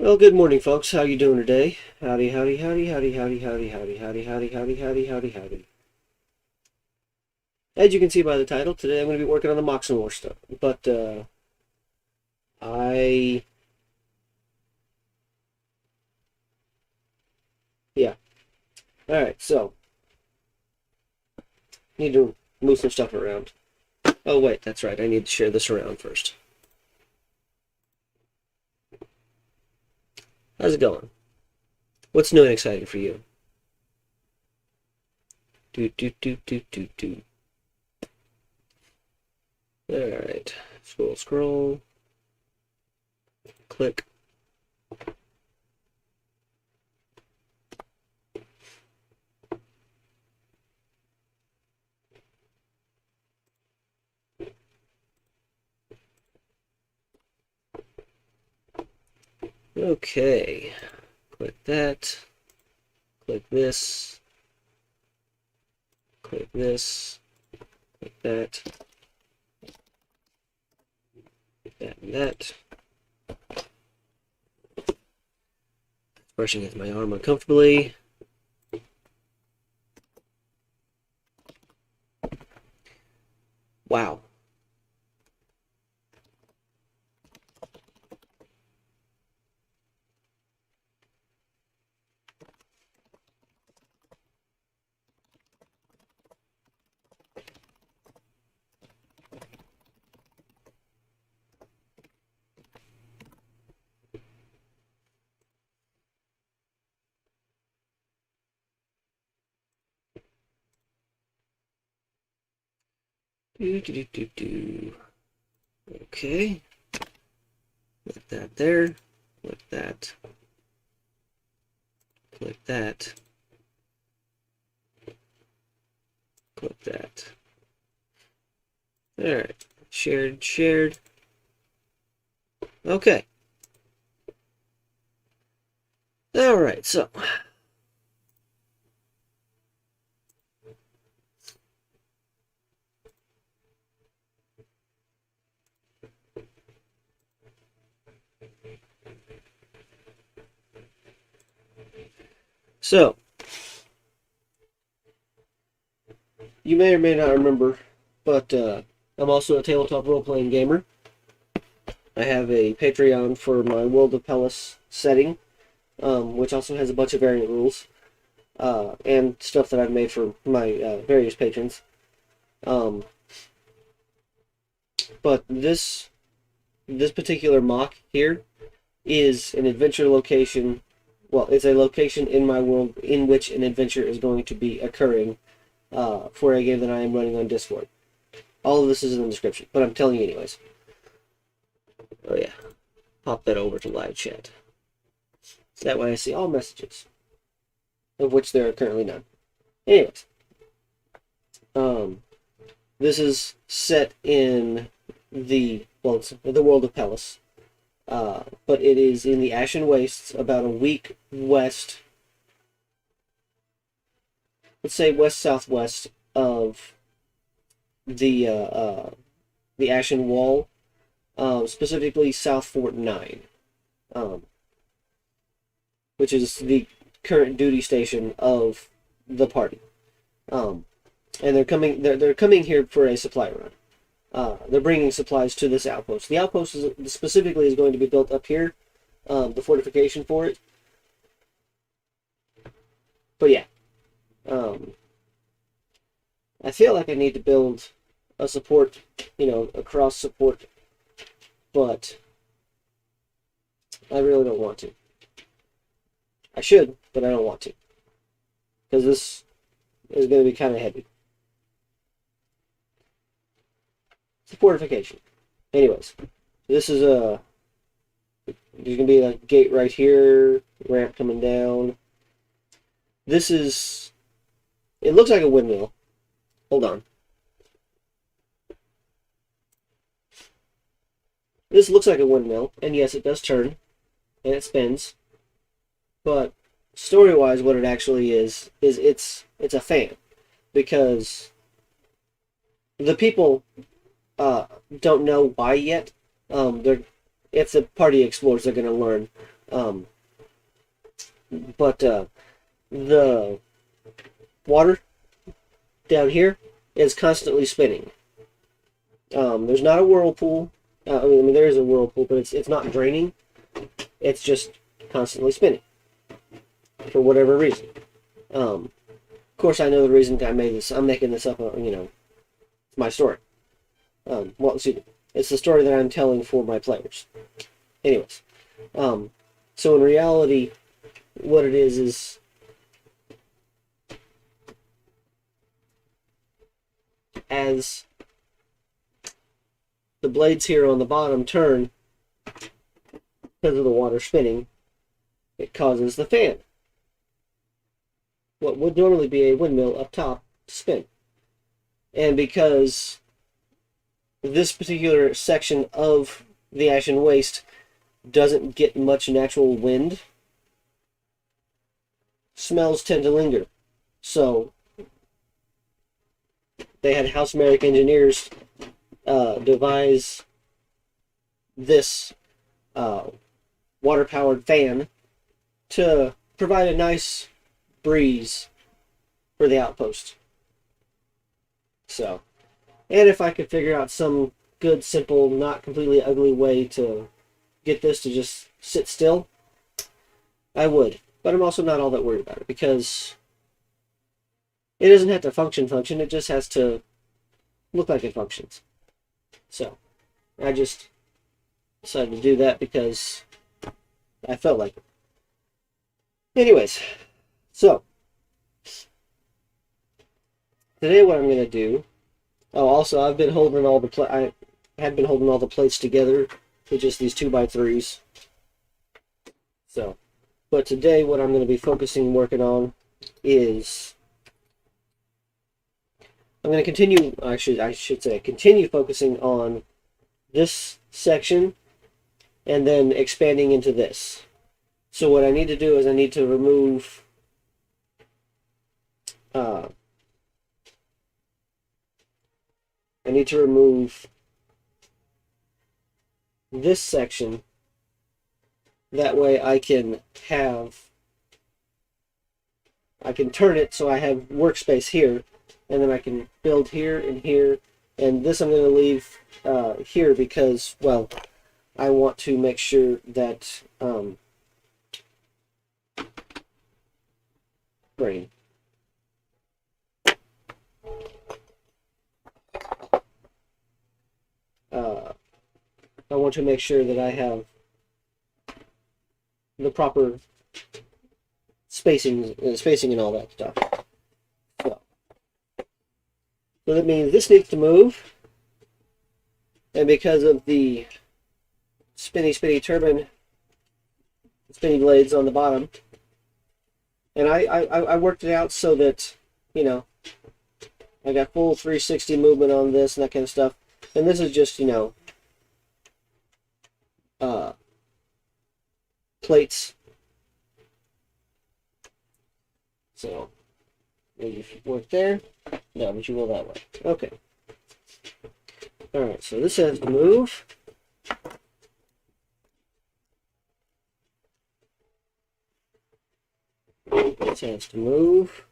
Well, good morning, folks. How you doing today? Howdy, howdy, howdy, howdy, howdy, howdy, howdy, howdy, howdy, howdy, howdy, howdy, howdy. As you can see by the title, today I'm going to be working on the MOCing stuff. But, I... Yeah. Alright, so, need to move some stuff around. Oh, wait, that's right. I need to share this around first. How's it going? What's new and exciting for you? Do, do, do, do, do, do. Alright. Scroll, scroll. Click. Okay. Click that. Click this. Click this. Click that. Click that and that. Brushing with my arm uncomfortably. Wow. Do, do, do, do, do. Okay. Click that there. Click that. Click that. Click that. Alright. Shared, shared. Okay. Alright, so. So, you may or may not remember, but I'm also a tabletop role-playing gamer. I have a Patreon for my World of Pellis setting, which also has a bunch of variant rules, and stuff that I've made for my various patrons. But this particular MOC here is an adventure location. Well, it's a location in my world in which an adventure is going to be occurring for a game that I am running on Discord. All of this is in the description, but I'm telling you anyways. Oh yeah, pop that over to live chat. So that way I see all messages, of which there are currently none. Anyways, this is set in it's the world of Pellis. But it is in the Ashen Wastes, about a week west, let's say west-southwest of the Ashen Wall, specifically South Fort 9, which is the current duty station of the party. And they're coming here for a supply run. They're bringing supplies to this outpost. The outpost specifically is going to be built up here, the fortification for it. But yeah, I feel like I need to build a support, a cross support, but I really don't want to. I should, but I don't want to, because this is going to be kind of heavy. Fortification. Anyways, this is there's gonna be a gate right here, ramp coming down. This is, it looks like a windmill. Hold on. This looks like a windmill, and yes, it does turn, and it spins. But story-wise, what it actually is it's a fan, because the people don't know why yet. If the party explores, they're going to learn. Um, but the water down here is constantly spinning. There's not a whirlpool. I mean, there is a whirlpool, but it's not draining. It's just constantly spinning for whatever reason. Of course, I know the reason I made this. I'm making this up. It's my story. Well, excuse me. It's the story that I'm telling for my players. Anyways, so in reality, what it is as the blades here on the bottom turn because of the water spinning, it causes the fan, what would normally be a windmill up top, to spin. And because this particular section of the ash and waste doesn't get much natural wind, smells tend to linger. So they had house-made engineers devise this water-powered fan to provide a nice breeze for the outpost. So, and if I could figure out some good, simple, not completely ugly way to get this to just sit still, I would. But I'm also not all that worried about it, because it doesn't have to function. It just has to look like it functions. So, I just decided to do that because I felt like it. Anyways, so today what I'm going to do... Oh, also, I've been holding all the... I had been holding all the plates together with just these 2x3s. So, but today what I'm going to be working on is... I'm going to continue, I should say, continue focusing on this section and then expanding into this. So what I need to do is I need to remove this section. That way I can turn it so I have workspace here, and then I can build here and here, and this I'm going to leave here because, well, I want to make sure that brain. I want to make sure that I have the proper spacing and all that stuff. So that means this needs to move, and because of the spinny turbine, spinny blades on the bottom, and I worked it out so that, you know, I got full 360 movement on this and that kind of stuff. And this is just, you know, plates. So maybe if you work there, no, but you will that way. Okay. All right, so this has to move. This has to move.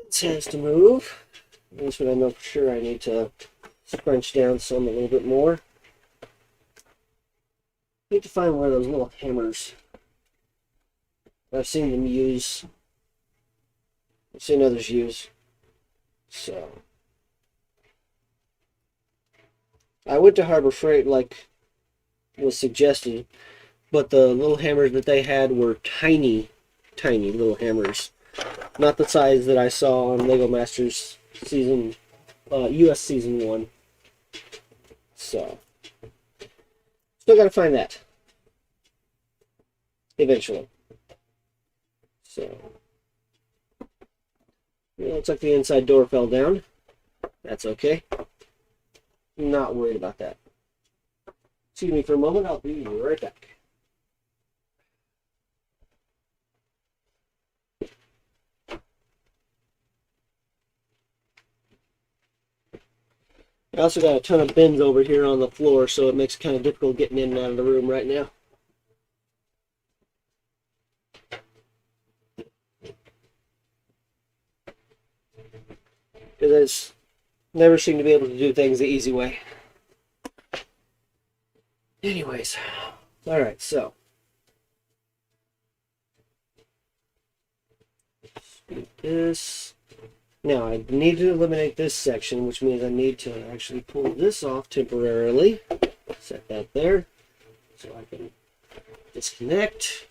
This has to move. This one I know for sure I need to scrunch down some a little bit more. I need to find one of those little hammers. I've seen them use. I've seen others use. So I went to Harbor Freight like was suggested, but the little hammers that they had were tiny little hammers. Not the size that I saw on Lego Masters season, US season 1. So, still gotta find that. Eventually. So, it looks like the inside door fell down. That's okay. Not worried about that. Excuse me for a moment, I'll be right back. I also got a ton of bins over here on the floor, so it makes it kind of difficult getting in and out of the room right now. Because I just never seem to be able to do things the easy way. Anyways, alright, so. This. Now, I need to eliminate this section, which means I need to actually pull this off temporarily. Set that there, so I can disconnect.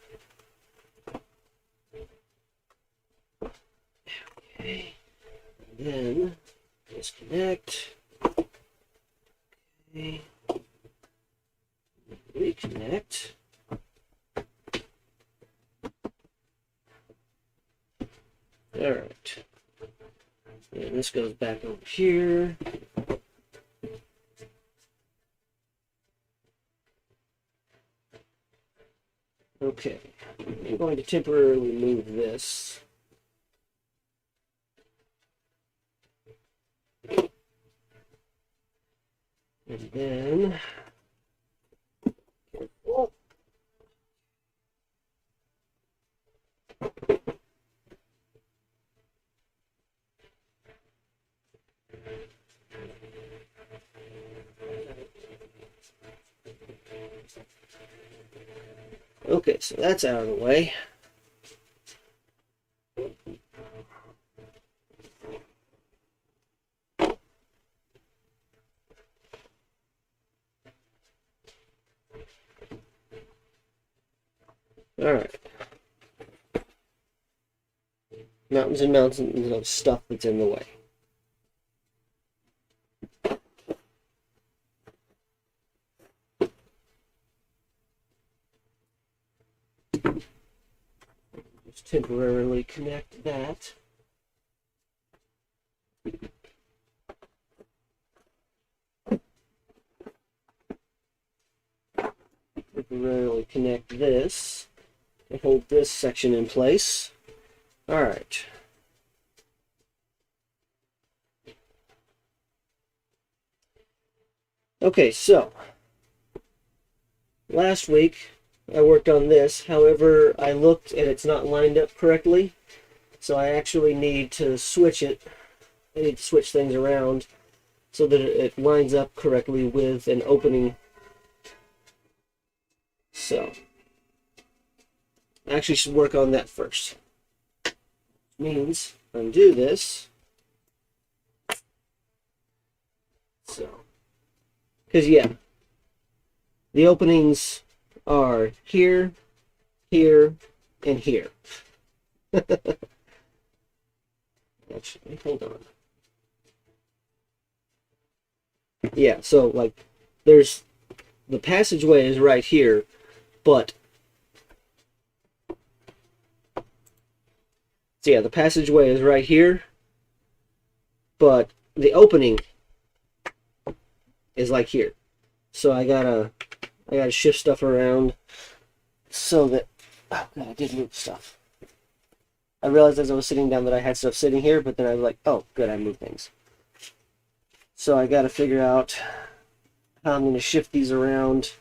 Okay, and then disconnect. Okay, reconnect. Alright. And this goes back over here. Okay. I'm going to temporarily move this. And then... Oh. Okay, so that's out of the way. Alright. Mountains and mountains of stuff that's in the way. Just temporarily connect that. Temporarily connect this and hold this section in place. Alright. Okay, so last week I worked on this, however I looked and it's not lined up correctly, so I actually need to switch it. I need to switch things around so that it lines up correctly with an opening. So I actually should work on that first. Which means undo this. So, because yeah, the openings are here, here, and here. Actually, hold on. Yeah, so like there's the passageway is right here, but so yeah, the passageway is right here, but the opening is like here. So I gotta shift stuff around so that oh god, I did move stuff. I realized as I was sitting down that I had stuff sitting here, but then I was like, oh good, I moved things. So I gotta figure out how I'm gonna shift these around.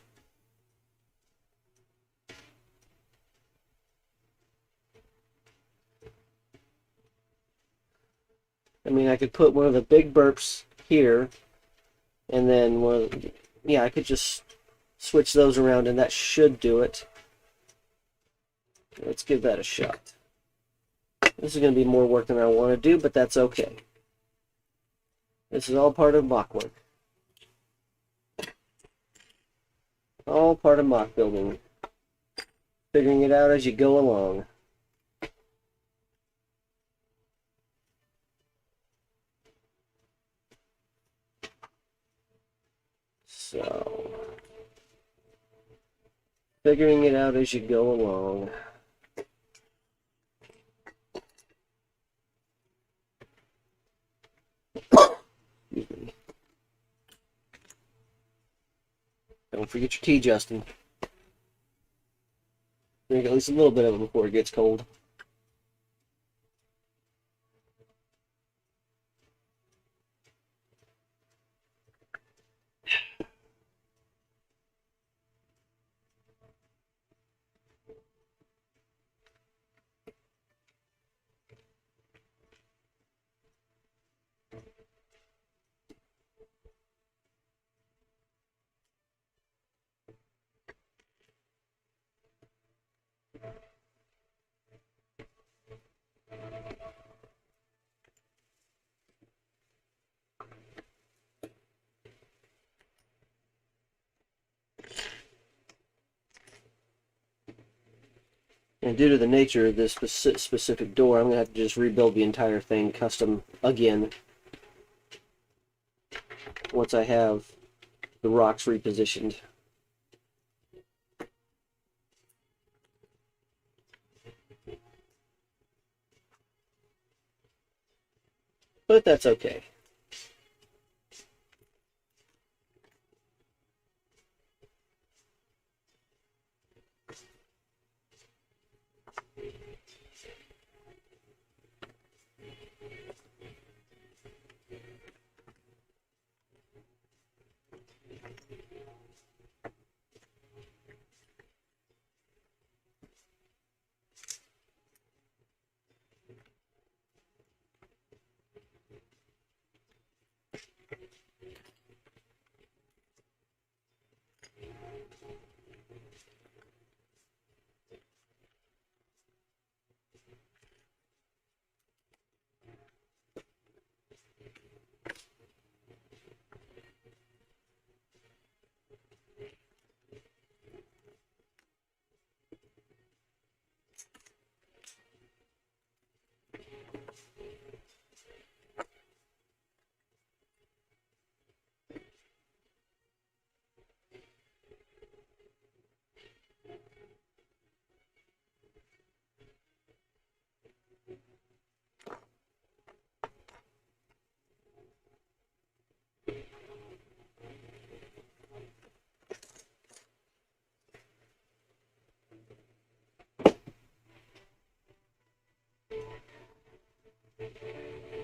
I mean, I could put one of the big burps here, and then one of the, yeah, I could just switch those around, and that should do it. Let's give that a shot. This is going to be more work than I want to do, but that's okay. This is all part of mock work. All part of mock building. Figuring it out as you go along. So, figuring it out as you go along. Excuse me. Don't forget your tea, Justin. Drink at least a little bit of it before it gets cold. And due to the nature of this specific door, I'm going to have to just rebuild the entire thing custom again once I have the rocks repositioned. But that's okay.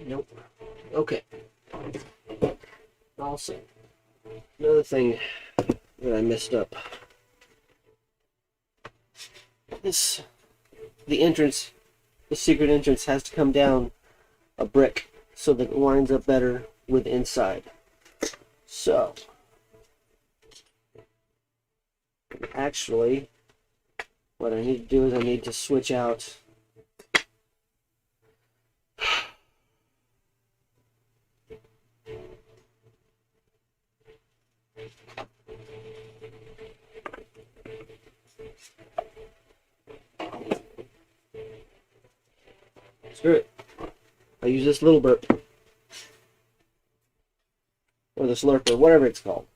Nope. Okay. Also, another thing that I messed up. The entrance, the secret entrance has to come down a brick so that it lines up better with inside. So, actually, what I need to do is I need to switch out screw it. I use this little burp. Or the slurper, whatever it's called.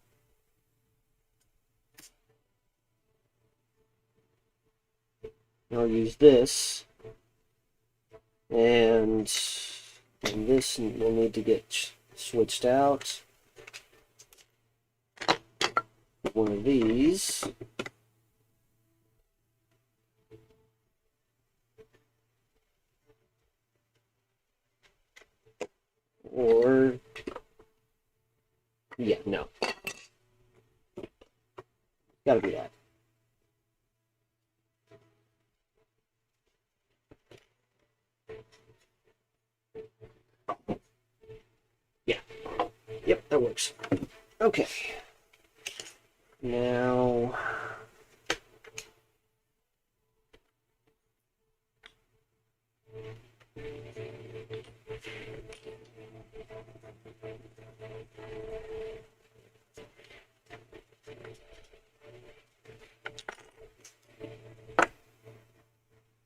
I'll use this. And this will need to get switched out. One of these. Or, yeah, no. Gotta be that. Yeah. Yep, that works. Okay. Now...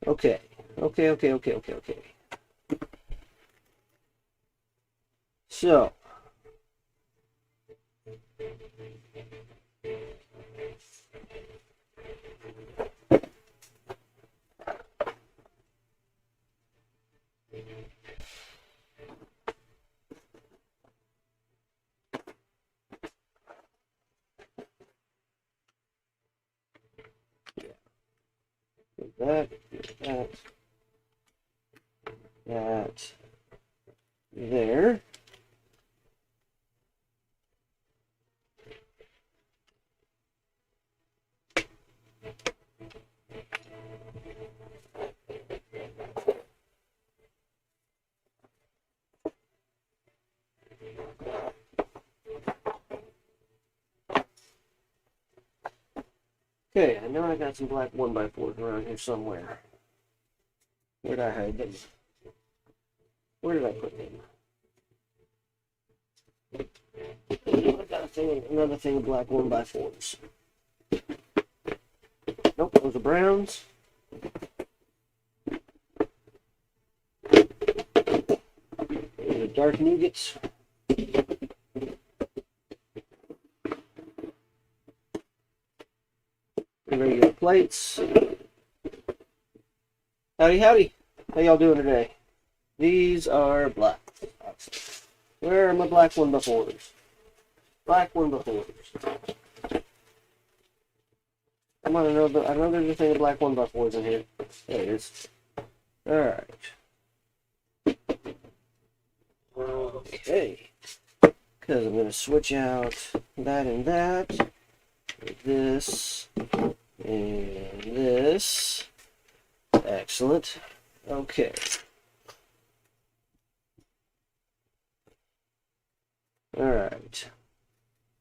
Okay. So, that, there. Okay, I know I got some black 1x4s around here somewhere. Where did I hide them? Where did I put them? I got another thing of black 1x4s. Nope, those are browns. of dark nougats. Regular plates. Howdy, howdy. How y'all doing today? These are black. Where are my black 1x4s? Black 1x4s. Come on, I know there's a thing of black 1x4s in here. There it is. Alright. Okay. Because I'm going to switch out that and that. This. And this. Excellent. Okay. Alright.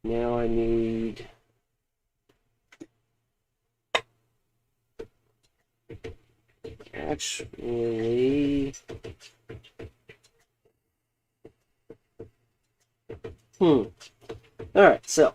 Now I need... Actually... Alright, so...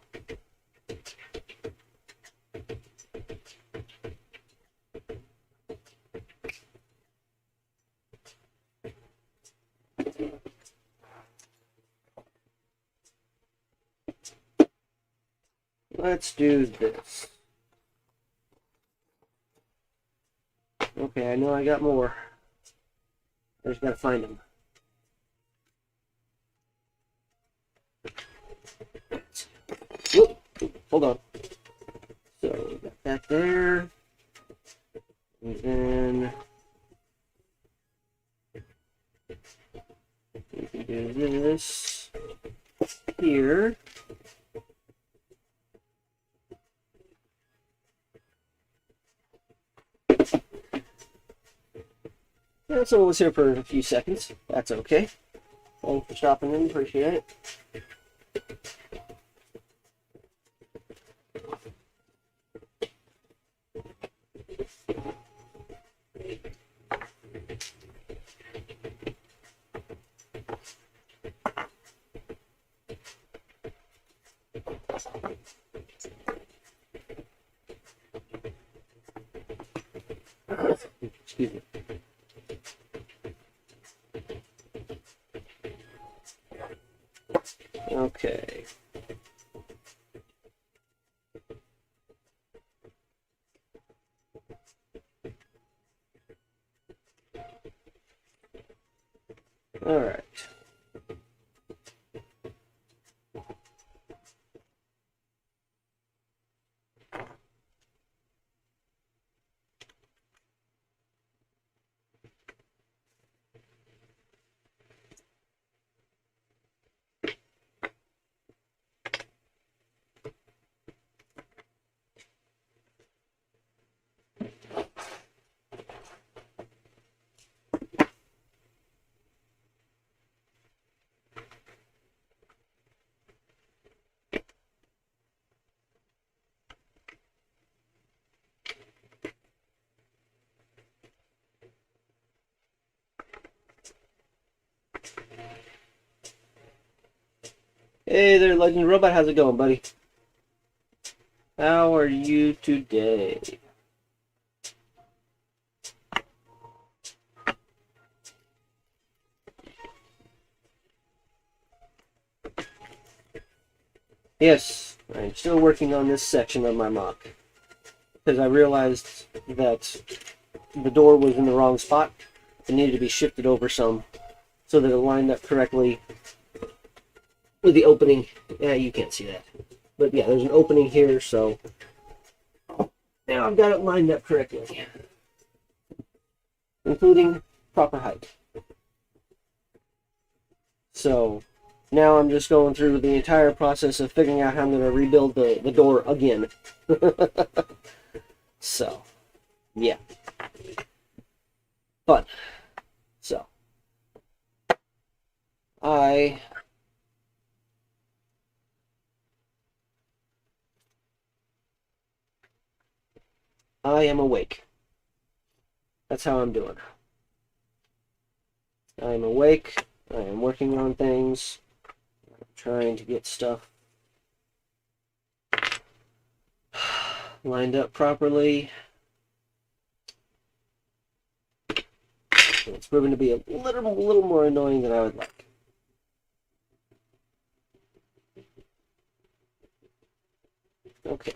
Let's do this. Okay, I know I got more. I just gotta find them. Whoop, hold on. So, we got that there. And then... we can do this here. Yeah, someone was here for a few seconds. That's okay. Thanks for stopping in. Appreciate it. Excuse me. Okay. All right. Hey there, Legend Robot. How's it going, buddy? How are you today? Yes, I'm still working on this section of my mock because I realized that the door was in the wrong spot. It needed to be shifted over some so that it lined up correctly with the opening. Yeah, you can't see that. But yeah, there's an opening here, so now I've got it lined up correctly, including proper height. So now I'm just going through the entire process of figuring out how I'm going to rebuild the door again. So, yeah. Fun. So, I am awake. That's how I'm doing. I am awake. I am working on things. I'm trying to get stuff lined up properly. It's proven to be a little more annoying than I would like. Okay.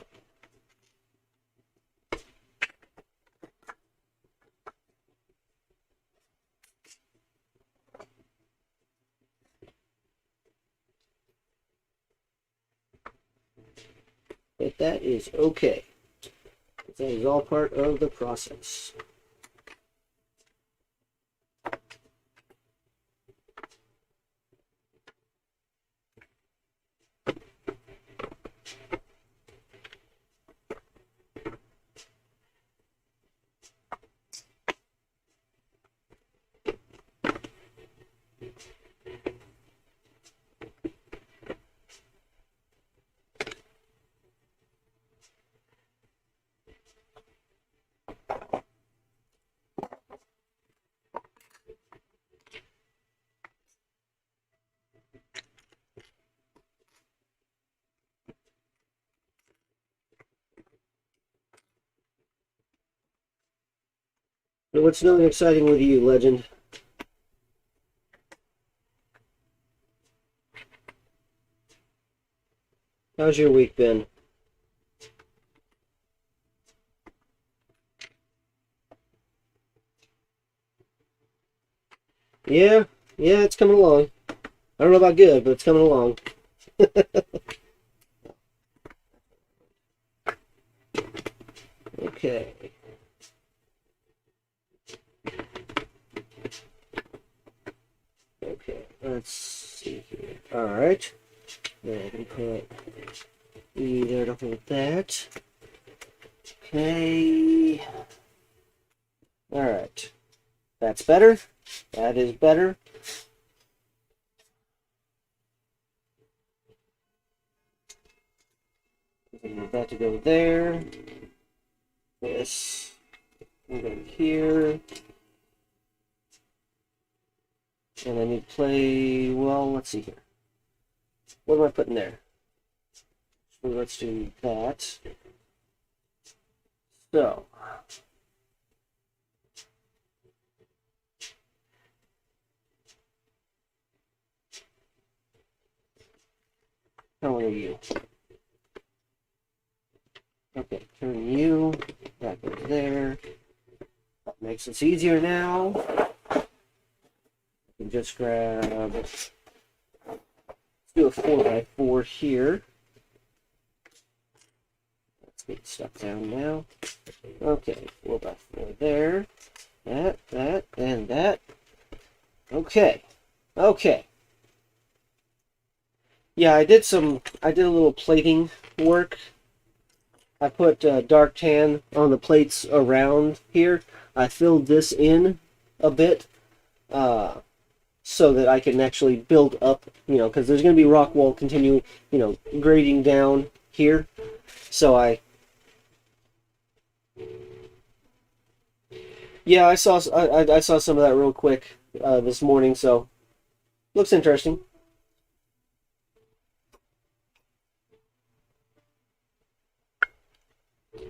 But that is okay. That is all part of the process. So what's new and exciting with you, Legend? How's your week been? Yeah, it's coming along. I don't know about good, but it's coming along. Okay. Okay, let's see here. Alright. Then I can put E there to hold that. Okay. Alright. That's better. That is better. Need that to go there. This will go here. And I need to play, well, let's see here. What am I putting there? So let's do that. So. How are you? Okay, turn you. That goes there. That makes this easier now. I can just grab. Let's do a 4x4 here. Let's get stuck down now. Okay, 4x4 there. That, and that. Okay. Okay. Yeah, I did a little plating work. I put dark tan on the plates around here. I filled this in a bit so that I can actually build up, because there's going to be rock wall continuing, grading down here. So I saw I saw some of that real quick this morning, so looks interesting.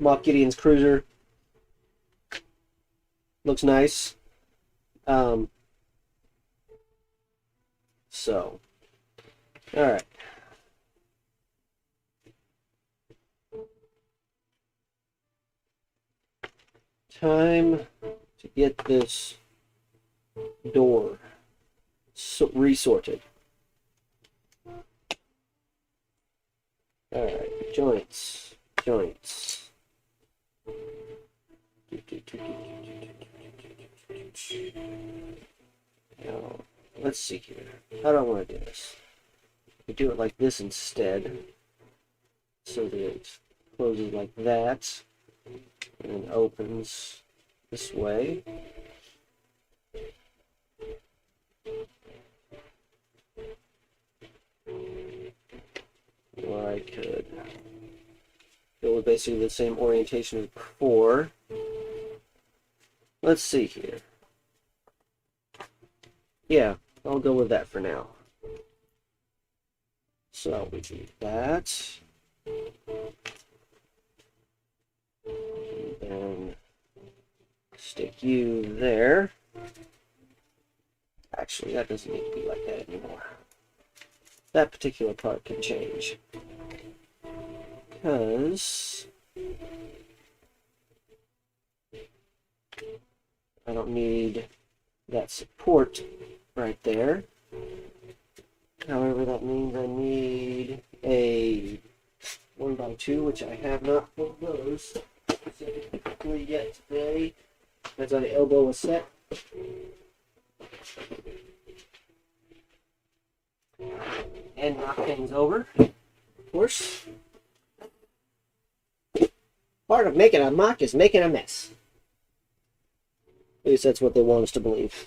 Mock Gideon's cruiser looks nice. So, all right. Time to get this door resorted. All right, joints. Now, let's see here. How do I want to do this? We do it like this instead, so that it closes like that, and then opens this way. Or I could go with basically the same orientation as before. Let's see here. Yeah, I'll go with that for now. So we do that. And then stick you there. Actually, that doesn't need to be like that anymore. That particular part can change. because I don't need that support right there. However, that means I need a 1x2, which I have not pulled those specifically yet today, as my elbow was set. And knock things over, of course. Part of making a mock is making a mess. At least that's what they want us to believe.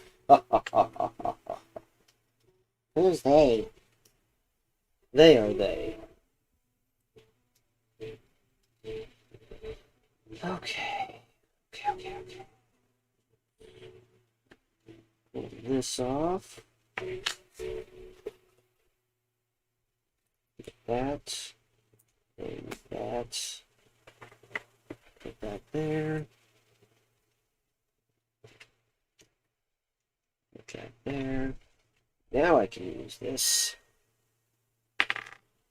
Who's they? They are they. Okay. Pull this off. That. And that. Put that there. Put that there. Now I can use this. As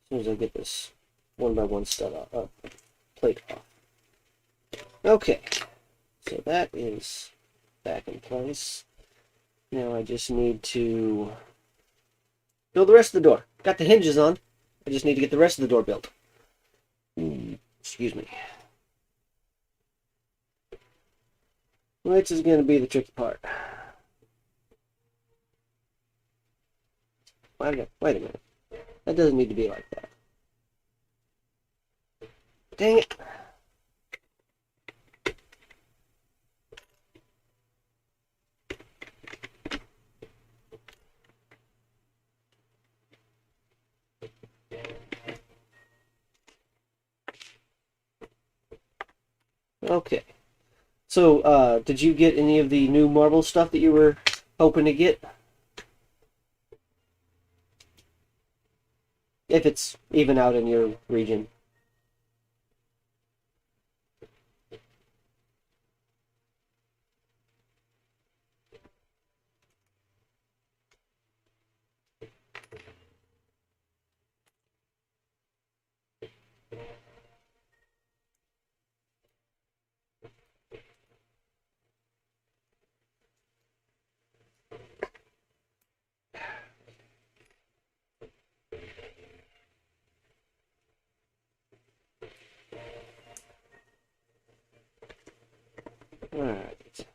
soon as I get this 1x1 plate off. Okay, so that is back in place. Now I just need to build the rest of the door. Got the hinges on. I just need to get the rest of the door built. Excuse me. Which is going to be the tricky part. Wait a minute. That doesn't need to be like that. Dang it. Okay. So, did you get any of the new marble stuff that you were hoping to get? If it's even out in your region. Alright.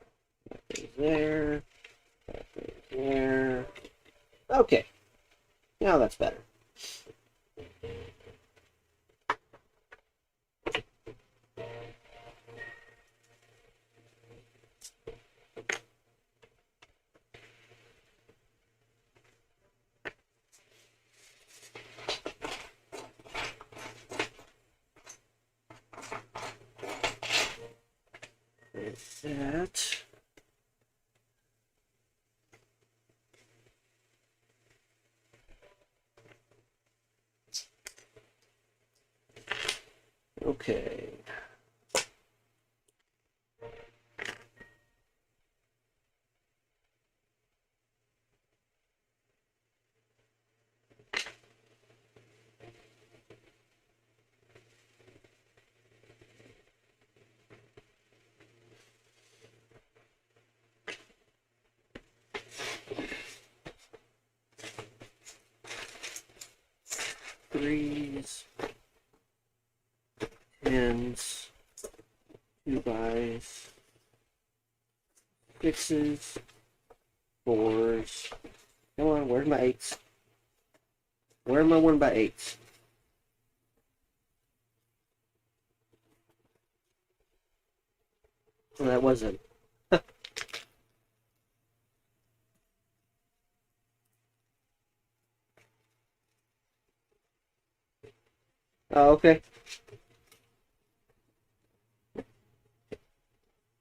That goes there. That goes there. Okay. Now that's better. That. Okay. Threes, tens, 2x, sixes, fours. Come on, where's my eights? Where are my 1x8s? Well, that wasn't. Oh, okay.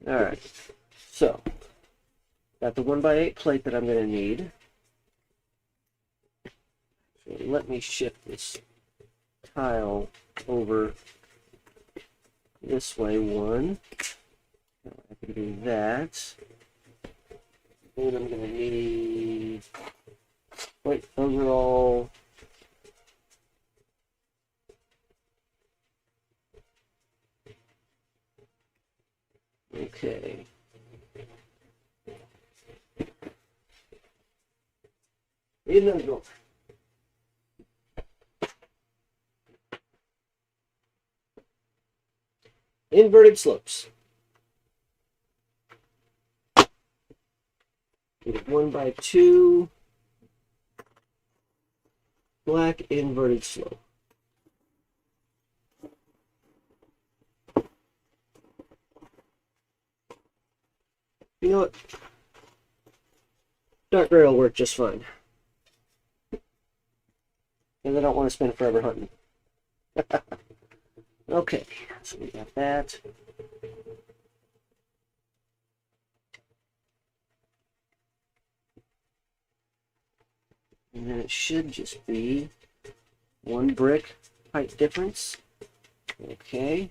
Alright. So, got the 1x8 plate that I'm going to need. So let me shift this tile over this way one. I can do that. Then I'm going to need... Wait, those are all... Okay. Need another door. Inverted slopes. 1x2 black inverted slope. You know what? Dark gray will work just fine. Because I don't want to spend forever hunting. Okay, so we got that. And then it should just be one brick height difference. Okay.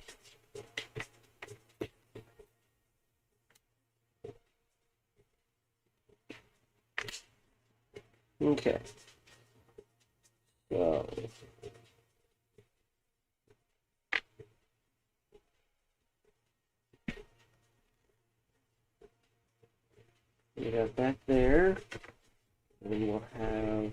Okay. So we got that there. And then we'll have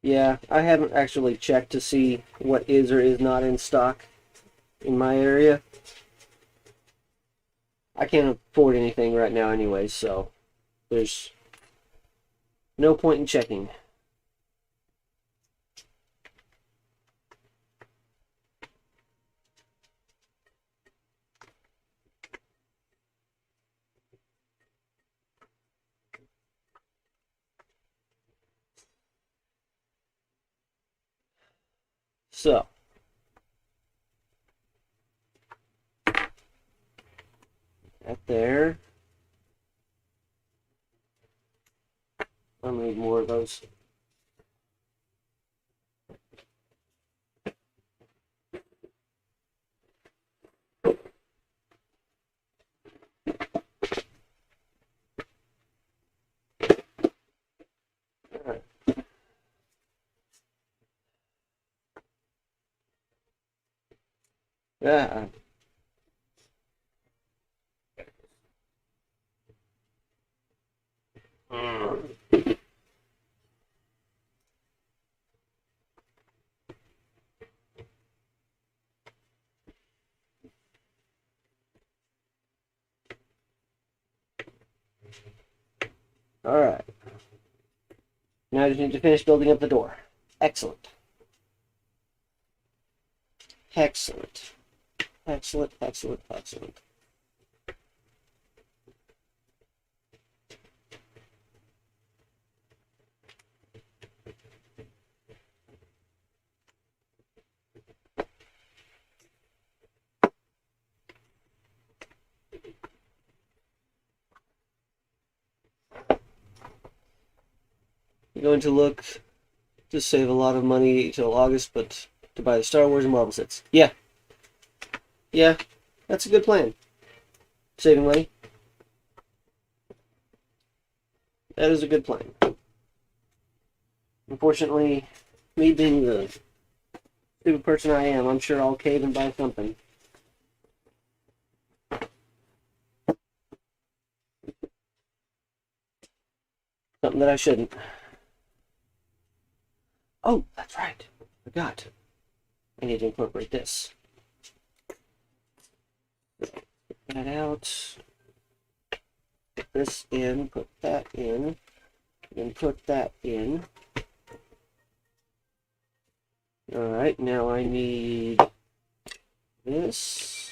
yeah, I haven't actually checked to see what is or is not in stock in my area. I can't afford anything right now anyway, so there's no point in checking. So that there. I'll need more of those. Alright. Yeah. Alright. Now I just need to finish building up the door. Excellent. Excellent. Excellent, excellent, excellent. You're going to look to save a lot of money till August, but to buy the Star Wars and Marvel sets. Yeah. Yeah, that's a good plan. Saving money. That is a good plan. Unfortunately, me being the stupid person I am, I'm sure I'll cave and buy something. Something that I shouldn't. Oh, that's right. Forgot. I need to incorporate this. Put that out. Put this in. Put that in. And put that in. Alright, now I need this.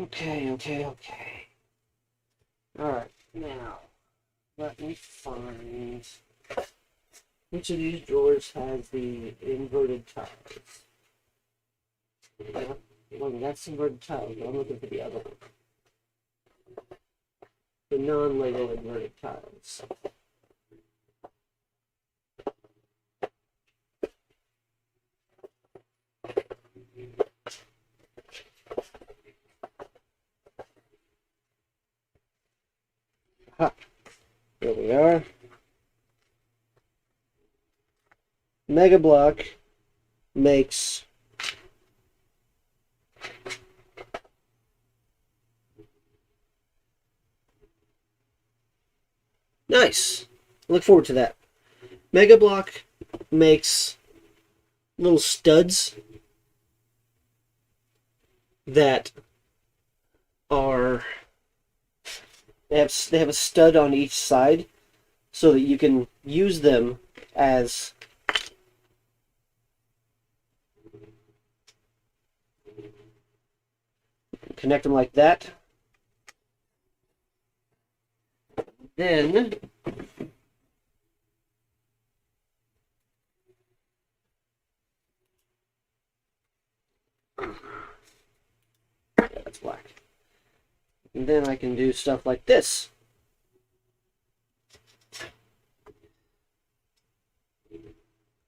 Okay. Alright, now, let me find which of these drawers has the inverted tiles. Well, that's inverted tiles, but I'm looking for the other one. The non-Lego inverted tiles. Ha! There we are. Mega Block makes nice. Look forward to that. Mega Block makes little studs that are they have a stud on each side so that you can use them as connect them like that. Then that's black. And then I can do stuff like this.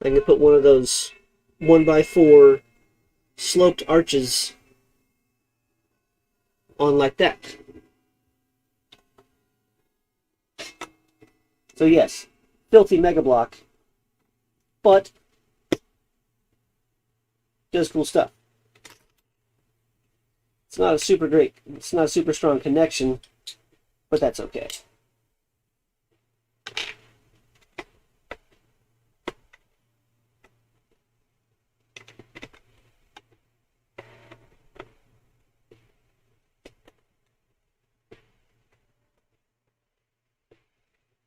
I can put one of those 1x4 sloped arches on like that. So yes, filthy Mega Block, but does cool stuff. It's not a super strong connection, but that's okay.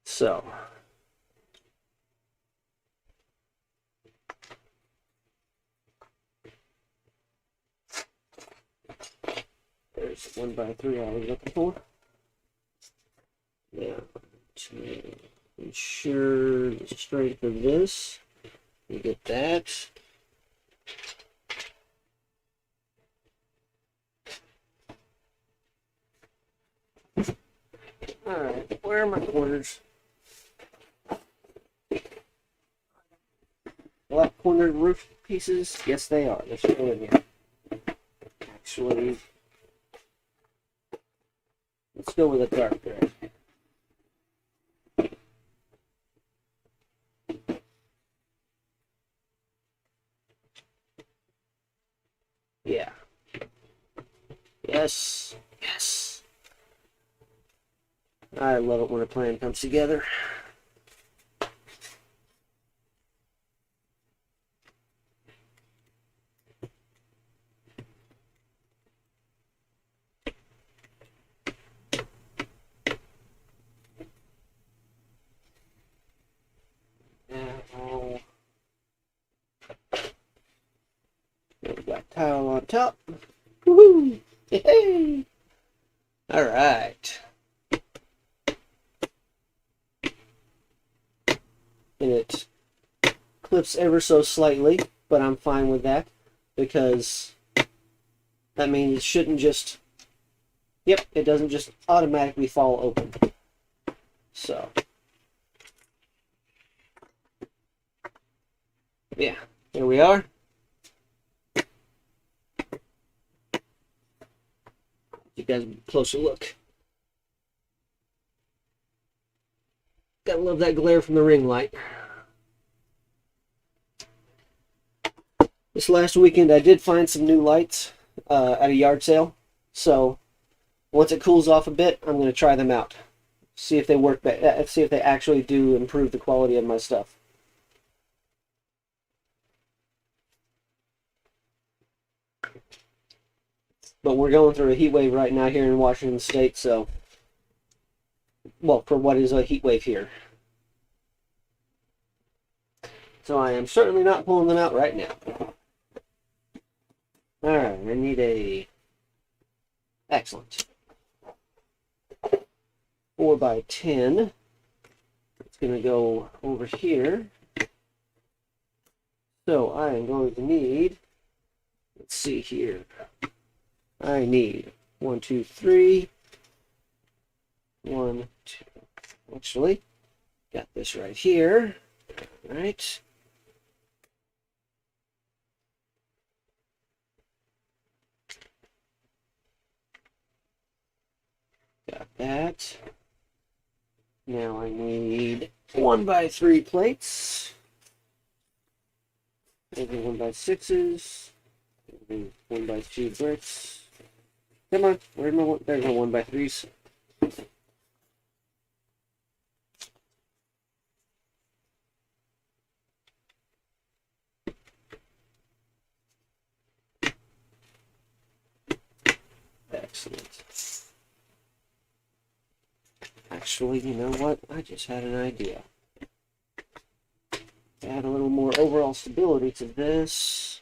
So, there's 1x3 I was looking for. Now, to ensure the strength of this, you get that. Alright, where are my corners? Black cornered roof pieces? Yes, they are. They're still in here. Actually, let's go with a dark gray. Yeah. Yes. Yes. I love it when a plan comes together. Black tile on top. Woohoo! Hey! Alright. And it clips ever so slightly, but I'm fine with that because that means it shouldn't just, yep, it doesn't just automatically fall open. So, yeah, there we are. You guys a closer look. Gotta love that glare from the ring light. This last weekend I did find some new lights at a yard sale. So once it cools off a bit, I'm going to try them out. See if they work, see if they actually do improve the quality of my stuff. But we're going through a heat wave right now here in Washington State, so, well, for what is a heat wave here. So I am certainly not pulling them out right now. Alright, I need a Excellent. 4 by 10. It's going to go over here. So I am going to need, let's see here. I need 1, 2, 3. 1, 2. Actually, got this right here. All right. Got that. Now I need 1 by 3 plates. Maybe 1 by 6s. Maybe 1 by 2 bricks. Come on, where's my one? There's my 1 by 3s. Excellent. Actually, you know what? I just had an idea. Add a little more overall stability to this.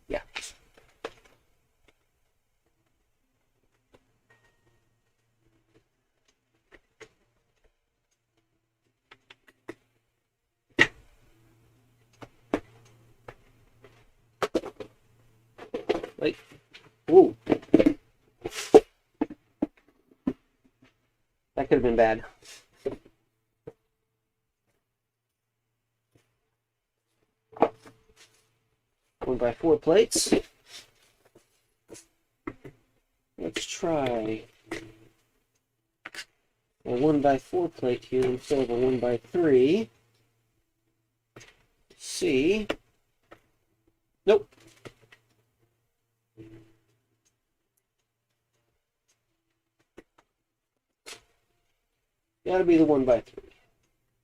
Yeah. Wait. Ooh. That could have been bad. One by 4 plates. Let's try a 1 by 4 plate here instead of a 1 by 3. See. Nope. Gotta be the 1 by 3.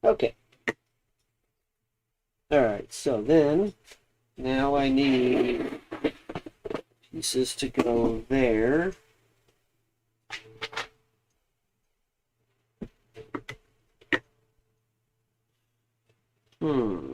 Okay. Alright, so then, now I need pieces to go there. Hmm.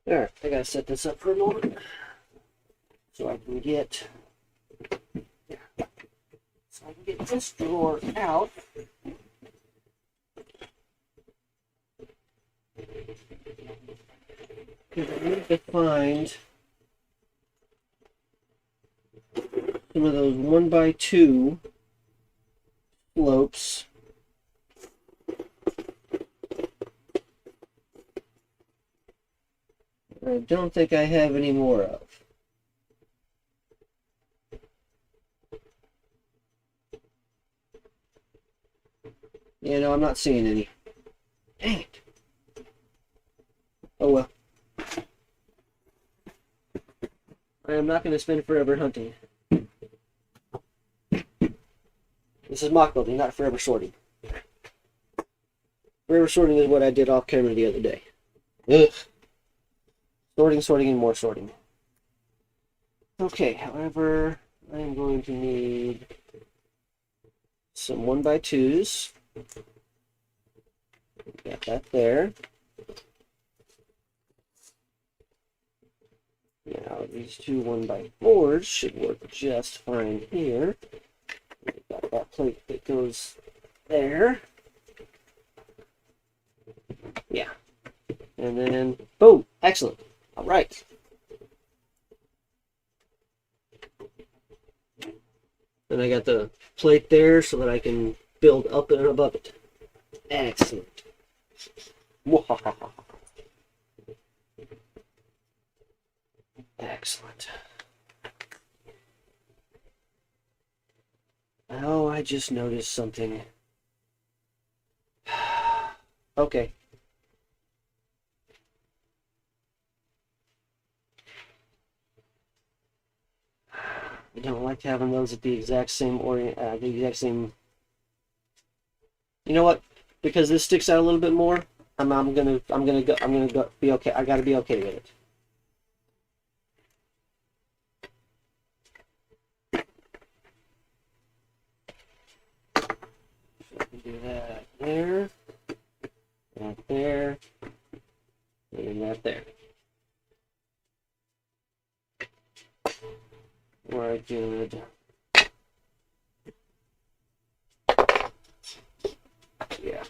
Alright, I gotta set this up for a moment so I can get this drawer out. Because I need to find some of those 1 by 2 slopes. I don't think I have any more of. You know, I'm not seeing any. Dang it. Oh well. I am not going to spend forever hunting. This is mock building, not forever sorting. Forever sorting is what I did off camera the other day. Ugh. Sorting, sorting, and more sorting. Okay, however, I am going to need some 1 by 2s. Got that there. Now, these two 1 by 4s should work just fine here. Got that plate that goes there. Yeah. And then, boom! Excellent. All right. Then I got the plate there so that I can build up and above it. Excellent. Excellent. I just noticed something. Okay. I don't like having those at the exact same the exact same. You know what? Because this sticks out a little bit more, I'm gonna go be okay. I gotta be okay with it. Do that there, that there, and that there. We're good. Yeah.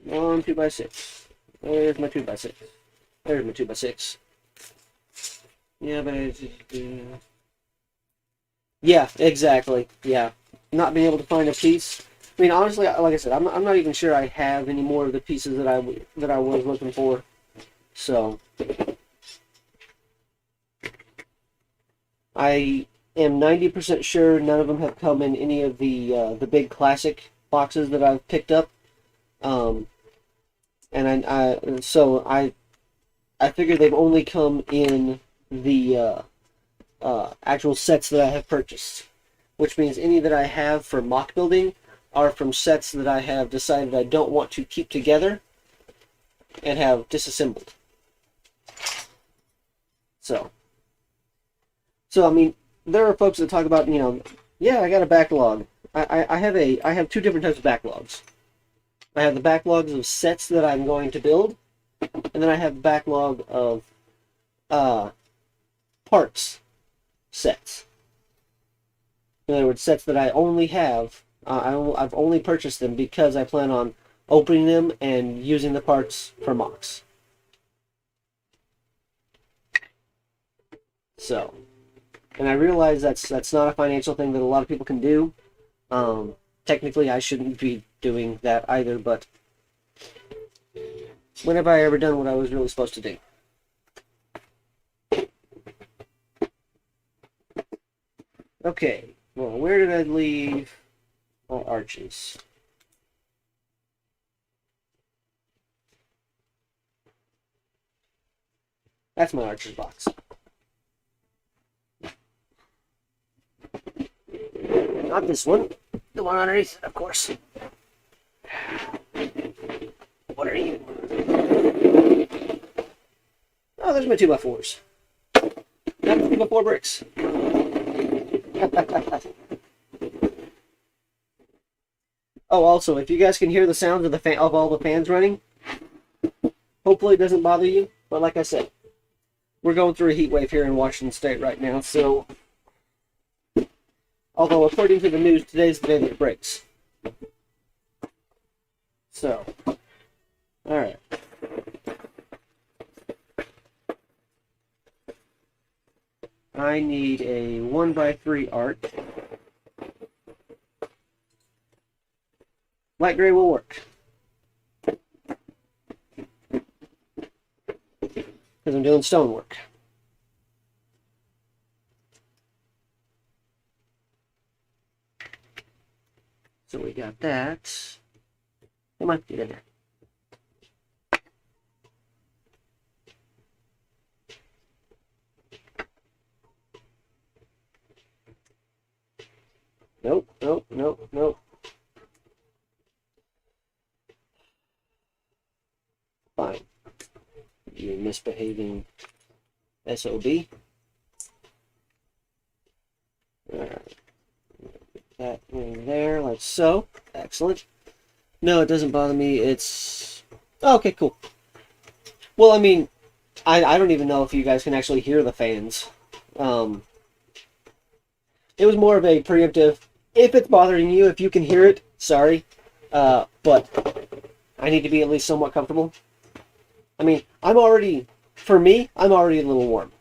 1 2x6. There's my 2x6. There's my 2x6. Yeah, but yeah, exactly. Yeah, not being able to find a piece. I mean, honestly, like I said, I'm not even sure I have any more of the pieces that I was looking for. So I am 90% sure none of them have come in any of the big classic boxes that I've picked up. And I figure they've only come in the actual sets that I have purchased, which means any that I have for mock building are from sets that I have decided I don't want to keep together and have disassembled. So I mean, there are folks that talk about, yeah, I got a backlog. I have two different types of backlogs. I have the backlogs of sets that I'm going to build, and then I have a backlog of parts sets. In other words, sets that I only have, I've only purchased them because I plan on opening them and using the parts for MOCs. So, and I realize that's not a financial thing that a lot of people can do. Technically, I shouldn't be doing that either, but when have I ever done what I was really supposed to do? Okay, well, where did I leave my arches? That's my arches box. Not this one. The one underneath, of course. What are you? Oh, there's my 2x4s. Not 2x4 bricks. Oh, also, if you guys can hear the sounds of of all the fans running, hopefully it doesn't bother you. But like I said, we're going through a heat wave here in Washington State right now, so although according to the news, today's the day that it breaks. So, all right. I need a 1x3 arc. Light gray will work. Because I'm doing stonework. So we got that. It might get in there. Nope, nope, nope, nope. Fine. You misbehaving SOB. Alright. That in there, like so. Excellent. No, it doesn't bother me. It's... Oh, okay, cool. Well, I mean, I don't even know if you guys can actually hear the fans. It was more of a preemptive, if it's bothering you, if you can hear it, sorry. But I need to be at least somewhat comfortable. I mean, for me, I'm already a little warm.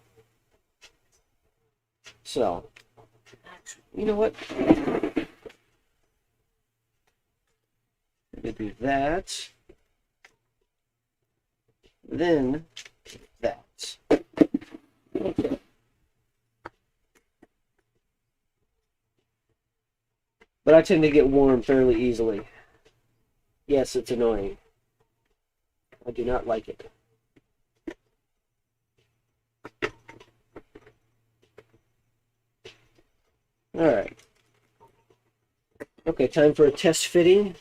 So, you know what? I'm going to do that. Then, that. Okay. But I tend to get warm fairly easily. Yes, it's annoying. I do not like it. Alright. Okay, time for a test fitting.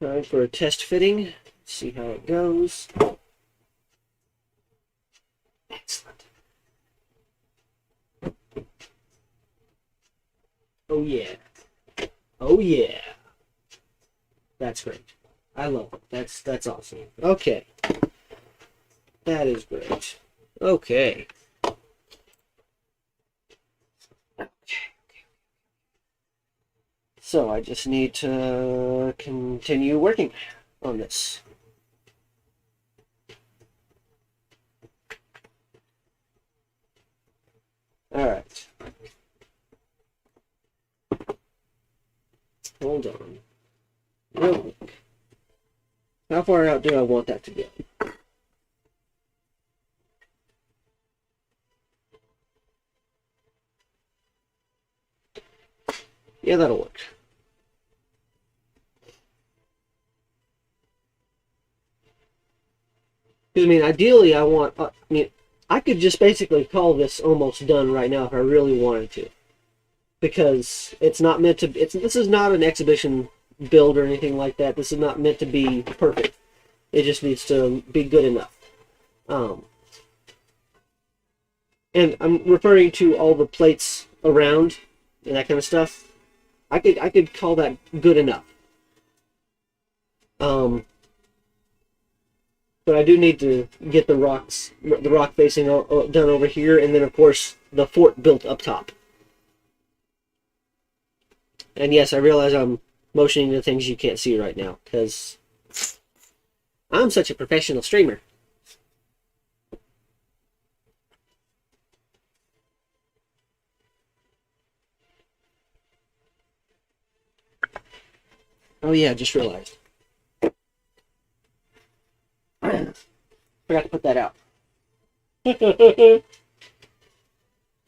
Time for a test fitting. See how it goes. Excellent. Oh yeah. Oh yeah. That's great. I love it. That's awesome. Okay. That is great. Okay. So I just need to continue working on this. All right. Hold on. Real quick. How far out do I want that to go? Yeah, that'll work. Because, I mean, ideally, I could just basically call this almost done right now if I really wanted to. Because it's not meant to, this is not an exhibition build or anything like that. This is not meant to be perfect. It just needs to be good enough. And I'm referring to all the plates around and that kind of stuff. I could call that good enough. But I do need to get the rock facing done over here, and then of course the fort built up top. And yes, I realize I'm motioning to things you can't see right now, because I'm such a professional streamer. Oh yeah, I just realized. Forgot to put that out.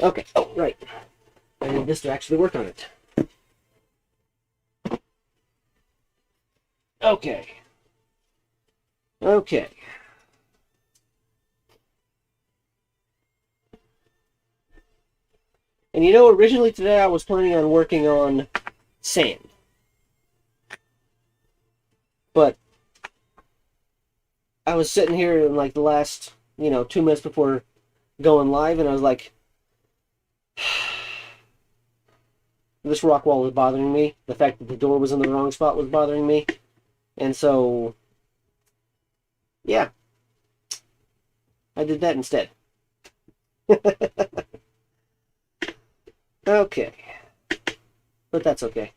Okay, oh, right. I need this to actually work on it. Okay. Okay. And you know, originally today I was planning on working on sand. But I was sitting here in like the last, 2 minutes before going live, and I was like, this rock wall was bothering me. The fact that the door was in the wrong spot was bothering me. And so, yeah, I did that instead. Okay. But that's okay.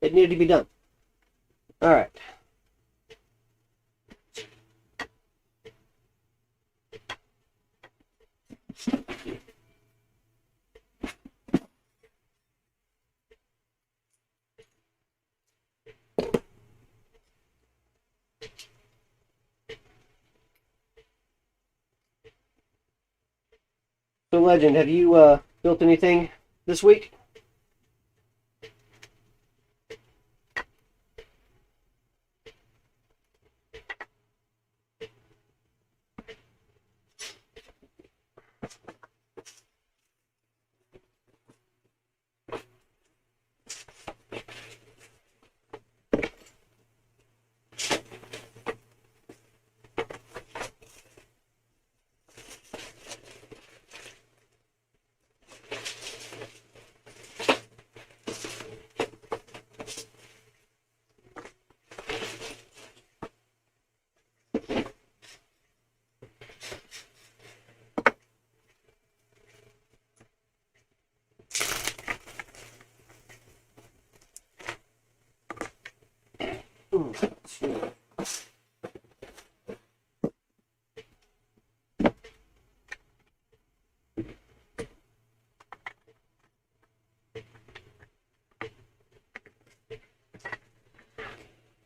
It needed to be done. Alright. So, Legend, have you built anything this week?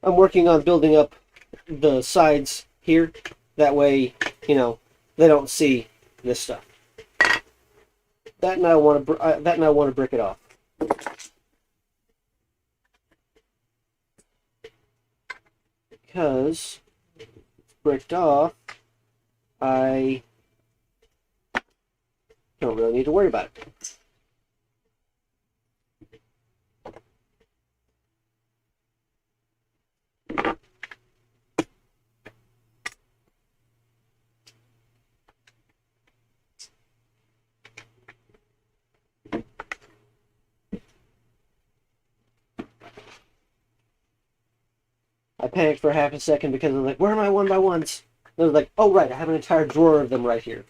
I'm working on building up the sides here. That way, they don't see this stuff. That and I want to brick it off. Because it's bricked off, I don't really need to worry about it. I panicked for half a second because I was like, where are my 1x1s? And I was like, oh right, I have an entire drawer of them right here.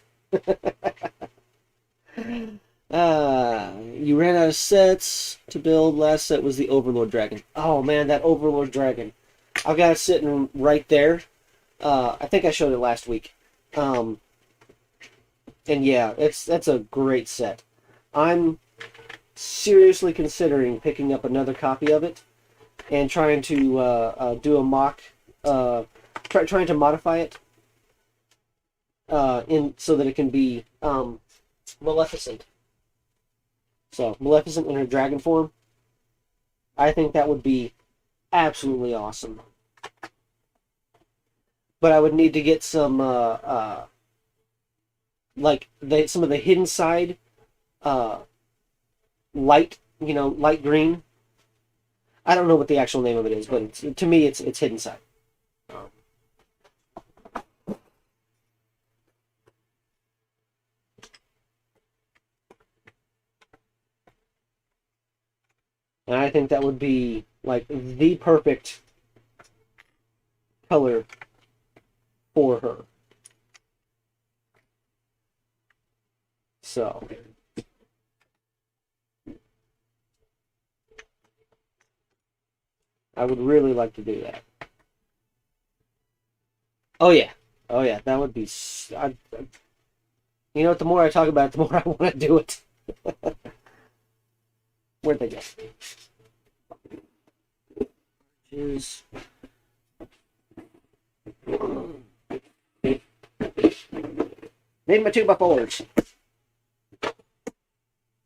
You ran out of sets to build. Last set was the Overlord Dragon. Oh man, that Overlord Dragon. I've got it sitting right there. I think I showed it last week. And yeah, that's a great set. I'm seriously considering picking up another copy of it and trying to do a mock, trying to modify it in so that it can be Maleficent. So Maleficent in her dragon form. I think that would be absolutely awesome. But I would need to get some like some of the hidden side light, light green. I don't know what the actual name of it is, but to me it's hidden side. And I think that would be like the perfect color for her. So I would really like to do that. Oh yeah, that would be. You know what? The more I talk about it, the more I want to do it. Where'd they go? Is need my 2x4s.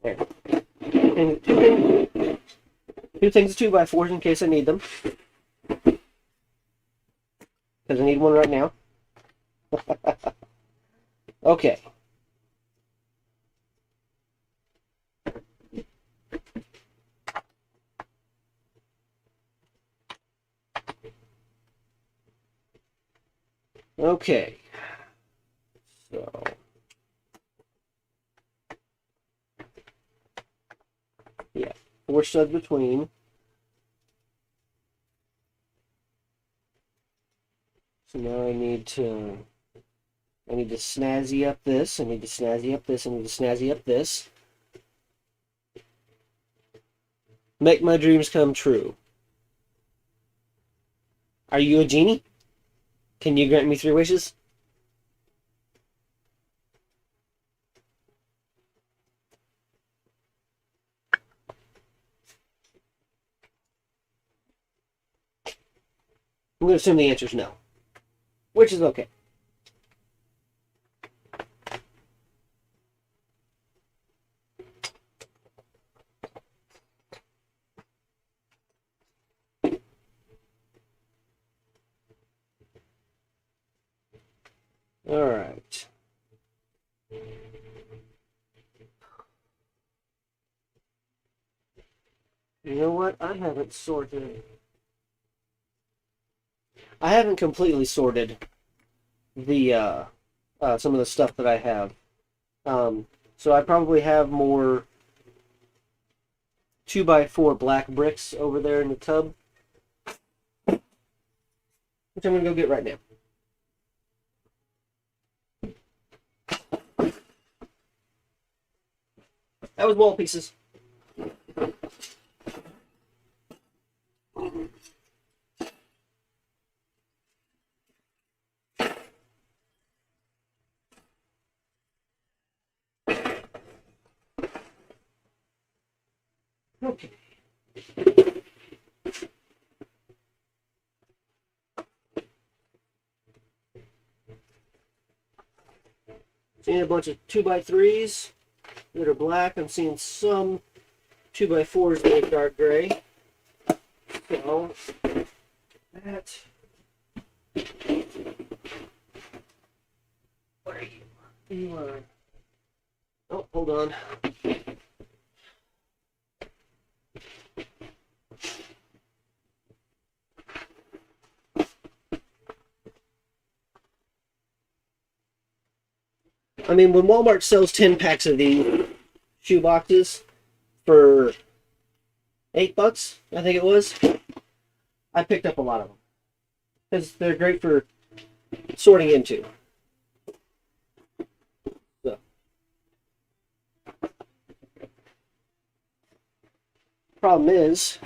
There. And two things of 2x4s in case I need them. Because I need one right now. Okay. Okay. So. Yeah. 4 studs between. So now I need to snazzy up this. I need to snazzy up this. I need to snazzy up this. Make my dreams come true. Are you a genie? Can you grant me 3 wishes? I'm going to assume the answer is no. Which is okay. All right. You know what? I haven't completely sorted the some of the stuff that I have. So I probably have more 2x4 black bricks over there in the tub, which I'm gonna go get right now. That was wall pieces. Okay. Seeing a bunch of 2x3s that are black. I'm seeing some 2x4s that are dark gray. So that. Where are you? You are. Oh, hold on. I mean, when Walmart sells 10 packs of these shoe boxes for $8, I think it was, I picked up a lot of them because they're great for sorting into. So, problem is,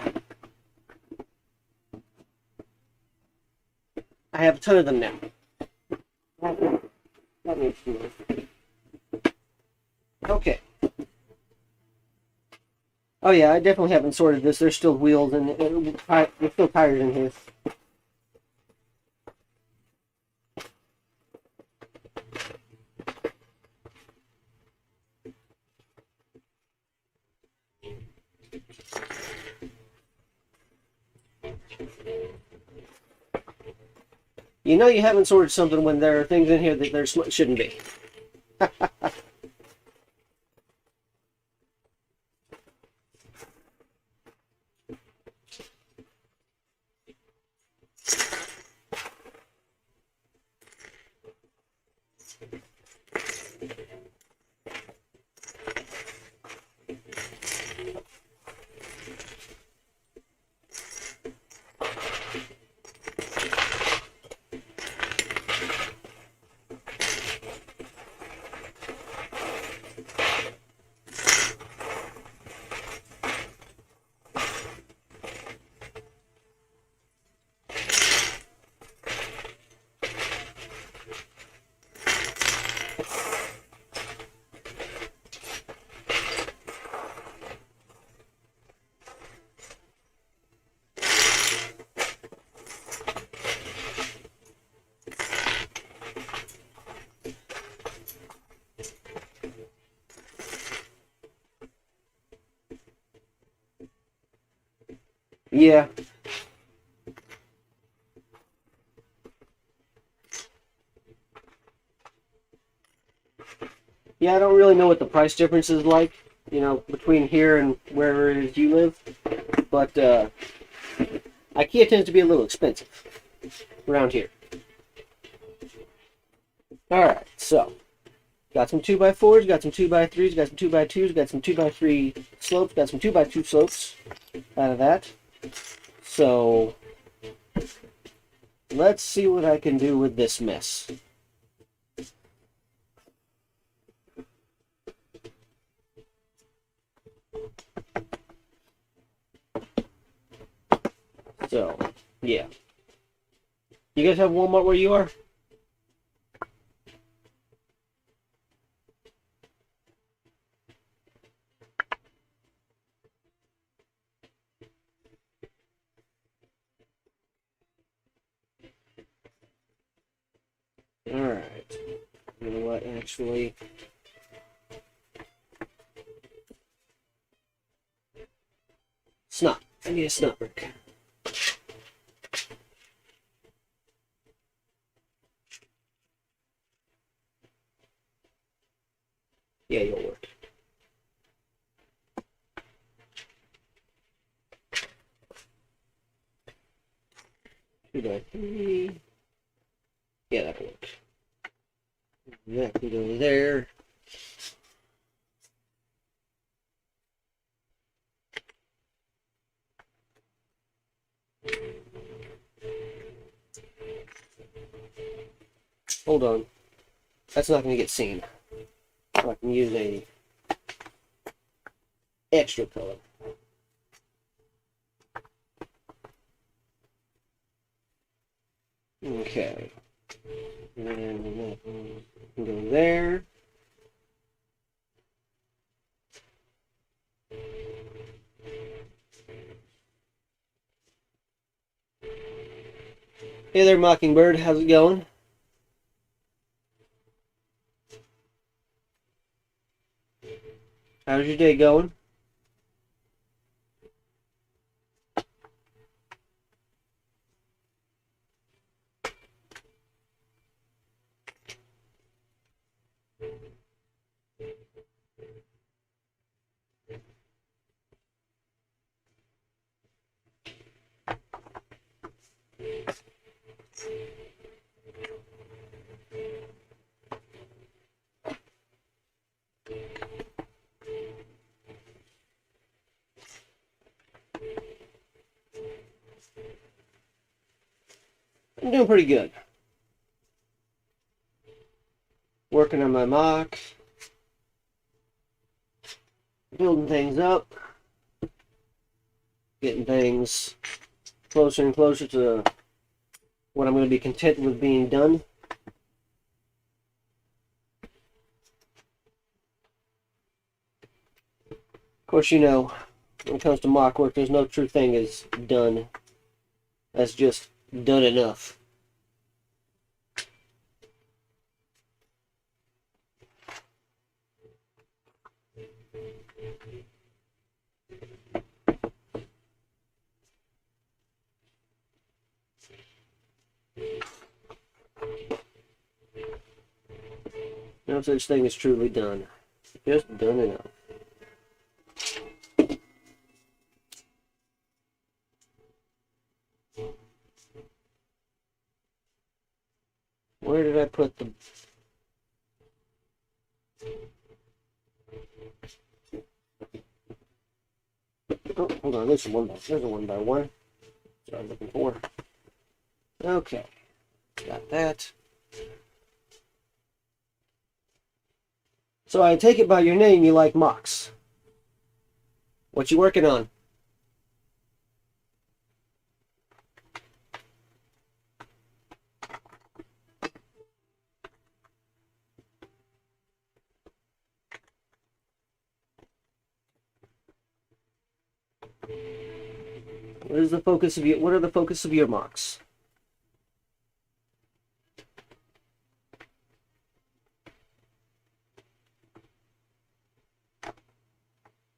I have a ton of them now. Okay. Oh yeah, I definitely haven't sorted this. There's still wheels and there's still tires in here. You know you haven't sorted something when there are things in here that there shouldn't be. Yeah. Yeah, I don't really know what the price difference is like, between here and wherever it is you live. But IKEA tends to be a little expensive around here. Alright, so got some 2x4s, got some 2x3s, got some 2x2s, got some 2x3 slopes, got some 2x2 slopes out of that. So let's see what I can do with this mess. So, yeah. You guys have Walmart where you are? Alright. You know what, actually... Snot. I need a snot brick. Yeah, you'll work. Two by three. Yeah, that'll work. That can go there. Hold on. That's not going to get seen. So I can use a extra color. Okay. And then go there. Hey there, Mockingbird. How's it going? How's your day going? I'm doing pretty good. Working on my mock, building things up, getting things closer and closer to what I'm going to be content with being done. Of course, you know, when it comes to mock work, there's no true thing as done. That's just done enough. No such thing as truly done. Just done enough. Where did I put the... Oh, hold on, there's a one by one. That's what I was looking for. Okay, got that. So I take it by your name you like mocks. What you working on? What are the focus of your mocks?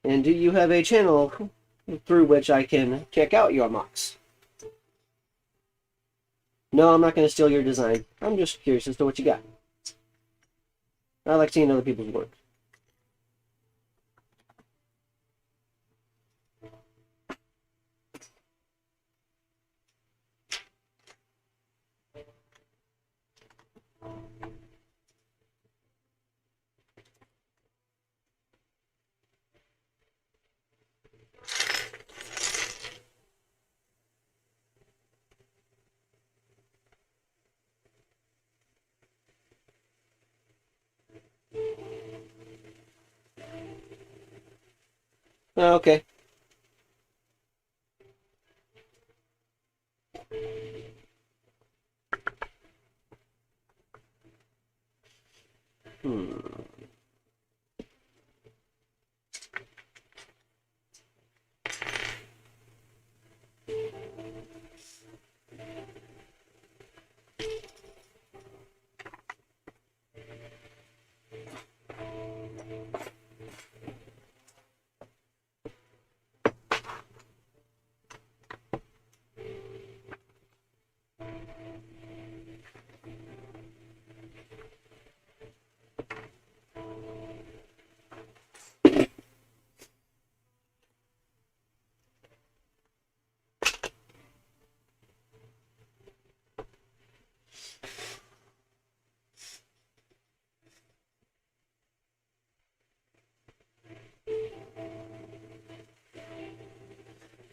And do you have a channel through which I can check out your mocks? No, I'm not going to steal your design. I'm just curious as to what you got. I like seeing other people's work. Okay.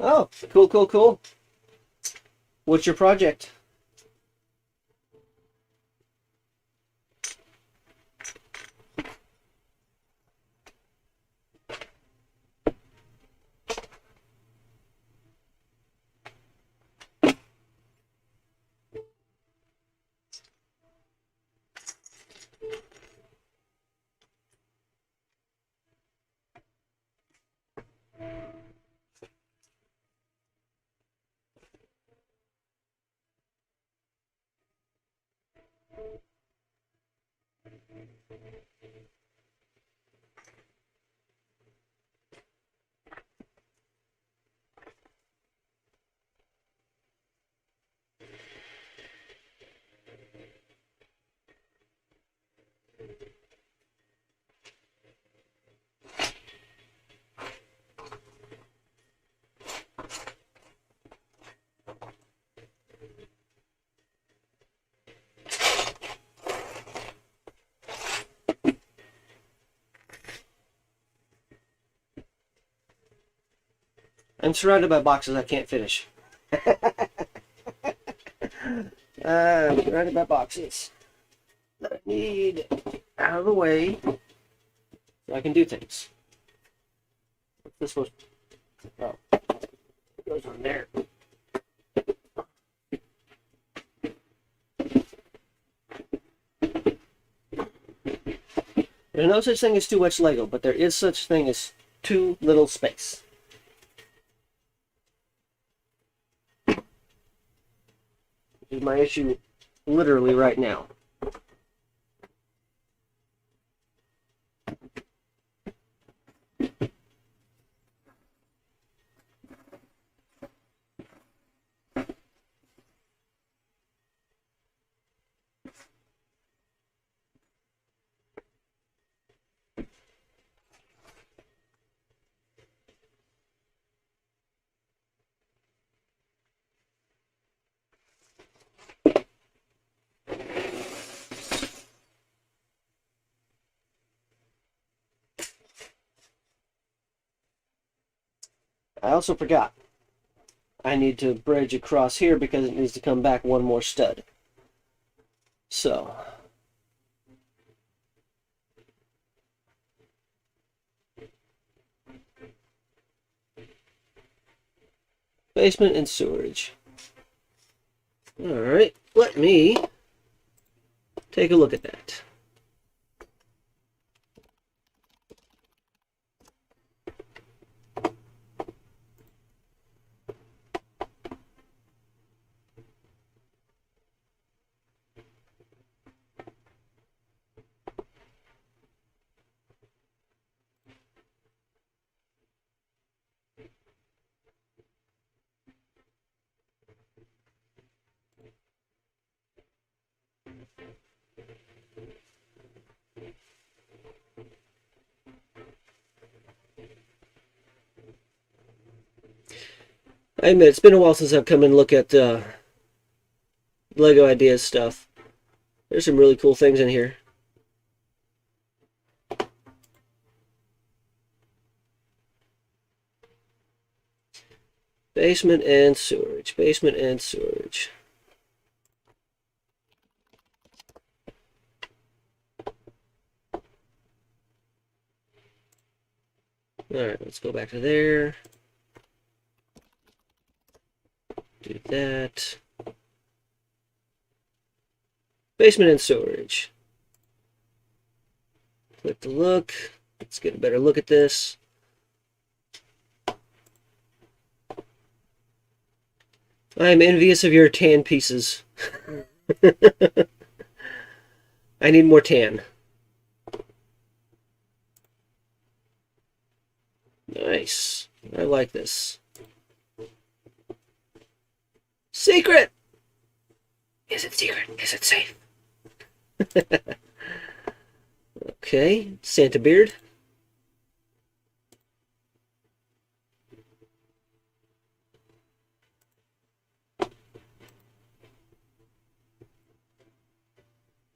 Oh, cool. What's your project? I'm surrounded by boxes I can't finish. I'm surrounded by boxes that I need out of the way so I can do things. What's this supposed to... Oh, it goes on there. There's no such thing as too much Lego, but there is such thing as too little space. Which is my issue literally right now. I also forgot. I need to bridge across here because it needs to come back one more stud. So. Basement and storage. Alright, let me take a look at that. I admit, it's been a while since I've come and looked at Lego Ideas stuff. There's some really cool things in here. Basement and storage. Basement and storage. Alright, let's go back to there. Do that. Basement and storage. Click to look. Let's get a better look at this. I am envious of your tan pieces. I need more tan. Nice. I like this. Secret! Is it secret? Is it safe? Okay, Santa beard.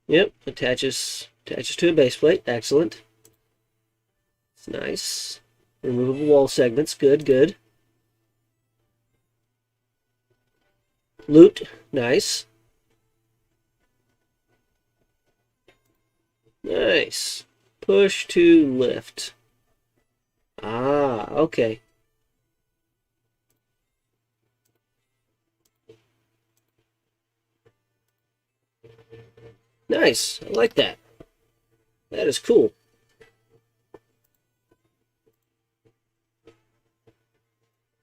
Yep, attaches to a base plate. Excellent. It's nice. Removable wall segments. Good, good. Loot. Nice. Nice. Push to lift. Ah, okay. Nice. I like that. That is cool.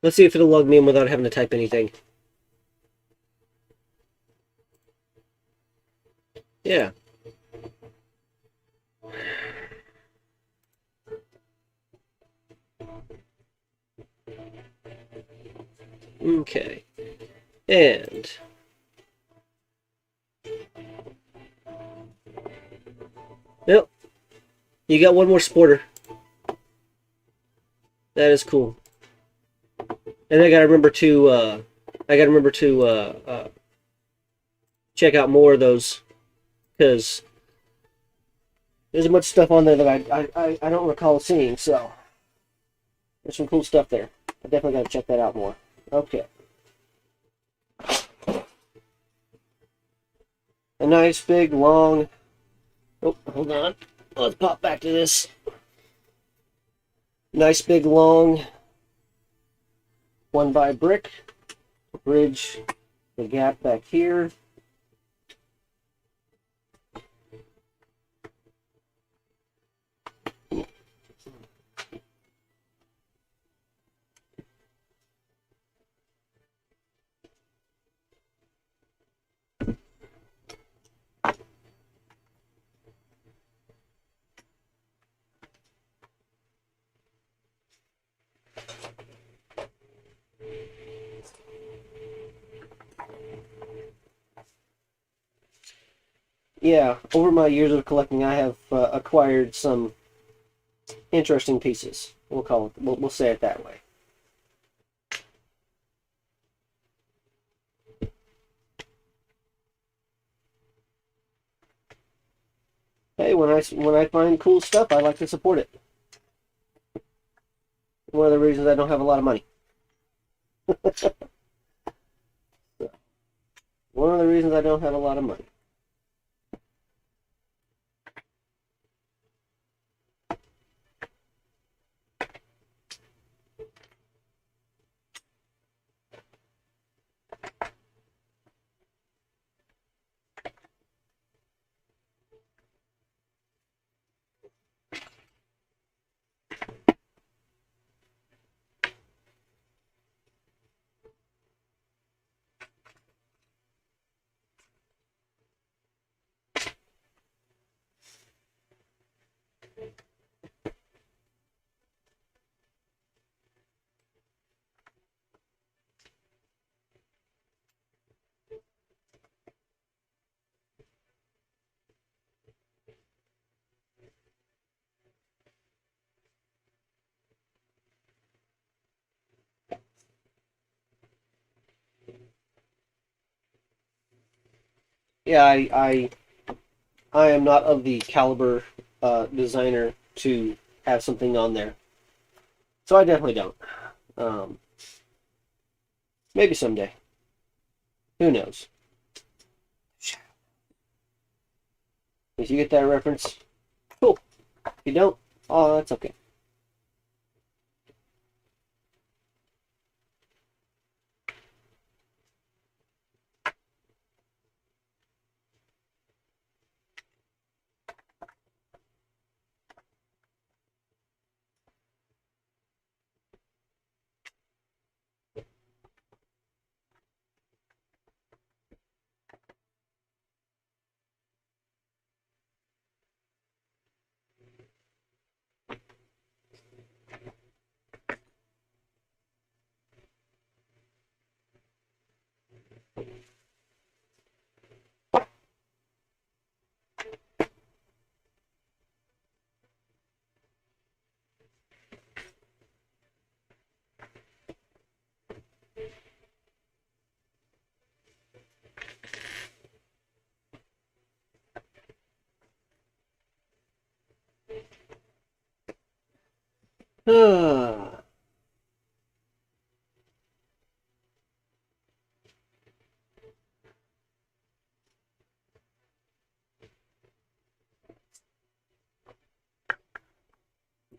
Let's see if it'll log me in without having to type anything. Yeah. Okay. And yep. You got one more sporter. That is cool. And I gotta remember to check out more of those, because there's much stuff on there that I don't recall seeing. So there's some cool stuff there. I definitely got to check that out more. Okay. A nice big long. Oh, hold on. Let's pop back to this. Nice big long 1x brick. Bridge the gap back here. Yeah, over my years of collecting, I have acquired some interesting pieces. We'll call it. We'll say it that way. Hey, when I find cool stuff, I like to support it. One of the reasons I don't have a lot of money. One of the reasons I don't have a lot of money. Yeah, I am not of the caliber designer to have something on there, so I definitely don't. Um, Maybe someday. Who knows? If you get that reference, cool. If you don't, oh, that's okay.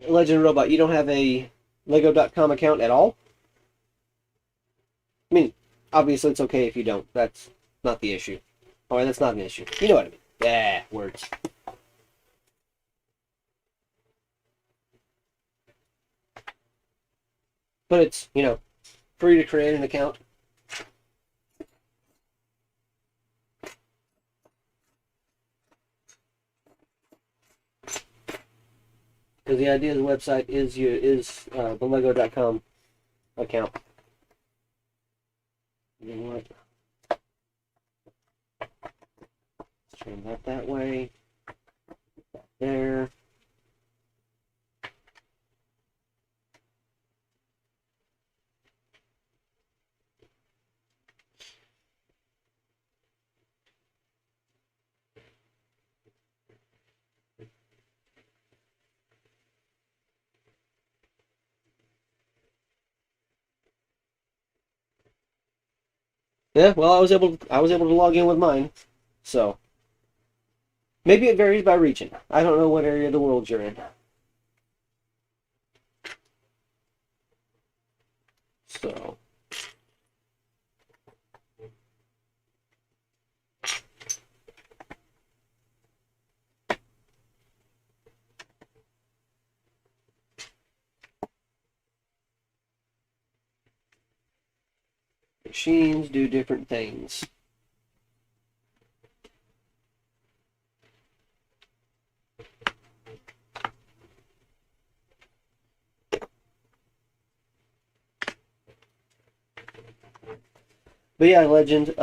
Legend Robot, you don't have a Lego.com account at all? I mean, obviously it's okay if you don't. That's not the issue. Alright, that's not an issue. You know what I mean. Yeah, words. But it's, free to create an account. Because the idea of the website is the Lego.com account. You know what? Let's turn that way. There. Yeah, well, I was able to log in with mine, so maybe it varies by region. I don't know what area of the world you're in. So, machines do different things. But yeah, Legend.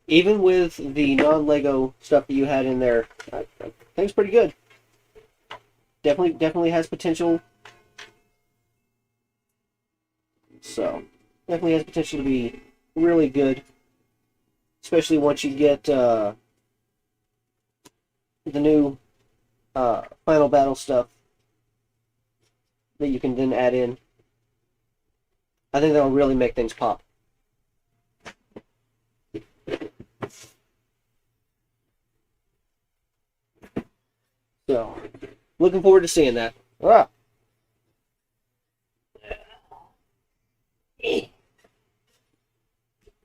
Even with the non-Lego stuff that you had in there, I think it's pretty good. Definitely has potential. So definitely has potential to be really good, especially once you get the new final battle stuff that you can then add in. I think that'll really make things pop. So looking forward to seeing that. Ah.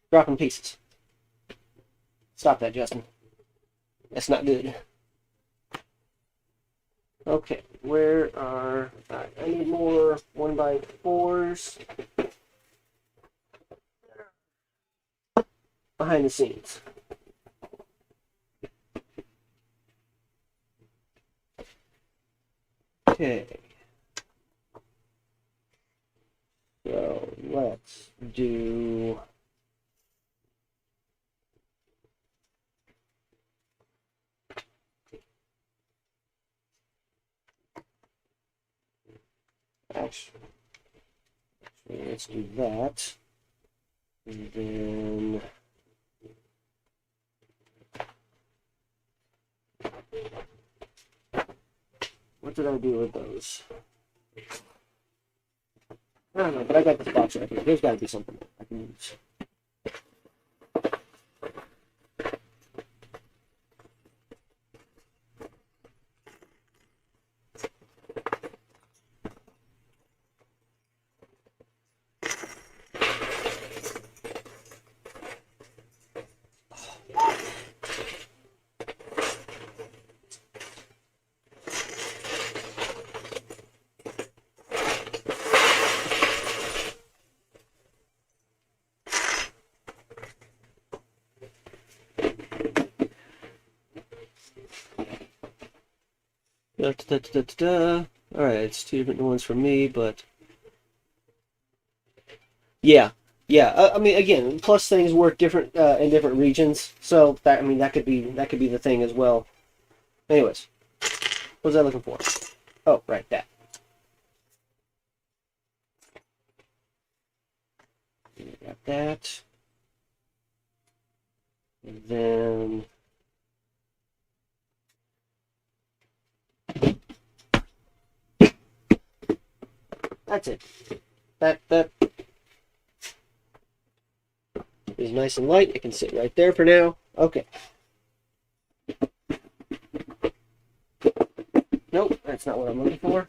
Dropping pieces. Stop that, Justin. That's not good. Okay, where are... I need more 1x4s behind the scenes. Okay. So let's do... Actually, let's do that. And then... What did I do with those? I don't know, but I got this box right here. There's got to be something I can use. Da, da, da, da, da. All right, it's two different ones for me, but yeah, yeah. I mean, again, plus things work different in different regions, so that I mean that could be the thing as well. Anyways, what was I looking for? Oh, right, that. Got that. And then that's it. That is nice and light. It can sit right there for now. Okay. Nope, that's not what I'm looking for.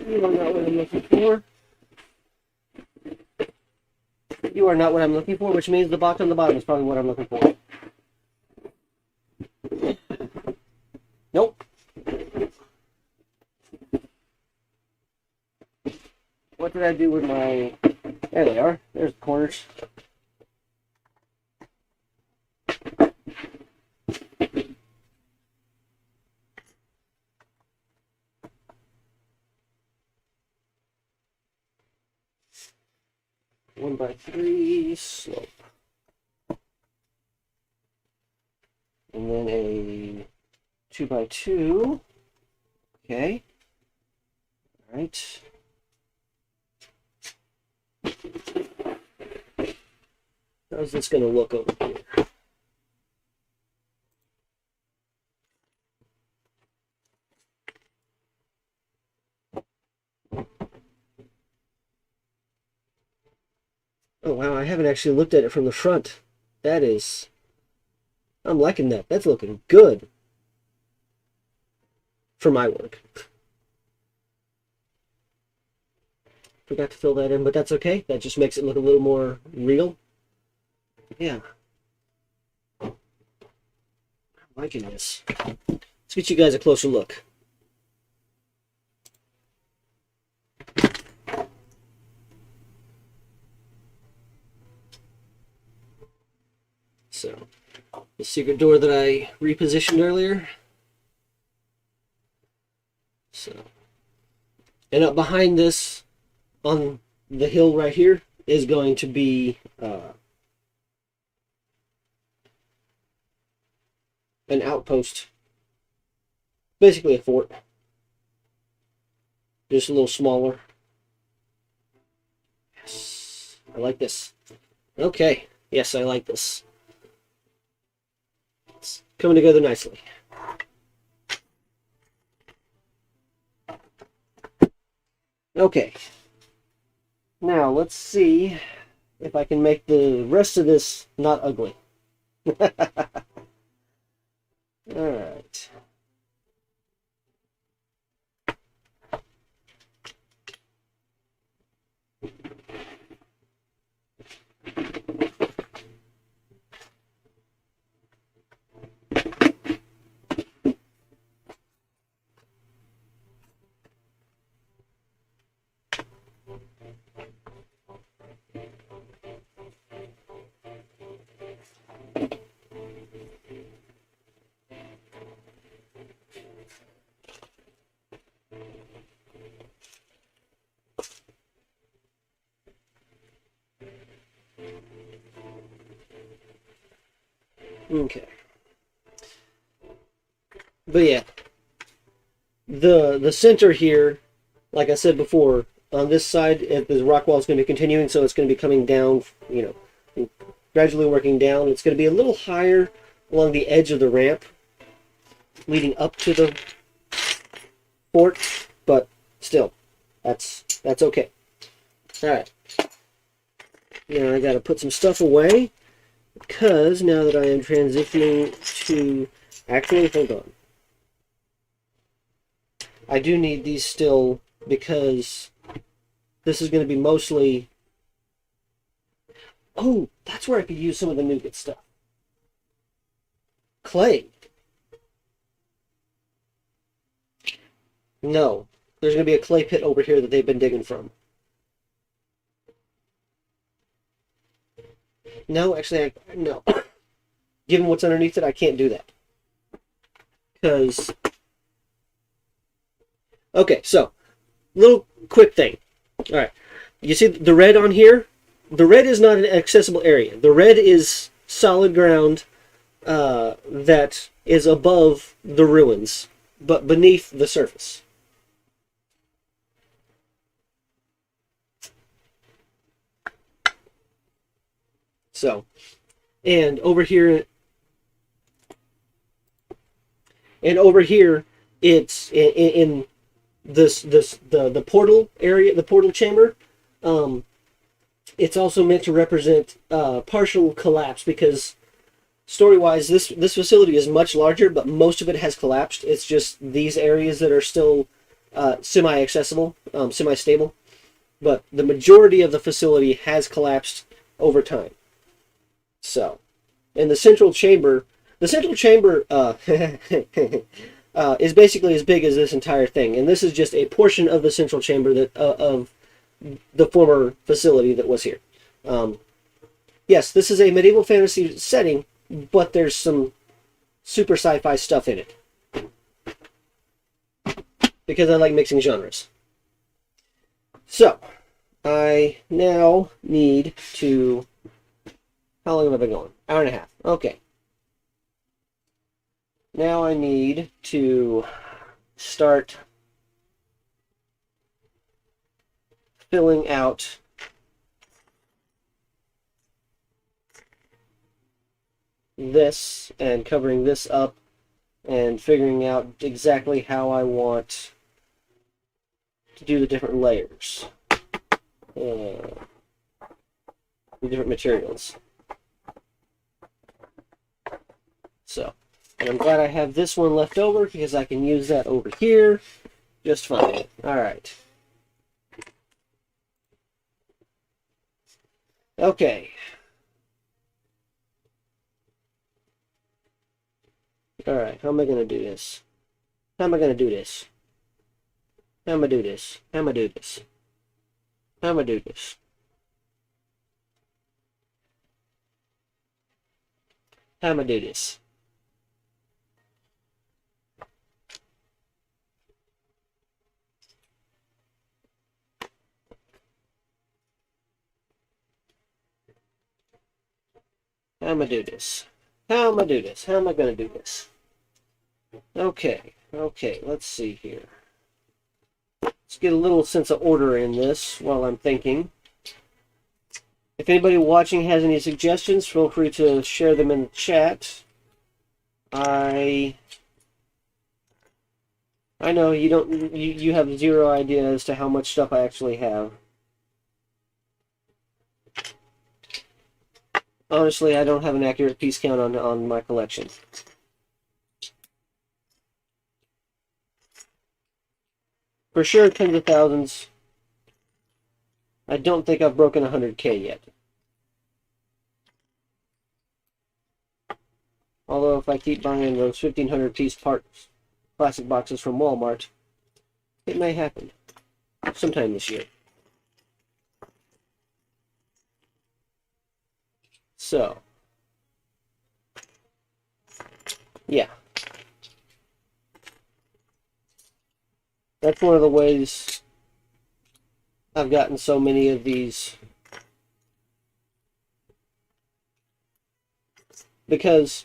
You are not what I'm looking for. You are not what I'm looking for, which means the box on the bottom is probably what I'm looking for. Nope. What did I do with my... There they are. There's the corners. One by three slope. And then a 2x2. Okay. All right. How's this going to look over here? haven't actually looked at it from the front. That is... I'm liking that. That's looking good. For my work. Forgot to fill that in, but that's okay. That just makes it look a little more real. Yeah. I'm liking this. Let's get you guys a closer look. So, the secret door that I repositioned earlier. So, and up behind this, on the hill right here, is going to be an outpost. Basically a fort. Just a little smaller. Yes, I like this. Okay, yes, I like this. It's coming together nicely. Okay. Now, let's see if I can make the rest of this not ugly. Alright. Okay. But yeah, the center here, like I said before, on this side, the rock wall is going to be continuing, so it's going to be coming down, you know, gradually working down. It's going to be a little higher along the edge of the ramp, leading up to the fort, but still, that's okay. All right. Now I got to put some stuff away, because now that I am transitioning to... Actually, hold on. I do need these still, because this is going to be mostly... Oh, that's where I could use some of the nougat stuff. Clay. No. There's going to be a clay pit over here that they've been digging from. No, actually, no. Given what's underneath it, I can't do that. Because... Okay, so, little quick thing. Alright, you see the red on here? The red is not an accessible area. The red is solid ground that is above the ruins, but beneath the surface. So, and over here, it's in the portal area, the portal chamber. It's also meant to represent partial collapse, because story-wise, this facility is much larger, but most of it has collapsed. It's just these areas that are still semi-accessible, semi-stable. But the majority of the facility has collapsed over time. So, in the central chamber is basically as big as this entire thing, and this is just a portion of the central chamber that of the former facility that was here. Yes, this is a medieval fantasy setting, but there's some super sci-fi stuff in it, because I like mixing genres. So, I now need to... How long have I been going? Hour and a half. Okay. Now I need to start filling out this and covering this up and figuring out exactly how I want to do the different layers. different materials. So, and I'm glad I have this one left over because I can use that over here just fine. Alright. Okay. Alright, how am I going to do this? How am I going to do this? How am I do this? How am I do this? How am I do this? How am I do this? How am I do this? How am I do this? How am I going to do this? Okay, let's see here. Let's get a little sense of order in this while I'm thinking. If anybody watching has any suggestions, feel free to share them in the chat. I know you have zero idea as to how much stuff I actually have. Honestly, I don't have an accurate piece count on my collection. For sure, tens of thousands. I don't think I've broken 100K yet. Although if I keep buying those 1,500 piece parts plastic boxes from Walmart, it may happen sometime this year. So, yeah. That's one of the ways I've gotten so many of these. Because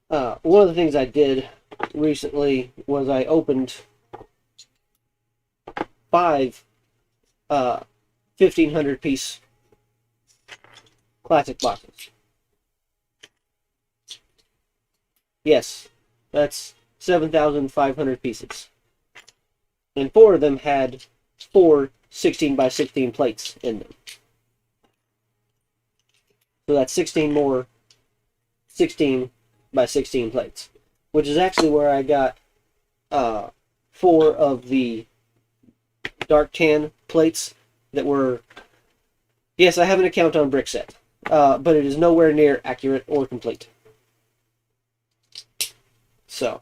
one of the things I did recently was I opened 5 1,500 piece classic boxes. Yes, that's 7,500 pieces. And 4 of them had 4 16 by 16 plates in them. So that's 16 more 16 by 16 plates, which is actually where I got 4 of the dark tan plates that were... Yes, I have an account on Brickset, but it is nowhere near accurate or complete. So,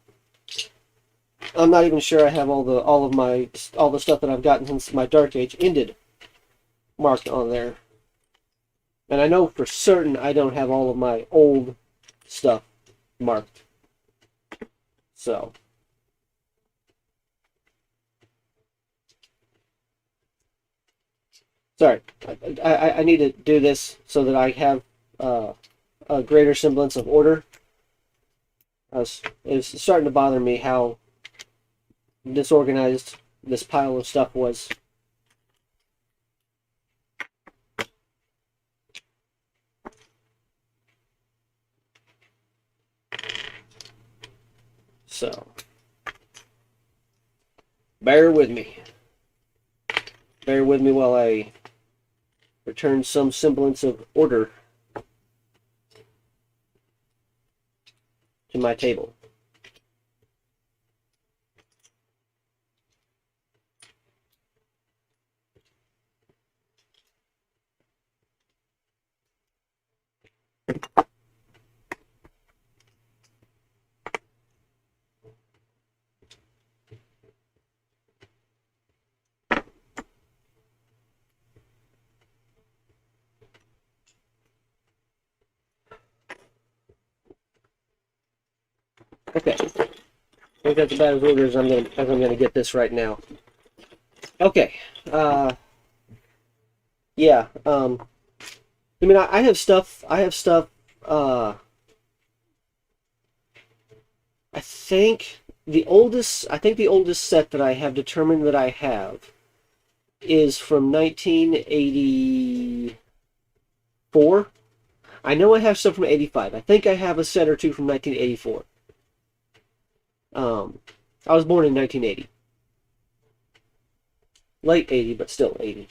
I'm not even sure I have all the stuff that I've gotten since my Dark Age ended marked on there. And I know for certain I don't have all of my old stuff marked. So, sorry, I need to do this so that I have a greater semblance of order. It's starting to bother me how disorganized this pile of stuff was. So, bear with me. Bear with me while I return some semblance of order to my table. Okay, I think that's about as ordered as I'm gonna get this right now. Okay, yeah. I mean, I have stuff. I think the oldest set that I have determined that I have is from 1984. I know I have stuff from 85. I think I have a set or two from 1984. I was born in 1980. Late 80, but still 80.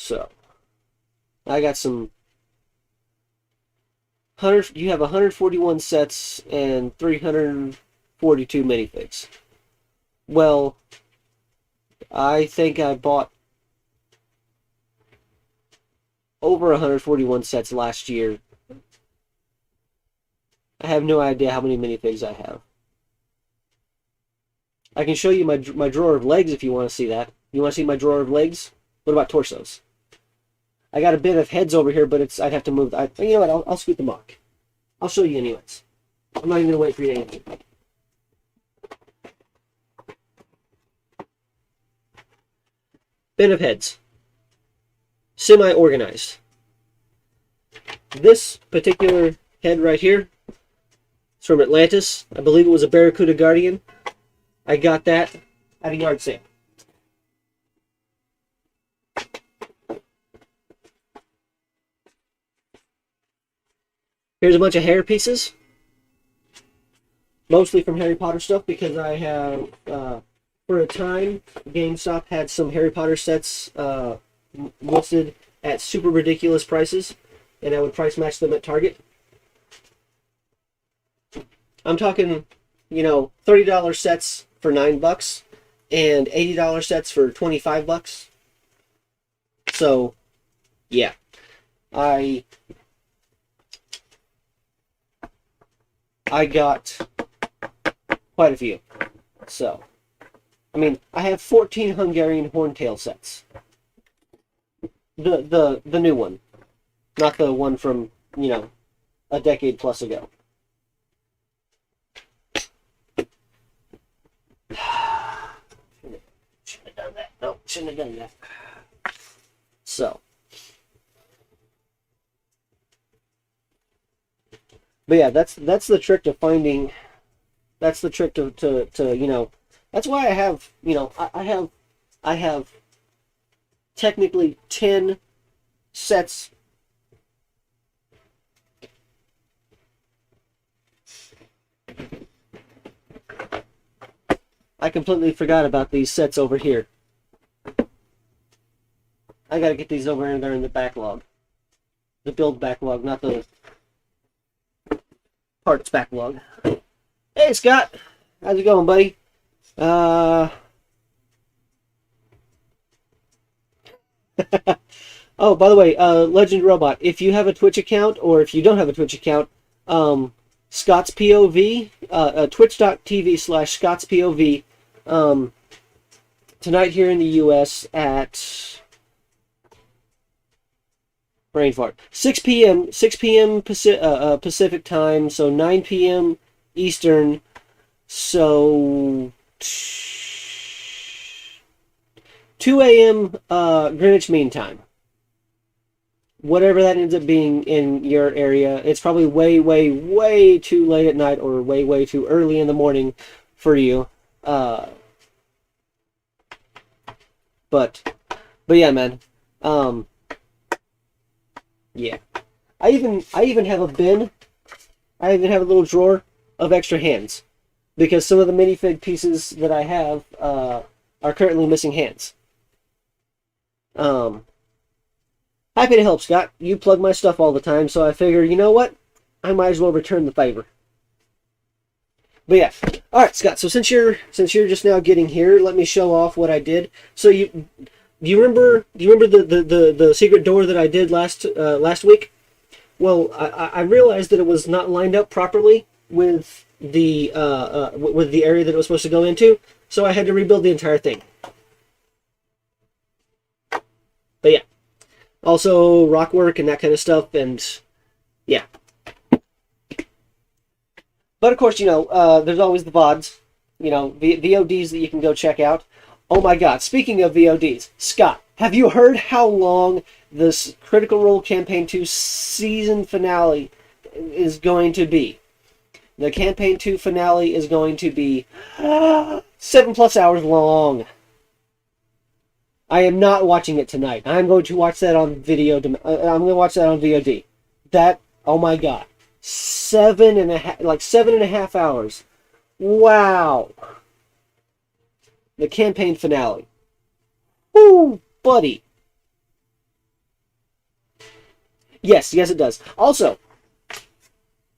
So I got some 100. You have 141 sets and 342 minifigs. Well, I think I bought over 141 sets last year. I have no idea how many minifigs I have. I can show you my drawer of legs if you want to see that. You want to see my drawer of legs? What about torsos? I got a bit of heads over here, but I'd have to move. You know what? I'll scoot the mock. I'll show you anyways. I'm not even going to wait for you to answer. Bit of heads. Semi-organized. This particular head right here is from Atlantis. I believe it was a Barracuda Guardian. I got that at a yard sale. Here's a bunch of hair pieces. Mostly from Harry Potter stuff because I have, for a time, GameStop had some Harry Potter sets listed at super ridiculous prices, and I would price match them at Target. I'm talking, you know, $30 sets for $9 and $80 sets for $25. So, yeah. I got quite a few. So, I mean, I have 14 Hungarian Horntail sets. The new one. Not the one from, you know, a decade plus ago. Shouldn't have done that. No, shouldn't have done that. So. But yeah, that's the trick to finding. That's the trick to you know. That's why I have, you know, I have technically 10 sets. I completely forgot about these sets over here. I gotta get these over there in the backlog. The build backlog, not the parts backlog. Hey Scott, how's it going, buddy? Oh, by the way, Legend Robot, if you have a Twitch account, or if you don't have a Twitch account, Scott's POV, twitch.tv/Scott's POV, tonight here in the US at brain fart 6 p.m. Pacific time, so 9 p.m. Eastern, so 2 a.m. Greenwich Mean Time. Whatever that ends up being in your area, it's probably way, way, way too late at night or way, way too early in the morning for you. But yeah, man. Yeah. I even have a bin. I even have a little drawer of extra hands because some of the minifig pieces that I have are currently missing hands. Happy to help, Scott. You plug my stuff all the time, so I figure, you know what? I might as well return the favor. But yeah, all right, Scott. So since you're just now getting here, let me show off what I did. So do you remember the secret door that I did last week? Well, I realized that it was not lined up properly with the area that it was supposed to go into, so I had to rebuild the entire thing. But yeah. Also, rock work and that kind of stuff, and yeah. But of course, you know, there's always the VODs, you know, VODs that you can go check out. Oh my God, speaking of VODs, Scott, have you heard how long this Critical Role Campaign 2 season finale is going to be? The Campaign 2 finale is going to be 7+ hours long. I am not watching it tonight. I'm going to watch that on video. I'm going to watch that on VOD. That, oh my God, 7.5 hours. Wow. The campaign finale. Ooh, buddy. Yes, yes, it does. Also,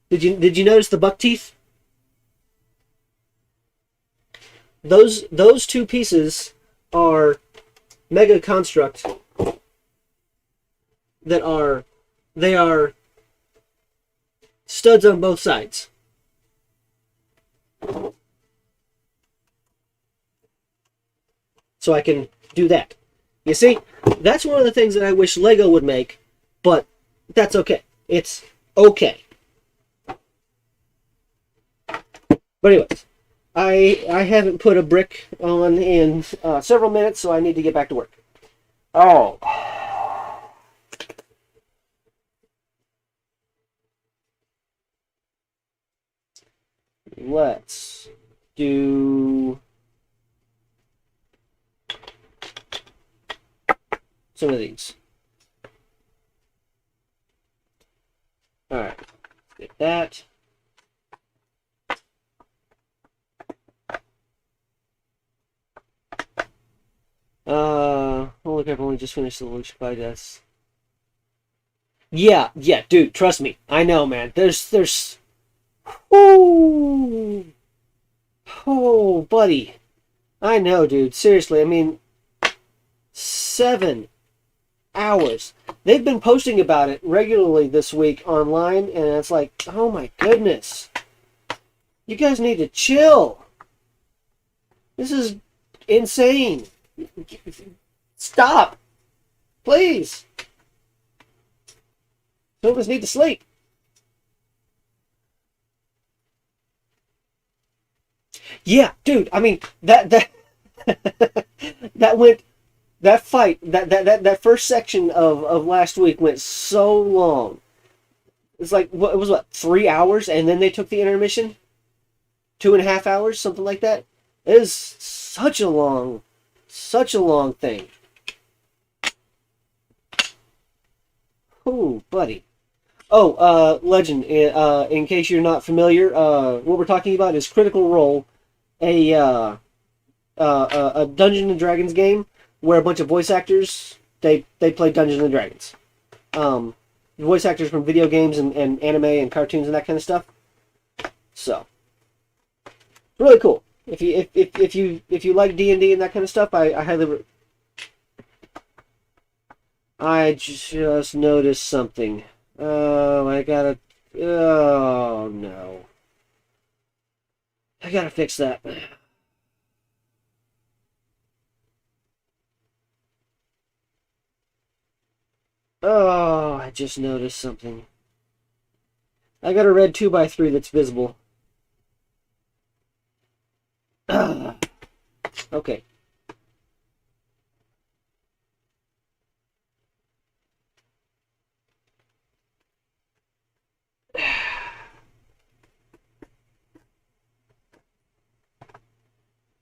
did you notice the buck teeth? Those two pieces are mega construct that are they are studs on both sides. So I can do that. You see, that's one of the things that I wish Lego would make, but that's okay. It's okay. But anyways, I haven't put a brick on in several minutes, so I need to get back to work. Oh. Let's do some of these. Alright, get that. Holy crap, I only just finished the Lucia by deaths. Yeah, dude, trust me. I know, man. There's... Ooh! Oh, buddy. I know, dude. Seriously, I mean... 7 hours. They've been posting about it regularly this week online, and it's like, oh my goodness. You guys need to chill. This is insane. Stop. Please. Some of us need to sleep. Yeah, dude, I mean, that that fight, that first section of last week went so long. It's like, what, it was what, 3 hours, and then they took the intermission? 2.5 hours, something like that? It is such a long thing. Oh, buddy. Oh, Legend, in case you're not familiar, what we're talking about is Critical Role, a Dungeons and Dragons game where a bunch of voice actors, they play Dungeons and Dragons. Voice actors from video games and anime and cartoons and that kind of stuff. So, really cool. If you like D&D and that kind of stuff, I highly. I just noticed something. Oh, I gotta. Oh no. I gotta fix that. Oh, I just noticed something. I got a red 2x3 that's visible. Okay.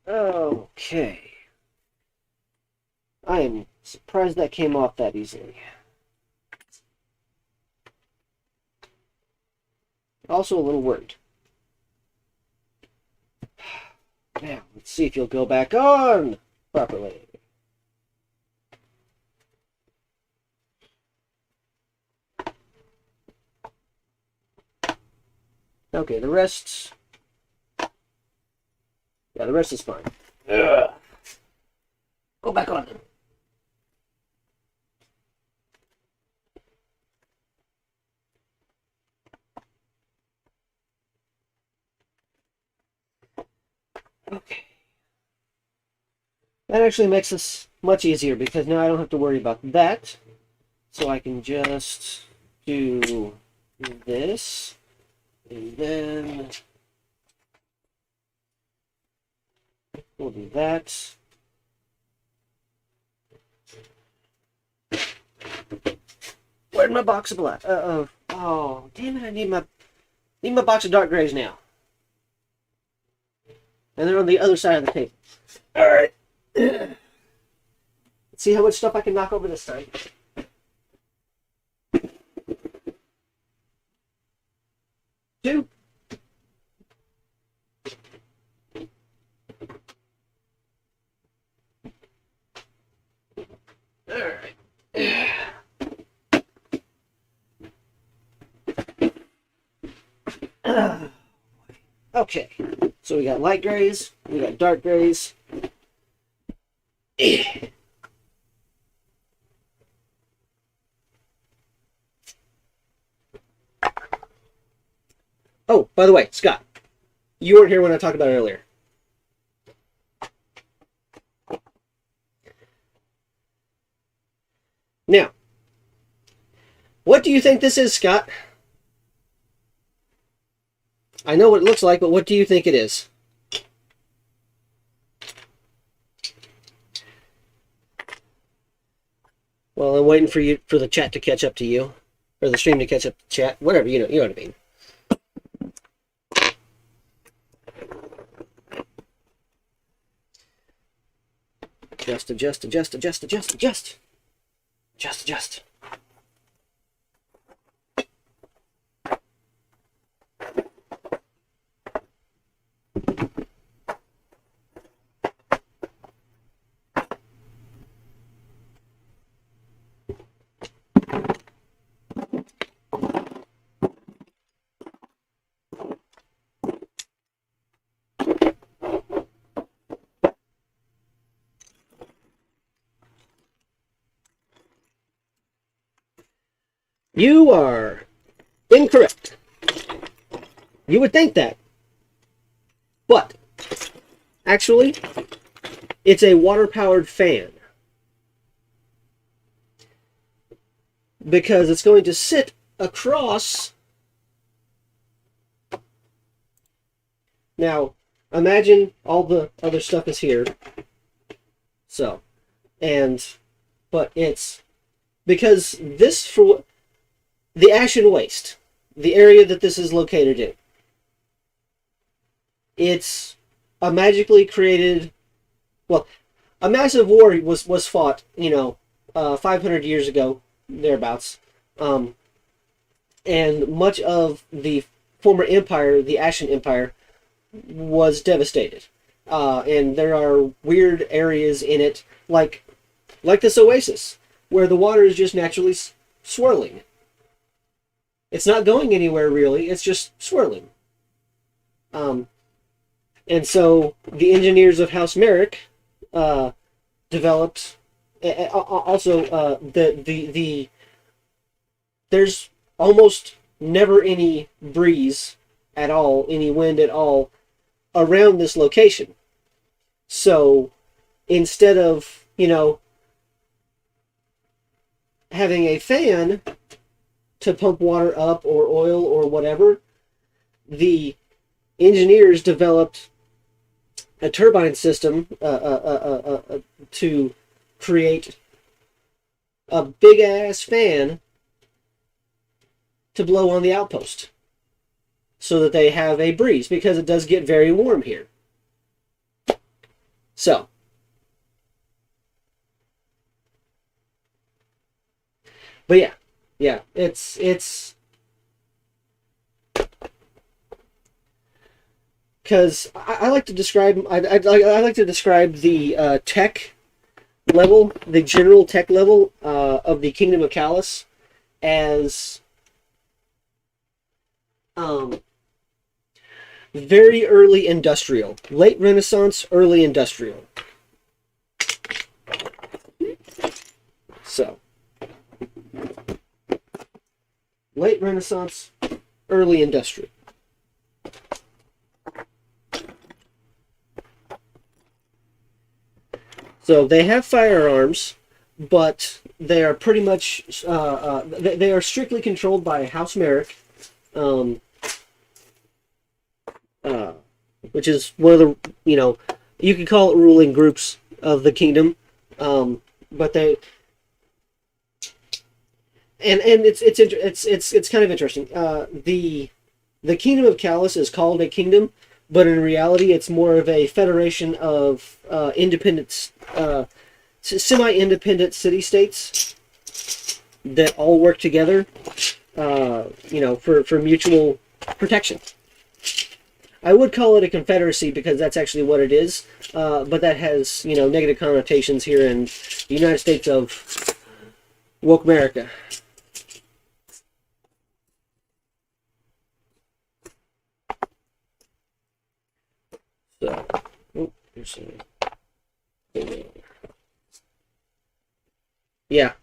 Okay. I am surprised that came off that easily. Also a little worried. Now, let's see if you'll go back on properly. Okay, the rest... Yeah, the rest is fine. Ugh. Go back on them. Okay. That actually makes this much easier because now I don't have to worry about that. So I can just do this, and then we'll do that. Where'd my box of black? Oh, damn it! I need my box of dark grays now. And they're on the other side of the table. All right. Let's see how much stuff I can knock over this time. Two. All right. Okay, so we got light grays, we got dark grays. Oh, by the way, Scott, you weren't here when I talked about it earlier. Now, what do you think this is, Scott? I know what it looks like, but what do you think it is? Well, I'm waiting for the chat to catch up to you, or the stream to catch up to chat. Whatever, you know what I mean. Adjust. You are incorrect. You would think that. But, actually, it's a water-powered fan. Because it's going to sit across. Now, imagine all the other stuff is here. So, but it's, because this, for the ash and waste, the area that this is located in, it's a magically created, well, a massive war was fought, 500 years ago, thereabouts, and much of the former empire, the Ashen Empire, was devastated, and there are weird areas in it, like this oasis, where the water is just naturally swirling. It's not going anywhere really; it's just swirling. And so the engineers of House Merrick developed. Also, there's almost never any breeze at all, any wind at all around this location. So instead of, having a fan to pump water up or oil or whatever, the engineers developed a turbine system to create a big ass fan to blow on the outpost so that they have a breeze, because it does get very warm here. So, but yeah, it's because I like to describe I like to describe the tech level, the general tech level of the Kingdom of Callus as very early industrial, late Renaissance, early industrial. So, late Renaissance, early industrial. So they have firearms, but they are pretty much they are strictly controlled by House Merrick, which is one of the you could call it ruling groups of the kingdom, but they and it's kind of interesting. The Kingdom of Callus is called a kingdom, but in reality, it's more of a federation of independent, semi-independent city-states that all work together, for mutual protection. I would call it a confederacy because that's actually what it is, but that has, negative connotations here in the United States of woke America. So, oh, here's some. Yeah.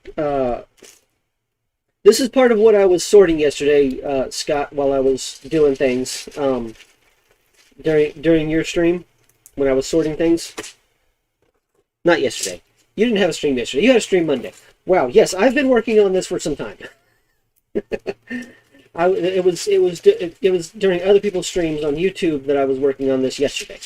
This is part of what I was sorting yesterday, Scott, while I was doing things. During your stream, when I was sorting things. Not yesterday. You didn't have a stream yesterday. You had a stream Monday. Wow. Yes, I've been working on this for some time. It was during other people's streams on YouTube that I was working on this yesterday.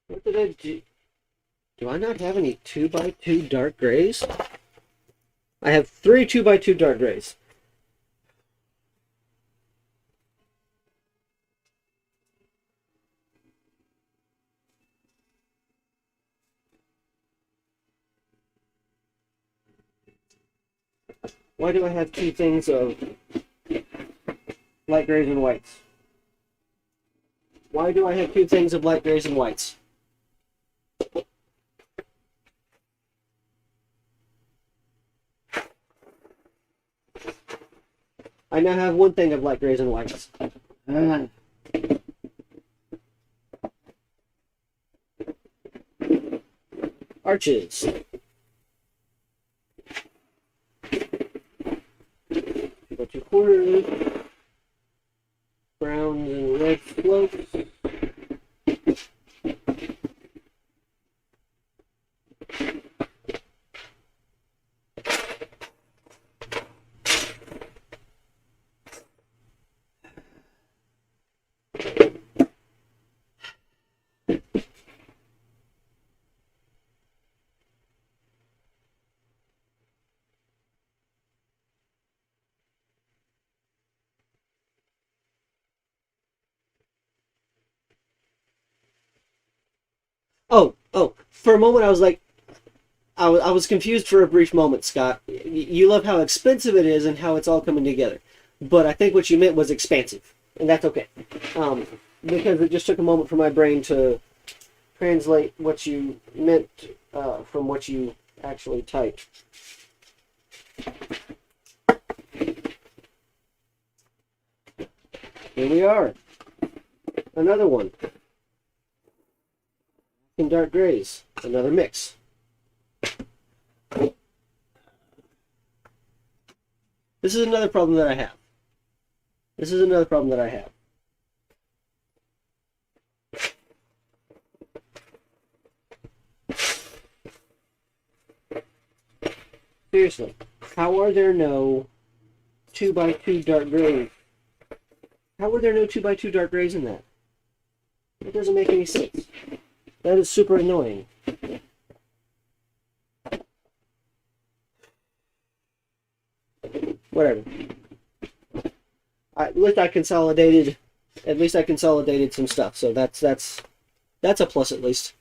What did I do? Do I not have any 2x2 dark grays? I have 3 2x2 dark grays. Why do I have 2 things of light grays and whites? Why do I have 2 things of light grays and whites? I now have 1 thing of light grays and whites. Arches. 2x2 corners. Browns and red slopes. Oh, for a moment I was like, I was confused for a brief moment, Scott. You love how expensive it is and how it's all coming together. But I think what you meant was expansive, and that's okay. Because it just took a moment for my brain to translate what you meant from what you actually typed. Here we are. Another one. In dark grays. Another mix. This is another problem that I have. Seriously, how are there no 2x2 dark grays? How are there no 2x2 dark grays in that? It doesn't make any sense. That is super annoying. Whatever. At least I consolidated some stuff, so that's a plus at least.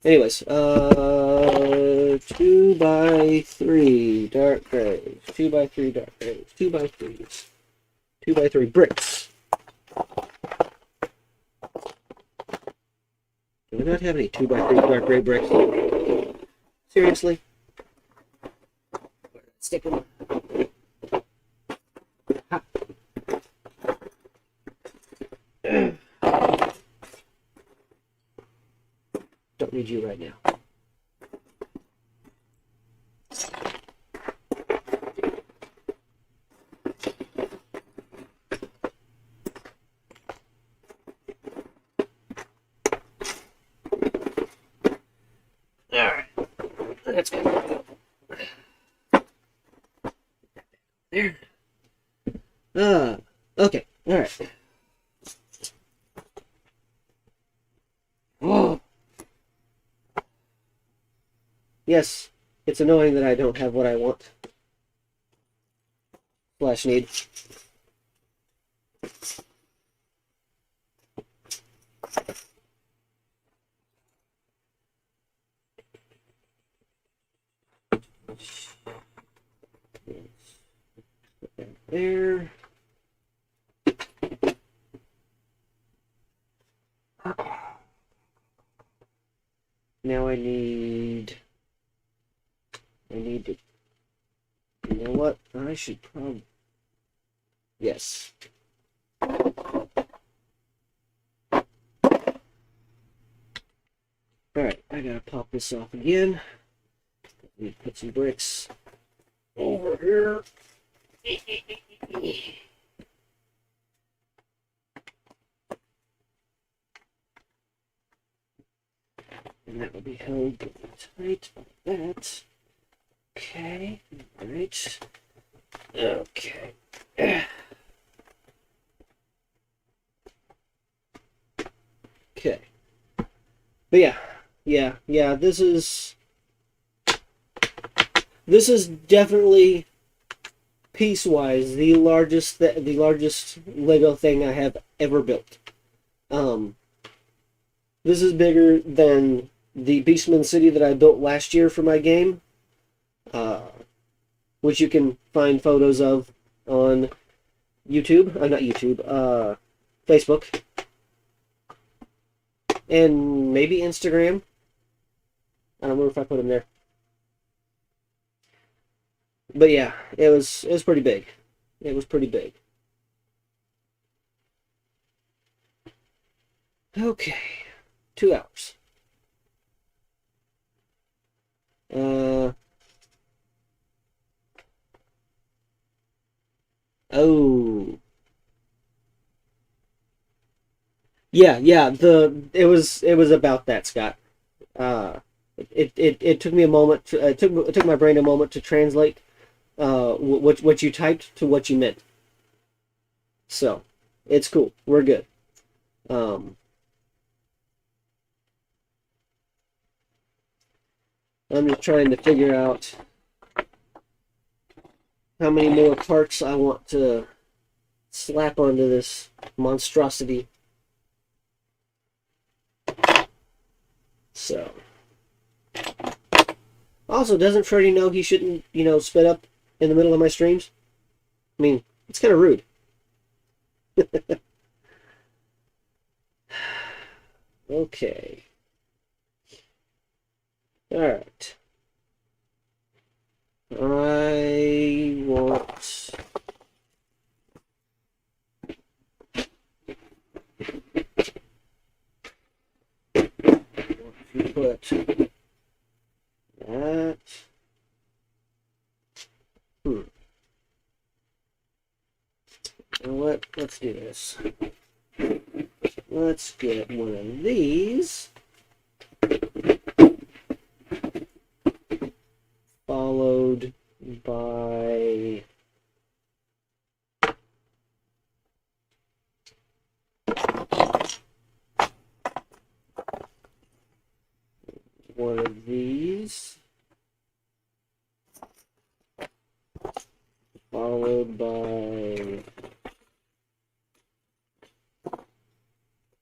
Anyways, 2x3 dark grays, 2x3 dark grays, 2x3s, 2x3 bricks. Do we not have any 2x3 dark gray bricks? Seriously? Stick them. Don't need you right now. Alright. That's good. There. Okay. Alright. Oh. Yes, it's annoying that I don't have what I want. / need. There. I need to, you know what? I should probably, yes. Alright, I gotta pop this off again. Need to put some bricks over here. And that will be held tight like that. Okay, alright. Okay. Okay. But yeah, this is definitely piece-wise the largest Lego thing I have ever built. This is bigger than the Beastman City that I built last year for my game, which you can find photos of on YouTube. Not YouTube. Facebook. And maybe Instagram. I don't remember if I put them there. But yeah, it was pretty big. It was pretty big. Okay. 2 hours. Oh. Yeah, it was about that, Scott. It took me a moment it took my brain a moment to translate what you typed to what you meant. So, it's cool. We're good. I'm just trying to figure out how many more parts I want to slap onto this monstrosity. So. Also, doesn't Freddy know he shouldn't, spit up in the middle of my streams? I mean, it's kind of rude. Okay. Alright. I want... to put that... You know what? Let's do this. Let's get one of these. Followed by one of these. Followed by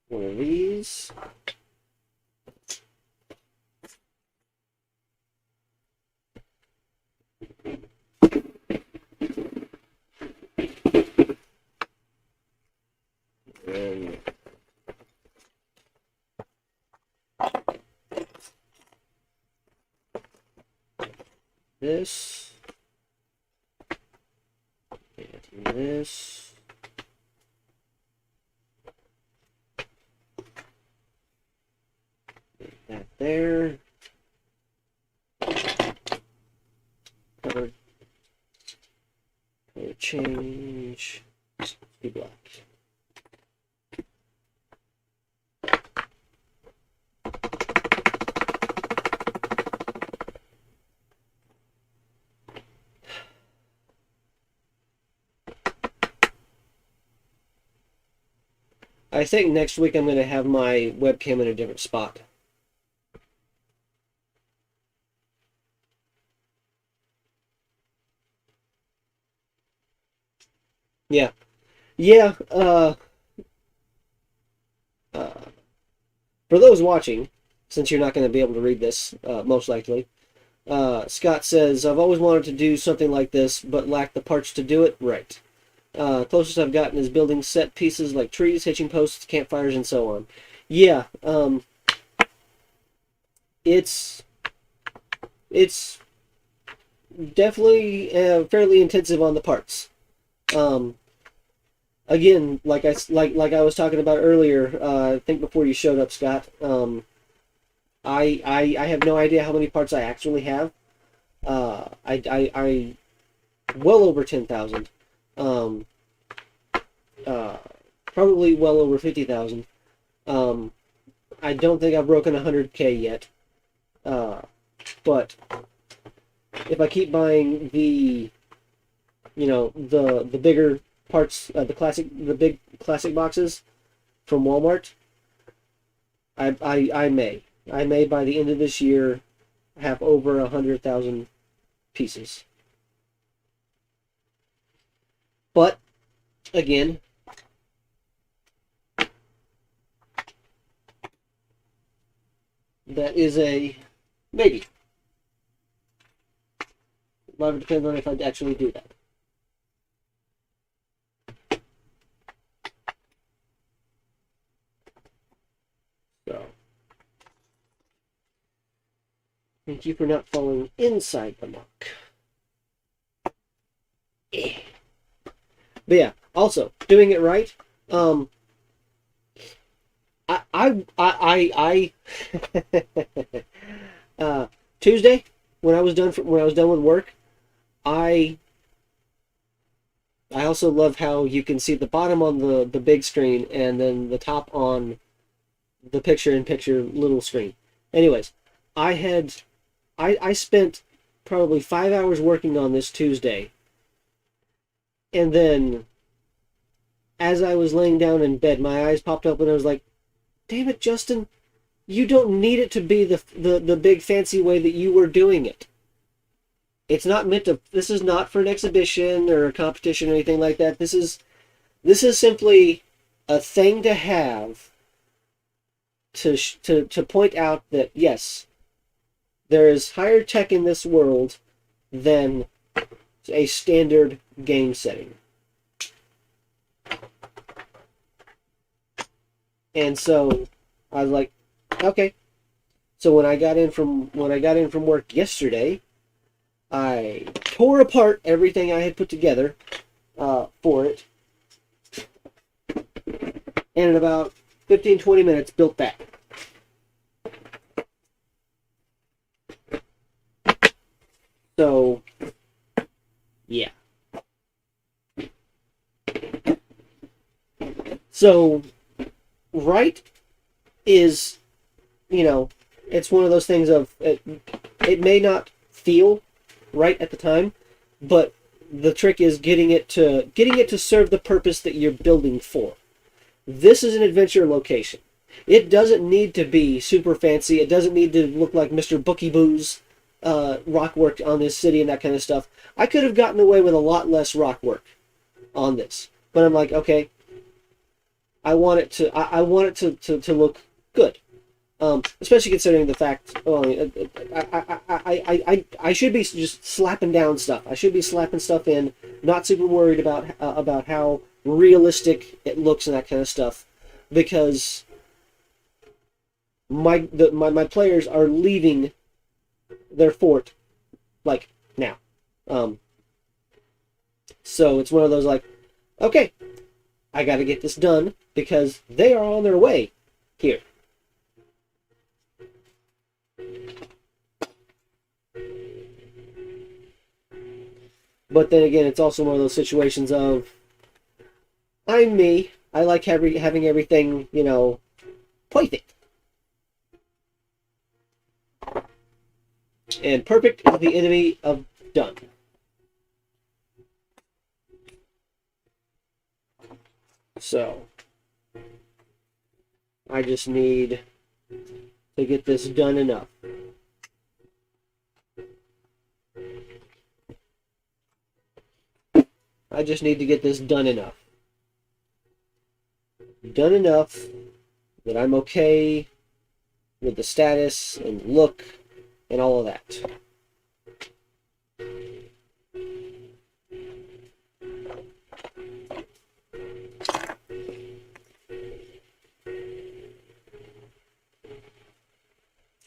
one of these. And this. And this. That there. Color change. Be black. I think next week I'm going to have my webcam in a different spot. Yeah. Yeah, for those watching, since you're not going to be able to read this, most likely, Scott says, I've always wanted to do something like this, but lack the parts to do it. Right. Closest I've gotten is building set pieces like trees, hitching posts, campfires, and so on. Yeah, it's it's definitely fairly intensive on the parts. Um, Again, like I was talking about earlier, I think before you showed up, Scott. I have no idea how many parts I actually have. I well over 10,000. Um, uh, Probably well over 50,000. Um, I don't think I've broken 100K yet. But if I keep buying the bigger parts, the big classic boxes from Walmart, I may by the end of this year have over 100,000 pieces. But again, that is a maybe. A lot of it depends on if I actually do that. So, thank you for not falling inside the muck. But yeah, also doing it right. I Tuesday when I was done with work, I also love how you can see the bottom on the big screen and then the top on the picture-in-picture little screen. Anyways, I spent probably 5 hours working on this Tuesday, and then as I was laying down in bed, my eyes popped up and I was like, damn it, Justin, you don't need it to be the big fancy way that you were doing it. It's not meant to, this is not for an exhibition or a competition or anything like that. This is simply a thing to have to point out that, yes, there is higher tech in this world than a standard game setting. And so I was like, okay. So when I got in from work yesterday, I tore apart everything I had put together for it, and in about 15-20 minutes built back. So yeah. So right is, it's one of those things of it may not feel right at the time, but the trick is getting it to serve the purpose that you're building for. This is an adventure location. It doesn't need to be super fancy. It doesn't need to look like Mr. Bookie Boo's rock work on this city and that kind of stuff. I could have gotten away with a lot less rock work on this, but I'm like, okay, I want it to look good. Especially considering the fact, I should be just slapping down stuff. I should be slapping stuff in, not super worried about how realistic it looks and that kind of stuff, because my players are leaving their fort like now. So it's one of those like, okay, I got to get this done because they are on their way here. But then again, it's also one of those situations of, I'm me. I like having everything, perfect. And perfect is the enemy of done. So, I just need to get this done enough. I just need to get this done enough. Done enough that I'm okay with the status and look and all of that.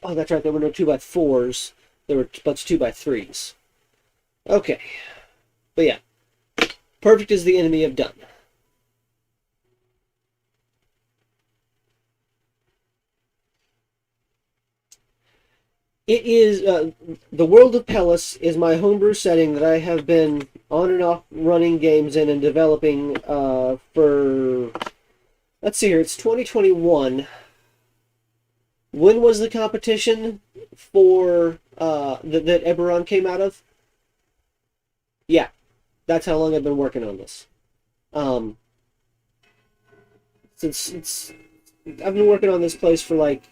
Oh, that's right. There were no 2x4s. There were a bunch of 2x3s. Okay. But yeah. Perfect is the enemy of done. It is, the world of Palace is my homebrew setting that I have been on and off running games in and developing for, let's see here, it's 2021. When was the competition for, that Eberron came out of? Yeah, that's how long I've been working on this. Since I've been working on this place for like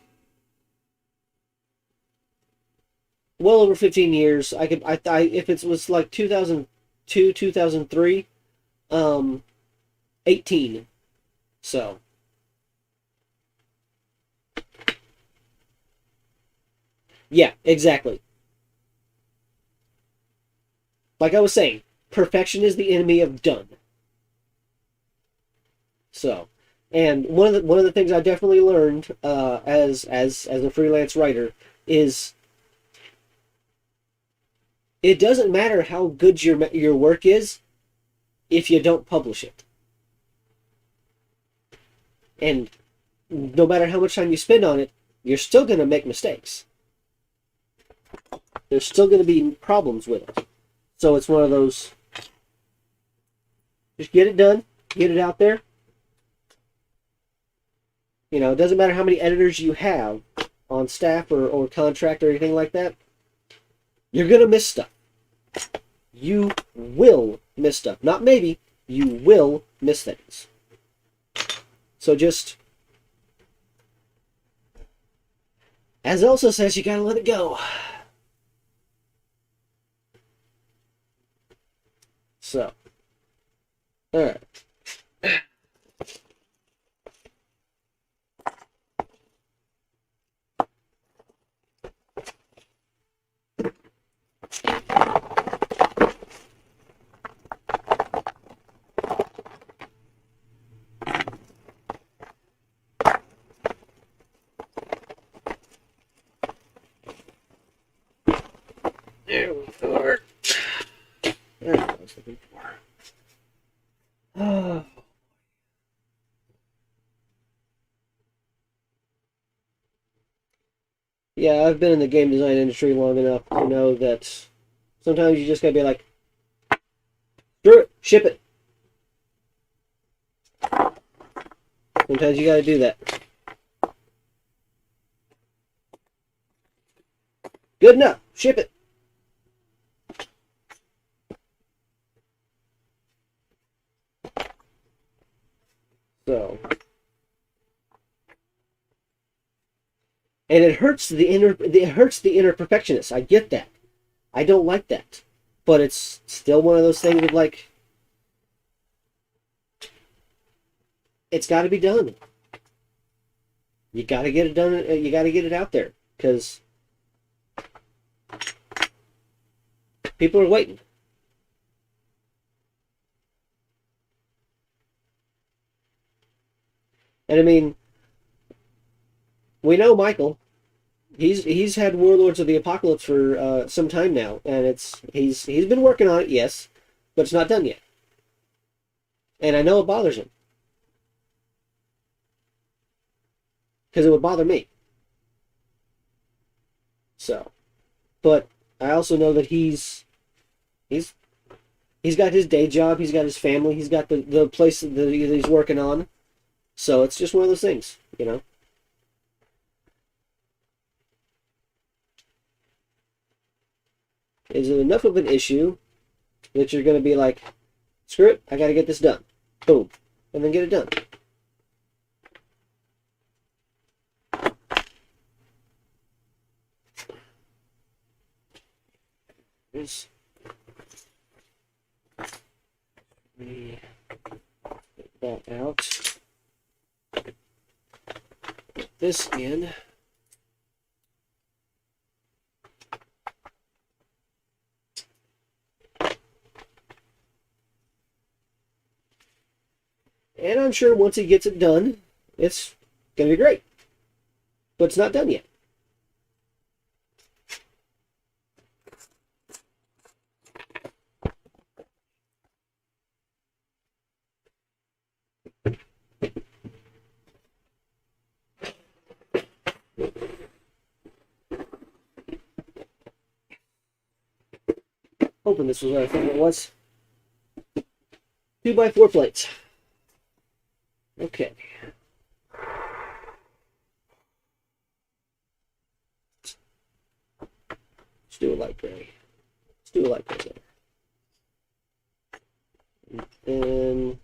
well over 15 years. I if it was like 2002, 2003, 18. So, yeah, exactly. Like I was saying, perfection is the enemy of done. So, and one of the things I definitely learned as a freelance writer is it doesn't matter how good your work is if you don't publish it. And no matter how much time you spend on it, you're still going to make mistakes. There's still going to be problems with it. So it's one of those, just get it done, get it out there. You know, it doesn't matter how many editors you have on staff or contract or anything like that. You're going to miss stuff. You will miss stuff. Not maybe, you will miss things. So just, as Elsa says, you gotta let it go. So, alright. There we are. That's what I was looking for. Yeah, I've been in the game design industry long enough to know that sometimes you just gotta be like, screw it, ship it. Sometimes you gotta do that. Good enough, ship it. So, and it hurts the inner perfectionist. I get that. I don't like that. But it's still one of those things of like, it's got to be done. You got to get it done. You got to get it out there because people are waiting. And I mean, we know Michael. He's had Warlords of the Apocalypse for some time now, and he's been working on it, yes, but it's not done yet. And I know it bothers him because it would bother me. So, but I also know that he's got his day job, he's got his family, he's got the place that he's working on. So it's just one of those things, you know. Is it enough of an issue that you're going to be like, screw it, I got to get this done. Boom. And then get it done. Here's, let me get that out. Put this in. And I'm sure once he gets it done, it's going to be great. But it's not done yet. Hoping this was what I thought it was. 2x4 plates. Okay. Let's do a light gray. Let's do a light gray there. And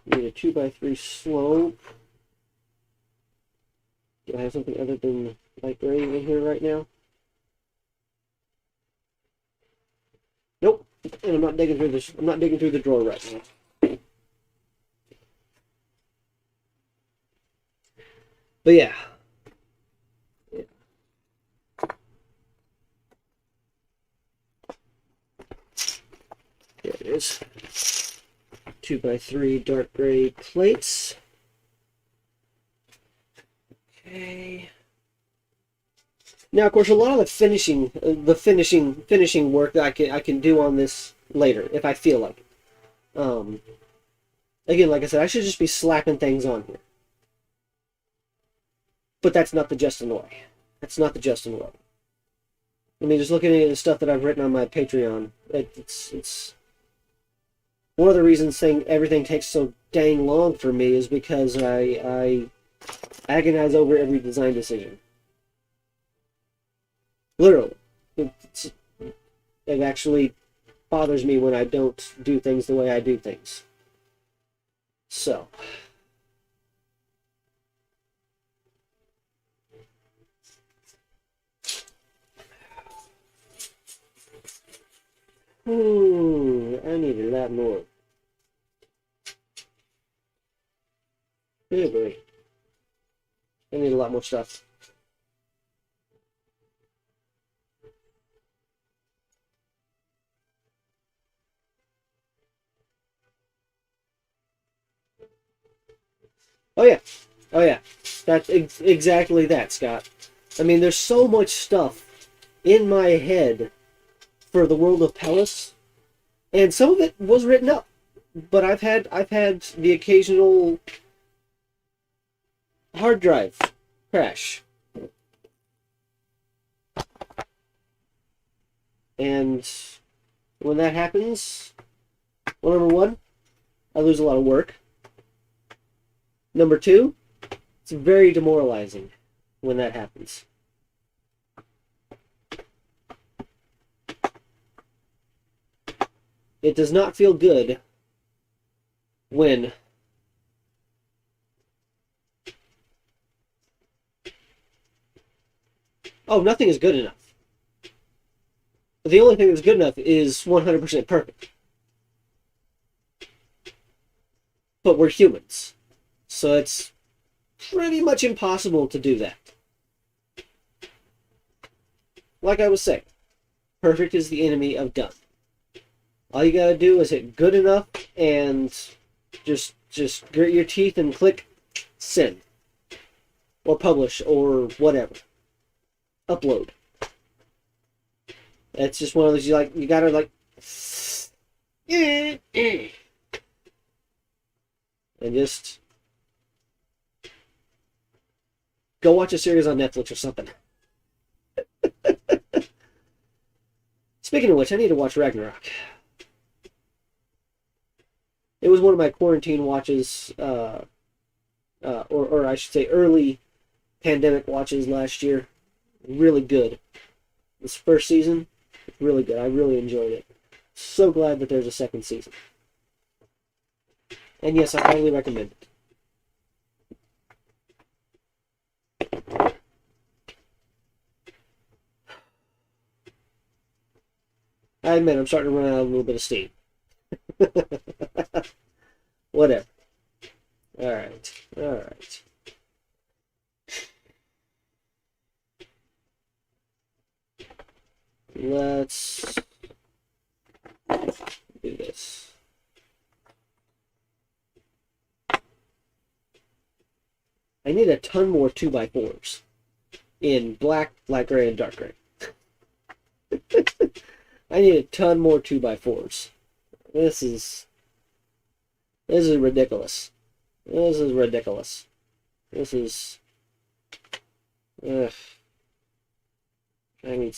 need a 2x3 slope. Do I have something other than light gray in here right now? Nope. And I'm not digging through this. I'm not digging through the drawer right now. But yeah. There it is. 2x3 dark gray plates. Okay. Now, of course, a lot of the finishing work that I can do on this later if I feel like it. Again, like I said, I should just be slapping things on here. But that's not the Justin way. That's not the Justin way. I mean, just looking at the stuff that I've written on my Patreon, it's one of the reasons saying everything takes so dang long for me is because I agonize over every design decision. Literally. It actually bothers me when I don't do things the way I do things. So. I need a lot more. Oh boy. I need a lot more stuff. Oh yeah. Oh yeah. That's exactly that, Scott. I mean, there's so much stuff in my head for the world of Palace, and some of it was written up, but I've had the occasional hard drive crash, and when that happens, well, number one, I lose a lot of work. Number two, it's very demoralizing when that happens. It does not feel good when nothing is good enough. The only thing that's good enough is 100% perfect. But we're humans. So it's pretty much impossible to do that. Like I was saying, perfect is the enemy of done. All you gotta do is hit good enough and just grit your teeth and click send. Or publish or whatever. Upload. It's just one of those you gotta and just go watch a series on Netflix or something. Speaking of which, I need to watch Ragnarok. It was one of my quarantine watches, or I should say early pandemic watches last year. Really good. This first season, really good. I really enjoyed it. So glad that there's a second season. And yes, I highly recommend it. I admit I'm starting to run out of a little bit of steam. Whatever. Alright. Alright. Let's do this. I need a ton more 2x4s in black, light gray, and dark gray. I need a ton more 2x4s. This is ridiculous. This is ridiculous. This is... Ugh. I need...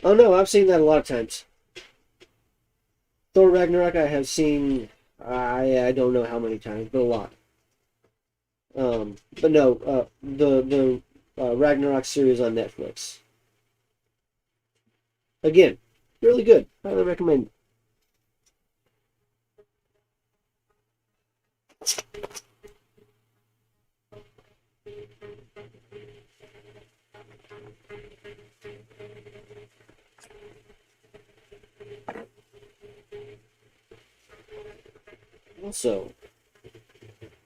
Oh no, I've seen that a lot of times. Thor Ragnarok, I have seen. I don't know how many times, but a lot. But no, the Ragnarok series on Netflix. Again, really good. Highly recommend. Also,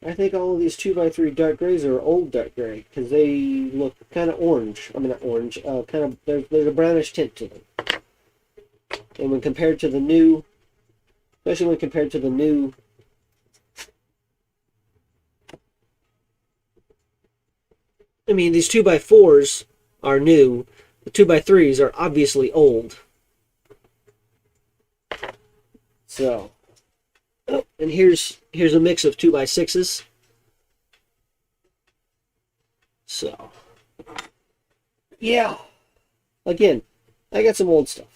I think all of these 2x3 dark grays are old dark gray because they look kind of orange. I mean, not orange. Kind of there's a brownish tint to them. And when compared to the new, especially when compared to the new, I mean, these 2x4s are new. The 2x3s are obviously old. So, oh, and here's a mix of 2x6s. So, yeah. Again, I got some old stuff.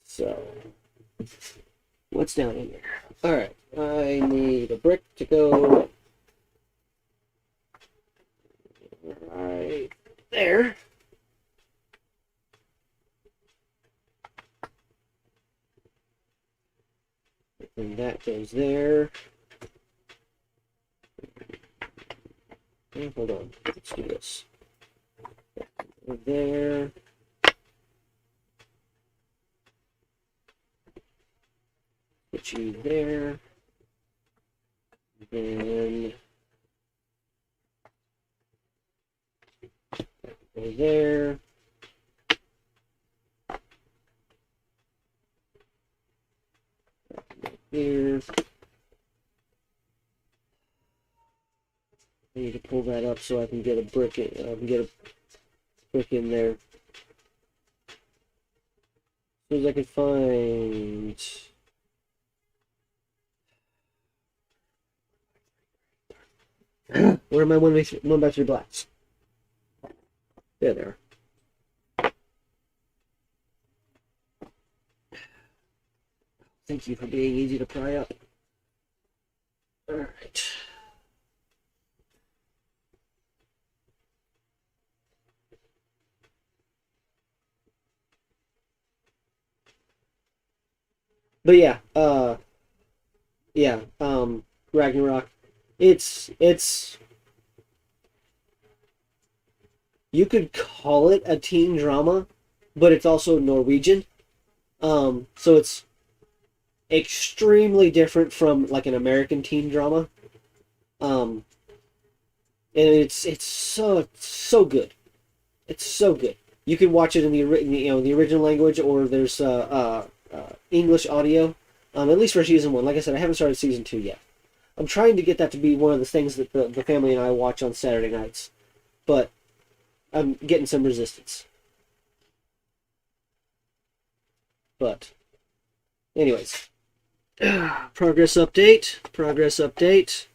So, what's down in here? All right, I need a brick to go right there. And that goes there. Hold on, let's do this. There. Put you there. Then go there. Here. I need to pull that up so I can get a brick in. I can get a brick in there. As soon as I can find. Where are my 1x3 blacks? There they are. Thank you for being easy to pry up. Alright. But yeah, Ragnarok. It's you could call it a teen drama, but it's also Norwegian. So it's extremely different from like an American teen drama. Um, and it's so good. It's so good. You can watch it in the original language, or there's English audio. At least for season one. Like I said, I haven't started season two yet. I'm trying to get that to be one of the things that the family and I watch on Saturday nights, but I'm getting some resistance. But, anyways, progress update. Progress update.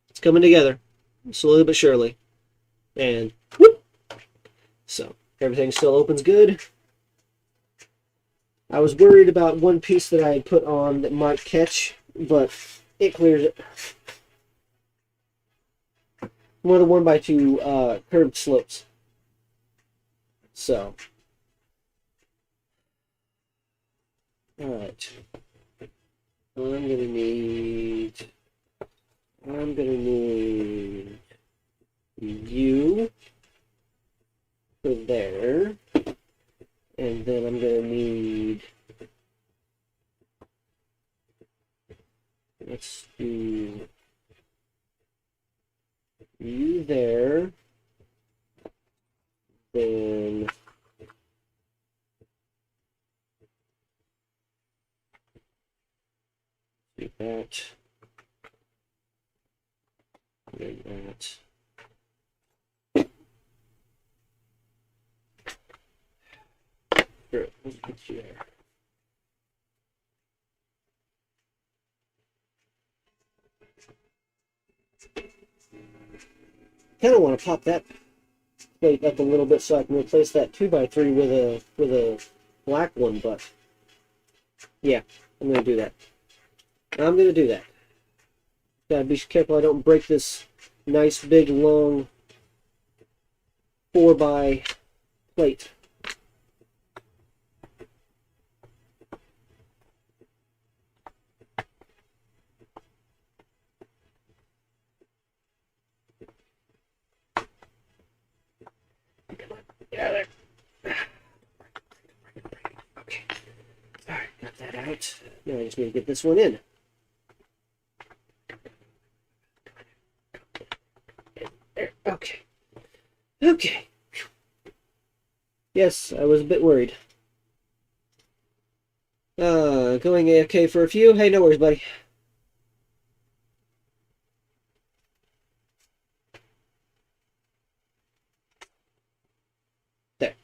It's coming together, slowly but surely, and whoop. So everything still opens good. I was worried about one piece that I had put on that might catch, but it clears it. One of the 1x2 curved slopes. So, alright. I'm gonna need you for there. And then I'm gonna need, let's do you there. Then do that. And that. Sure, let's put you there. kind of want to pop that plate up a little bit so I can replace that 2x3 with a black one, but yeah, I'm gonna do that. I'm gonna do that. Gotta be careful I don't break this nice big long 4x plate. Yeah, there. Okay. Alright, got that out. Now I just need to get this one in. There. Okay. Okay. Yes, I was a bit worried. Going AFK for a few? Hey, no worries, buddy. There.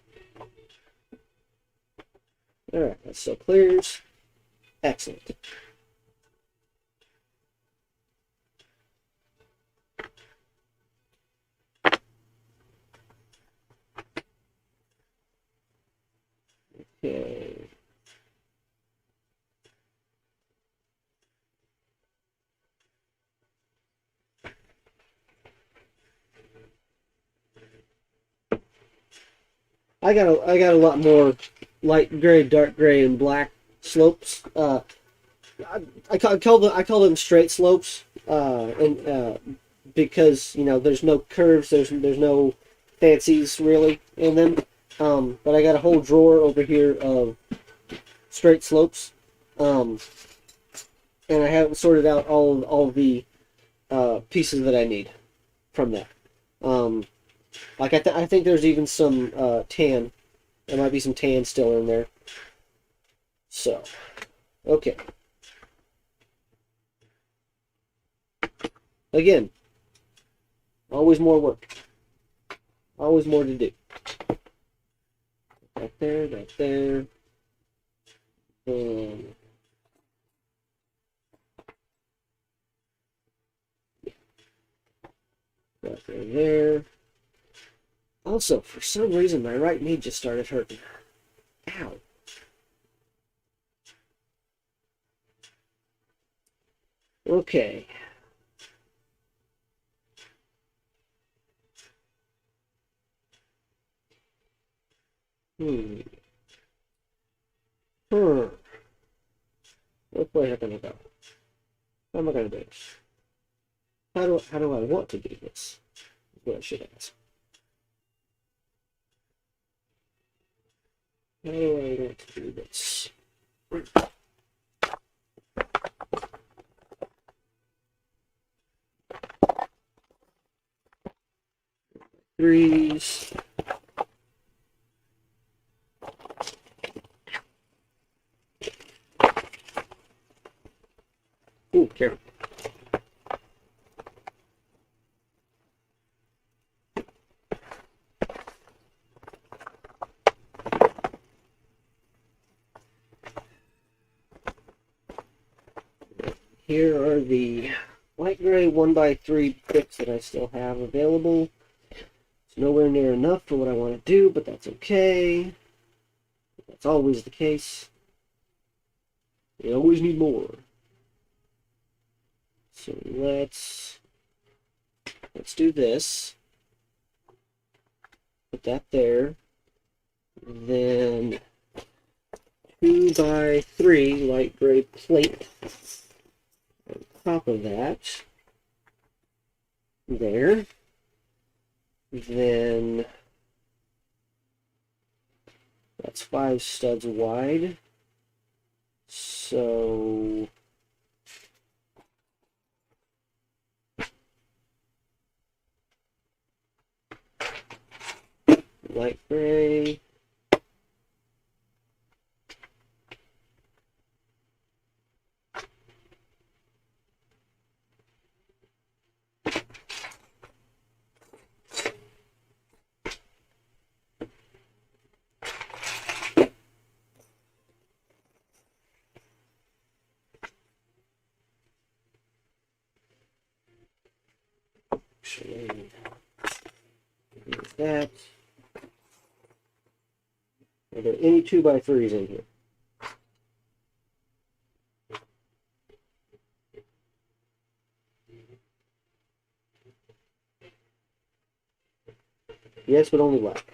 Alright, that still clears. Excellent. Okay. I got a lot more light gray, dark gray, and black slopes. I call them straight slopes, because there's no curves, there's no fancies really in them. But I got a whole drawer over here of straight slopes, and I haven't sorted out all the pieces that I need from that. Like I think there's even some tan. There might be some tan still in there. So, okay. Again, always more work. Always more to do. Right there, right there. And right there. Also, for some reason, my right knee just started hurting. Ow. Okay. Which way am I gonna go? How am I gonna do this? How do I want to do this? Is what I should ask. How do I want to do this? Threes. Ooh, careful. Here are the light gray 1x3 bits that I still have available. It's nowhere near enough for what I want to do, but that's okay. That's always the case. We always need more. So let's do this. Put that there. Then 2x3 light gray plate on top of that. There. Then that's 5 studs wide. So light gray. Actually, that. Are there any 2x3s in here? Yes, but only black.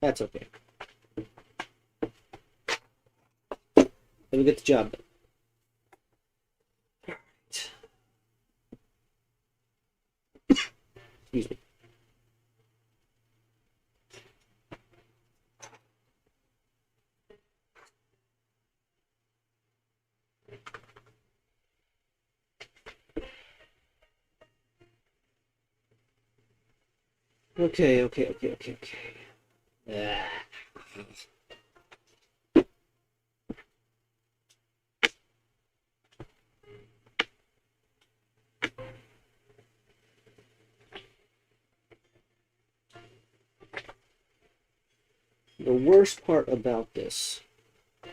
That's okay. Let me get the job done. Alright. Excuse me. Okay. Ah. The worst part about this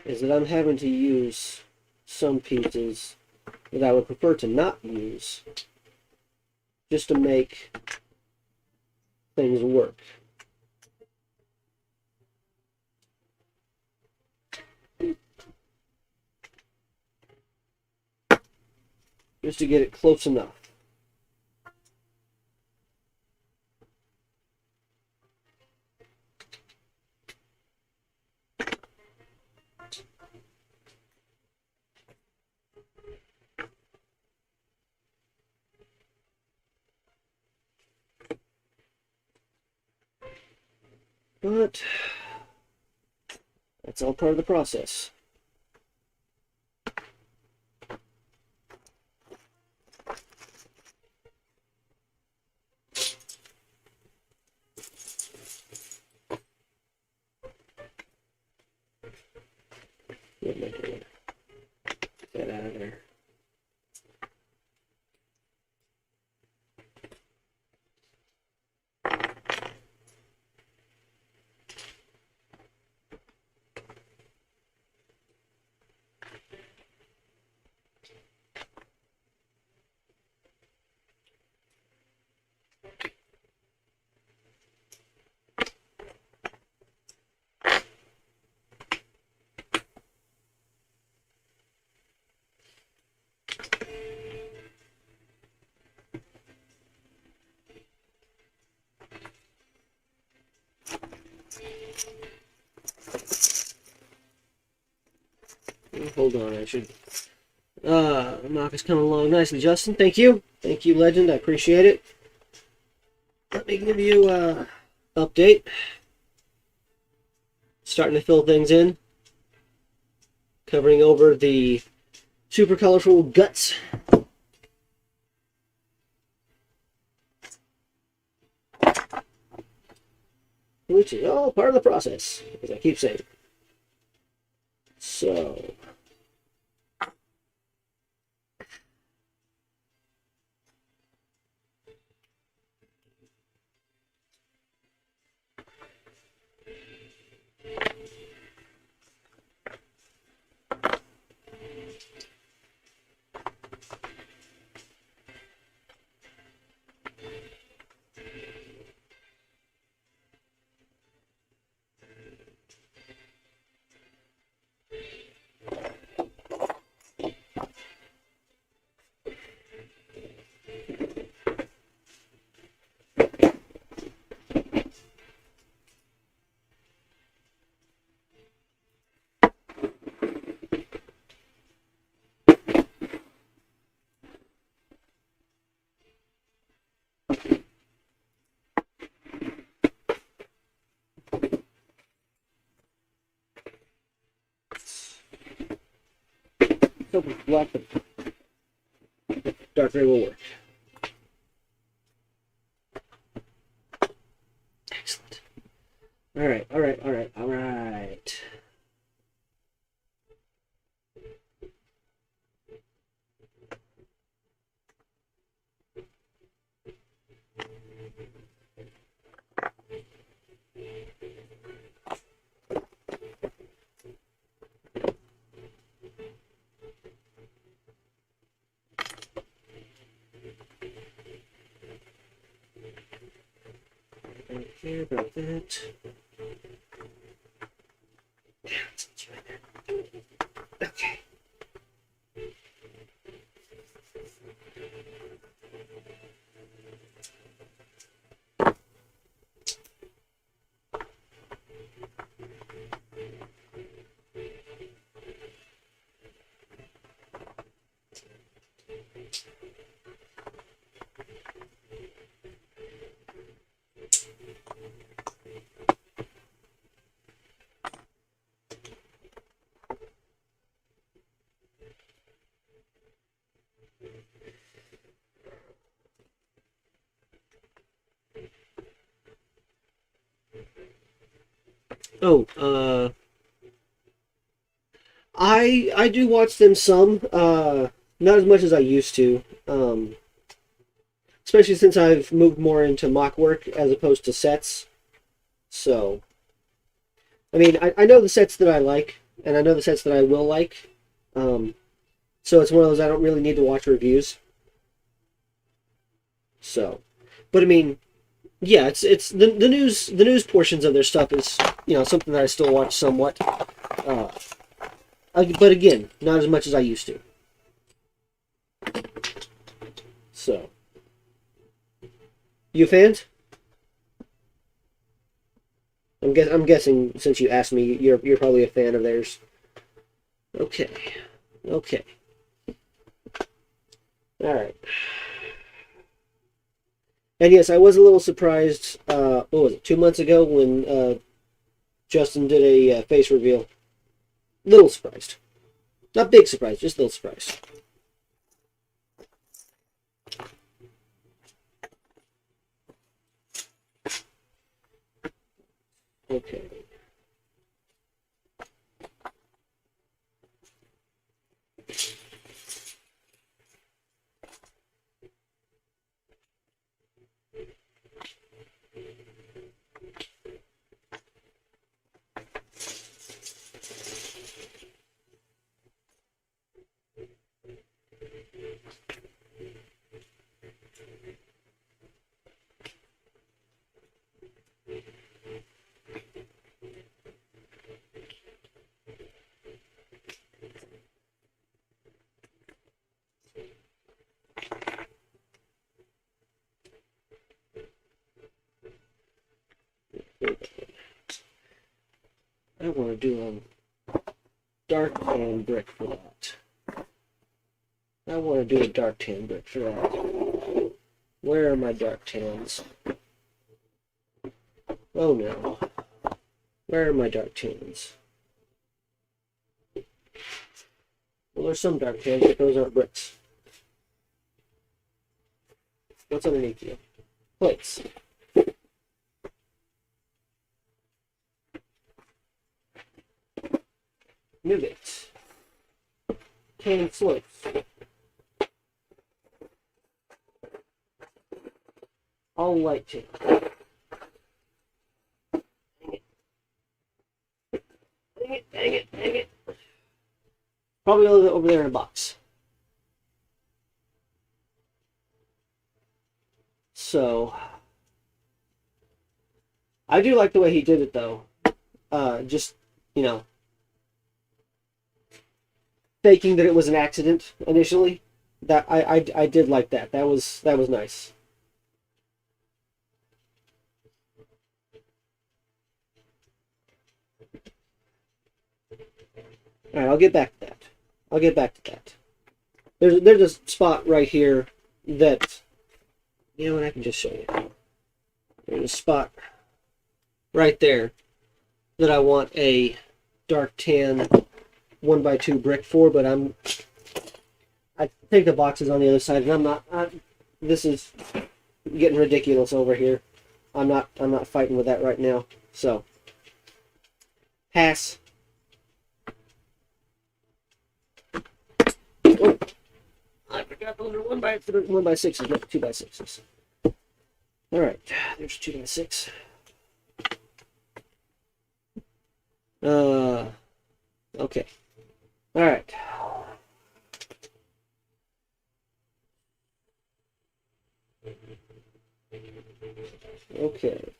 is that I'm having to use some pieces that I would prefer to not use just to make things work. Just to get it close enough. But that's all part of the process. What am I doing? Get that out of there. Hold on, I should. The mock is coming along nicely, Justin. Thank you. Thank you, Legend. I appreciate it. Let me give you an update. Starting to fill things in. Covering over the super colorful guts. Which is all part of the process, as I keep saying. So. Hope with black, but dark gray will work. Excellent. All right. Okay. care about that. Okay. Oh, I do watch them some, not as much as I used to, especially since I've moved more into mock work as opposed to sets. So, I mean, I know the sets that I like, and I know the sets that I will like. Um, so it's one of those I don't really need to watch reviews. So, but I mean, yeah, it's the news portions of their stuff is something that I still watch somewhat. Uh, but again, not as much as I used to. So, you fans? I'm guessing since you asked me, you're probably a fan of theirs. Okay, okay, all right. And yes, I was a little surprised. What was it? 2 months ago when Justin did a face reveal. Little surprised. Not big surprised, just a little surprised. Okay. I want to do dark tan brick for that. I want to do a dark tan brick for that. Where are my dark tans? Oh no. Where are my dark tans? Well, there's some dark tans, but those aren't bricks. What's underneath you? Plates. Nougat. Tan slopes. All light tan. Dang it. Probably over there in a box. So, I do like the way he did it though. Just, you know, faking that it was an accident initially. That I did like that. That was nice. All right, I'll get back to that. I'll get back to that. There's a spot right here that what, I can just show you. There's a spot right there that I want a dark tan 1x2 brick for, but I think the box is on the other side, and I'm not. This is getting ridiculous over here. I'm not fighting with that right now. So pass. Oh, I forgot those are 1x6s, not 2x6s. All right, there's 2x6. Okay. All right. Okay.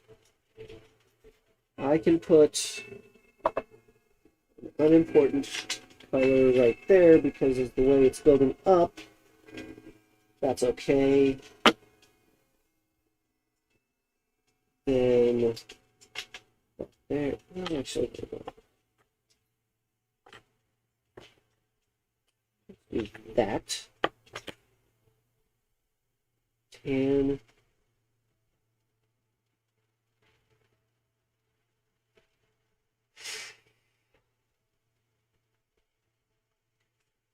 I can put unimportant color right there because of the way it's building up. That's okay. Then there, actually, do that. And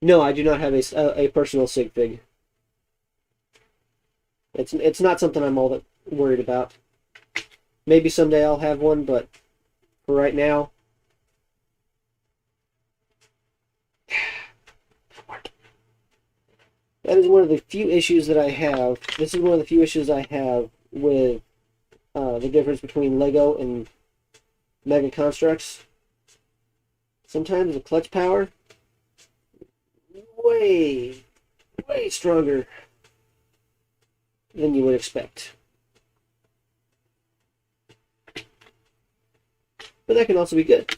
no, I do not have a personal sig fig. It's not something I'm all that worried about. Maybe someday I'll have one, but for right now, that is one of the few issues that I have. This is one of the few issues I have with the difference between Lego and Mega Constructs. Sometimes the clutch power, way stronger than you would expect. But that can also be good.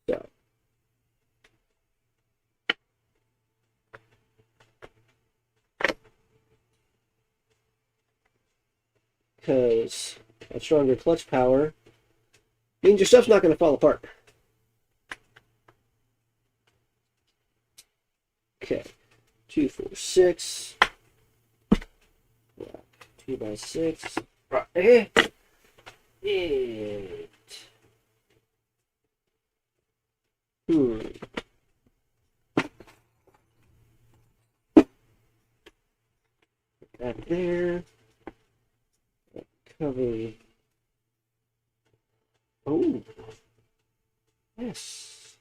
So, because a stronger clutch power means your stuff's not going to fall apart. Okay, 2, 4, 6. 2 by 6. Right. 8. That there. Cover. Oh. Yes.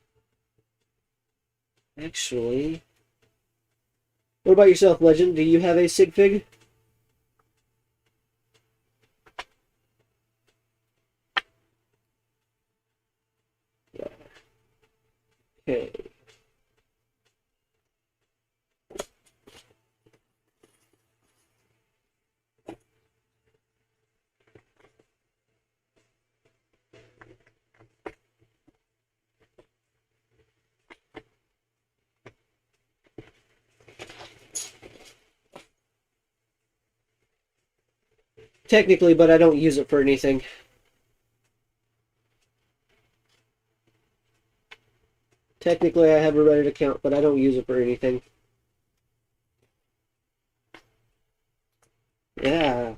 Actually. What about yourself, Legend? Do you have a sig fig? Yeah. Okay. Technically, but I don't use it for anything. Technically, I have a Reddit account, but I don't use it for anything. Yeah.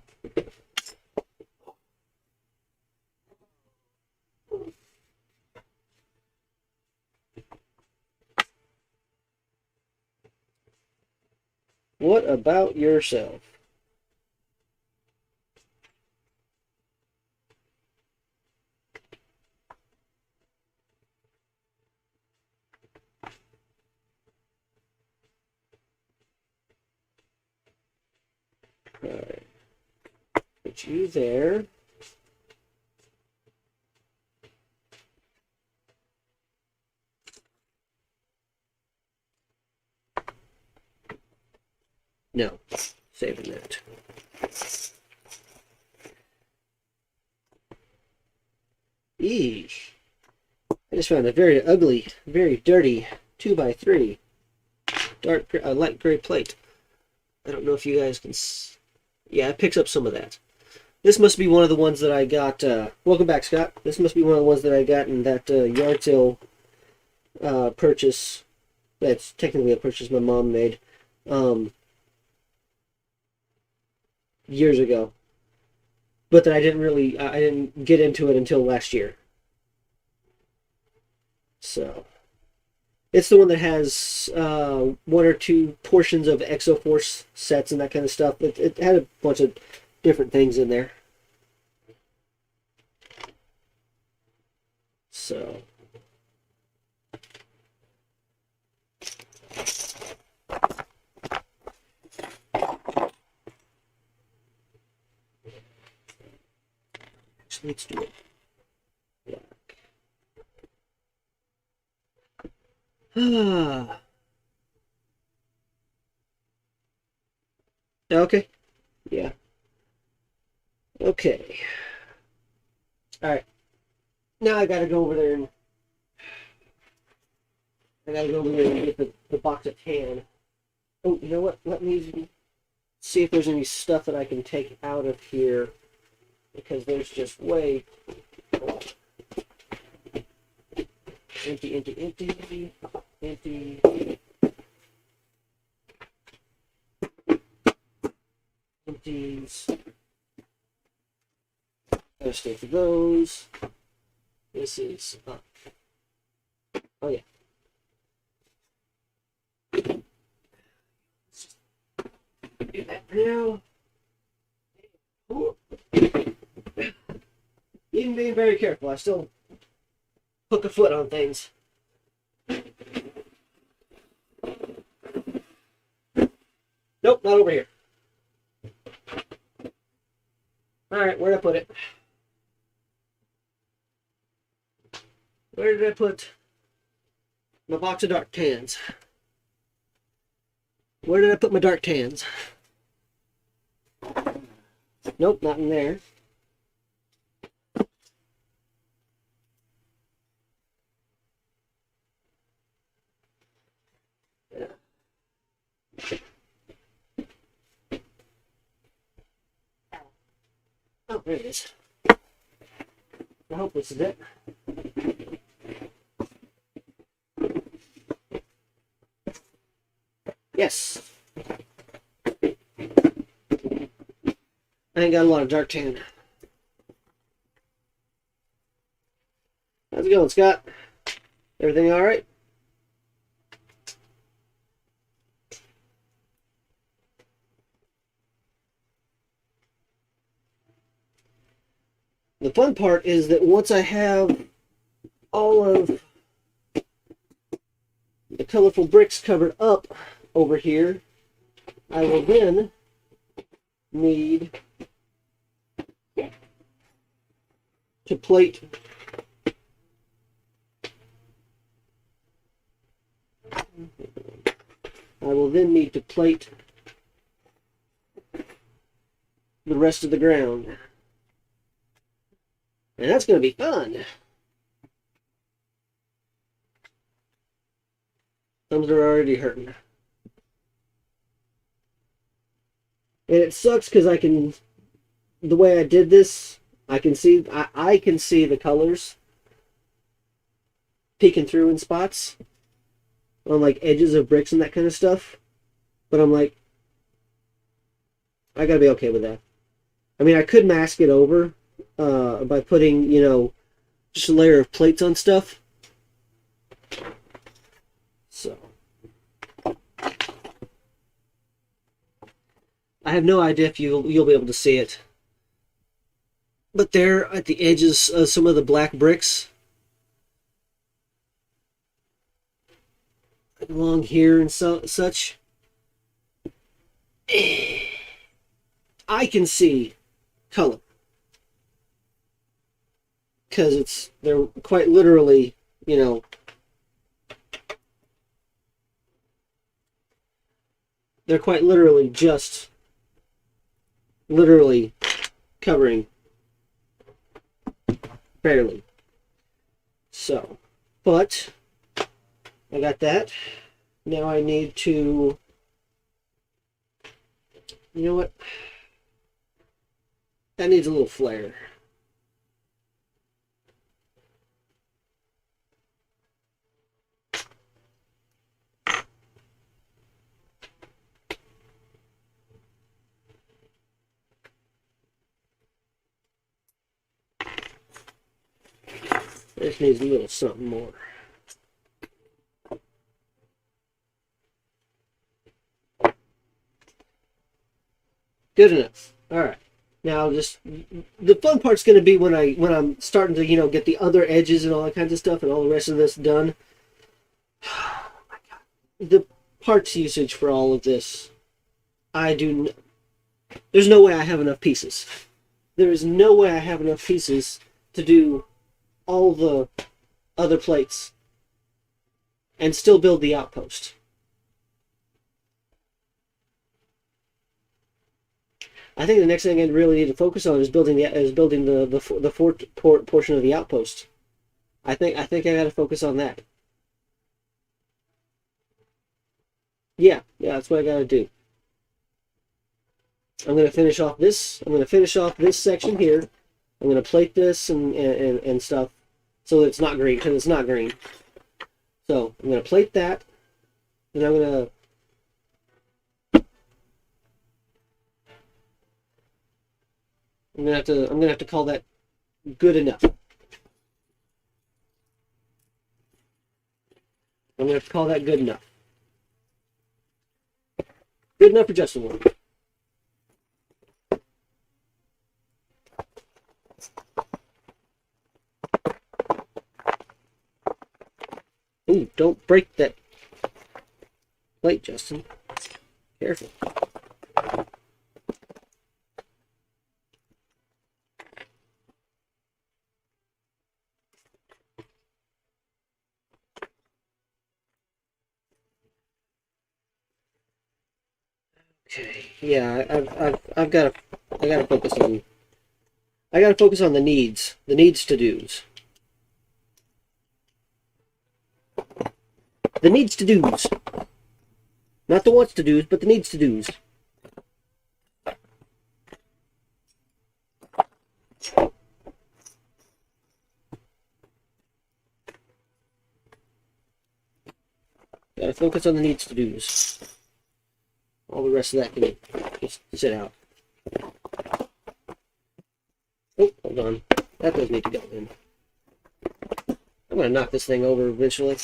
What about yourself? Alright. Put you there. No. Saving that. Eesh. I just found a very ugly, very dirty 2 by 3 dark, light gray plate. I don't know if you guys can. Yeah, it picks up some of that. This must be one of the ones that I got. Welcome back, Scott. This must be one of the ones that I got in that yard sale purchase. That's technically a purchase my mom made years ago, but that I didn't get into it until last year. So it's the one that has 1 or 2 portions of Exoforce sets and that kind of stuff. It had a bunch of different things in there. So let's do it black. Okay. Yeah. Okay. All right. Now I gotta go over there and get the box of tan. Oh, you know what? Let me see if there's any stuff that I can take out of here, because there's just way empty. Empties. Gotta stay for those. This is oh yeah. Do that for now. Even being very careful, I still hook a foot on things. Nope, not over here. Alright, where'd I put it? Where did I put my box of dark tans? Where did I put my dark tans? Nope, not in there. Oh, there it is. I hope this is it. Yes. I ain't got a lot of dark tan. How's it going, Scott? Everything all right? The fun part is that once I have all of the colorful bricks covered up over here, I will then need to plate the rest of the ground. And that's going to be fun. Thumbs are already hurting. And it sucks because the way I did this, I can see the colors peeking through in spots on like edges of bricks and that kind of stuff. But I'm like, I gotta be okay with that. I mean, I could mask it over by putting, just a layer of plates on stuff. So I have no idea if you'll be able to see it, but there at the edges of some of the black bricks along here and such, I can see color because they're quite literally, they're quite literally just covering barely. So, but I got that. Now I need to, you know what? That needs a little flair. This needs a little something more. Good enough. All right. Now, just the fun part's going to be when I'm starting to get the other edges and all that kinds of stuff and all the rest of this done. Oh my God. The parts usage for all of this, there's no way I have enough pieces. There is no way I have enough pieces to do all the other plates and still build the outpost. I think the next thing I really need to focus on is building the fort portion of the outpost. I gotta focus on that. Yeah, that's what I gotta do. I'm gonna finish off this. I'm gonna finish off this section here. I'm gonna plate this and stuff so that it's not green, because it's not green. So I'm gonna plate that, and I'm gonna have to call that good enough. I'm gonna have to call that good enough. Good enough for Justin one. Ooh, don't break that plate, Justin. Careful. Okay. Yeah, I gotta focus on the needs to do's. The needs to do's. Not the wants to do's, but the needs to do's. Gotta focus on the needs to do's. All the rest of that can just sit out. Oh, hold on. That does need to go in. I'm gonna knock this thing over eventually.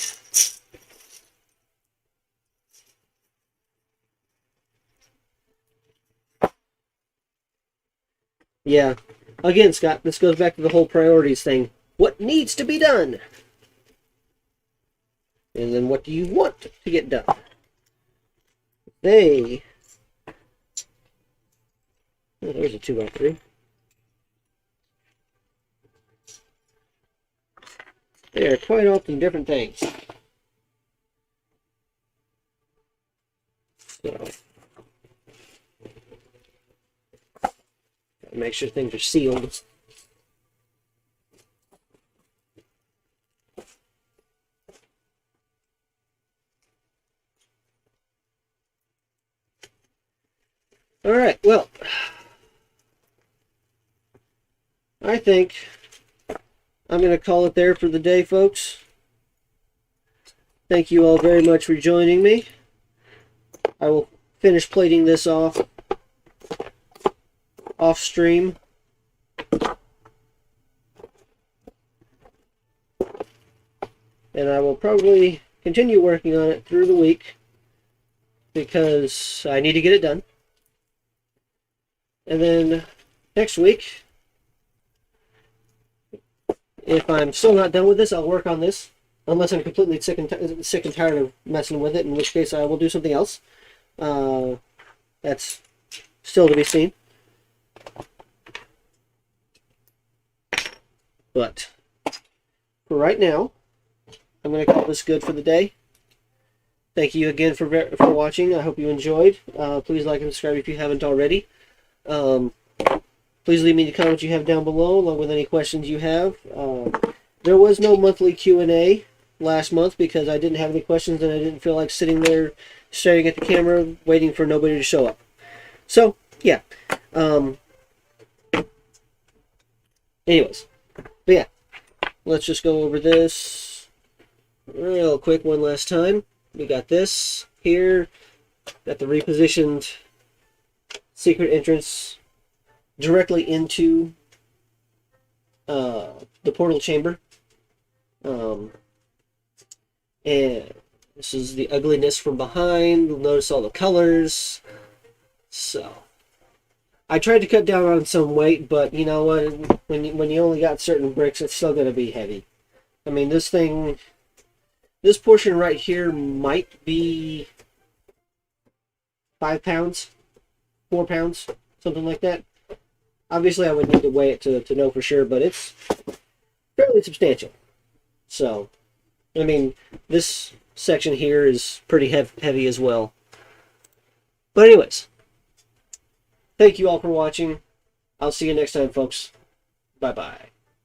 Yeah. Again, Scott, this goes back to the whole priorities thing. What needs to be done? And then what do you want to get done? Oh, there's a 2x3. They are quite often different things. So, make sure things are sealed. All right, well, I think I'm going to call it there for the day, folks. Thank you all very much for joining me. I will finish plating this off stream. And I will probably continue working on it through the week because I need to get it done. And then next week, if I'm still not done with this, I'll work on this. Unless I'm completely sick and tired of messing with it, in which case I will do something else. That's still to be seen. But for right now, I'm going to call this good for the day. Thank you again for watching. I hope you enjoyed. Please like and subscribe if you haven't already. Please leave me the comments you have down below, along with any questions you have. There was no monthly Q&A last month because I didn't have any questions and I didn't feel like sitting there staring at the camera waiting for nobody to show up. So, yeah. Anyways. But yeah. Let's just go over this real quick one last time. We got this here. Got the repositioned secret entrance directly into the portal chamber. And this is the ugliness from behind. You'll notice all the colors. So I tried to cut down on some weight, but you know what? When you only got certain bricks, it's still going to be heavy. I mean, this portion right here might be 5 pounds, 4 pounds, something like that. Obviously, I would need to weigh it to know for sure, but it's fairly substantial. So, I mean, this section here is pretty heavy as well. But anyways, thank you all for watching. I'll see you next time, folks. Bye-bye.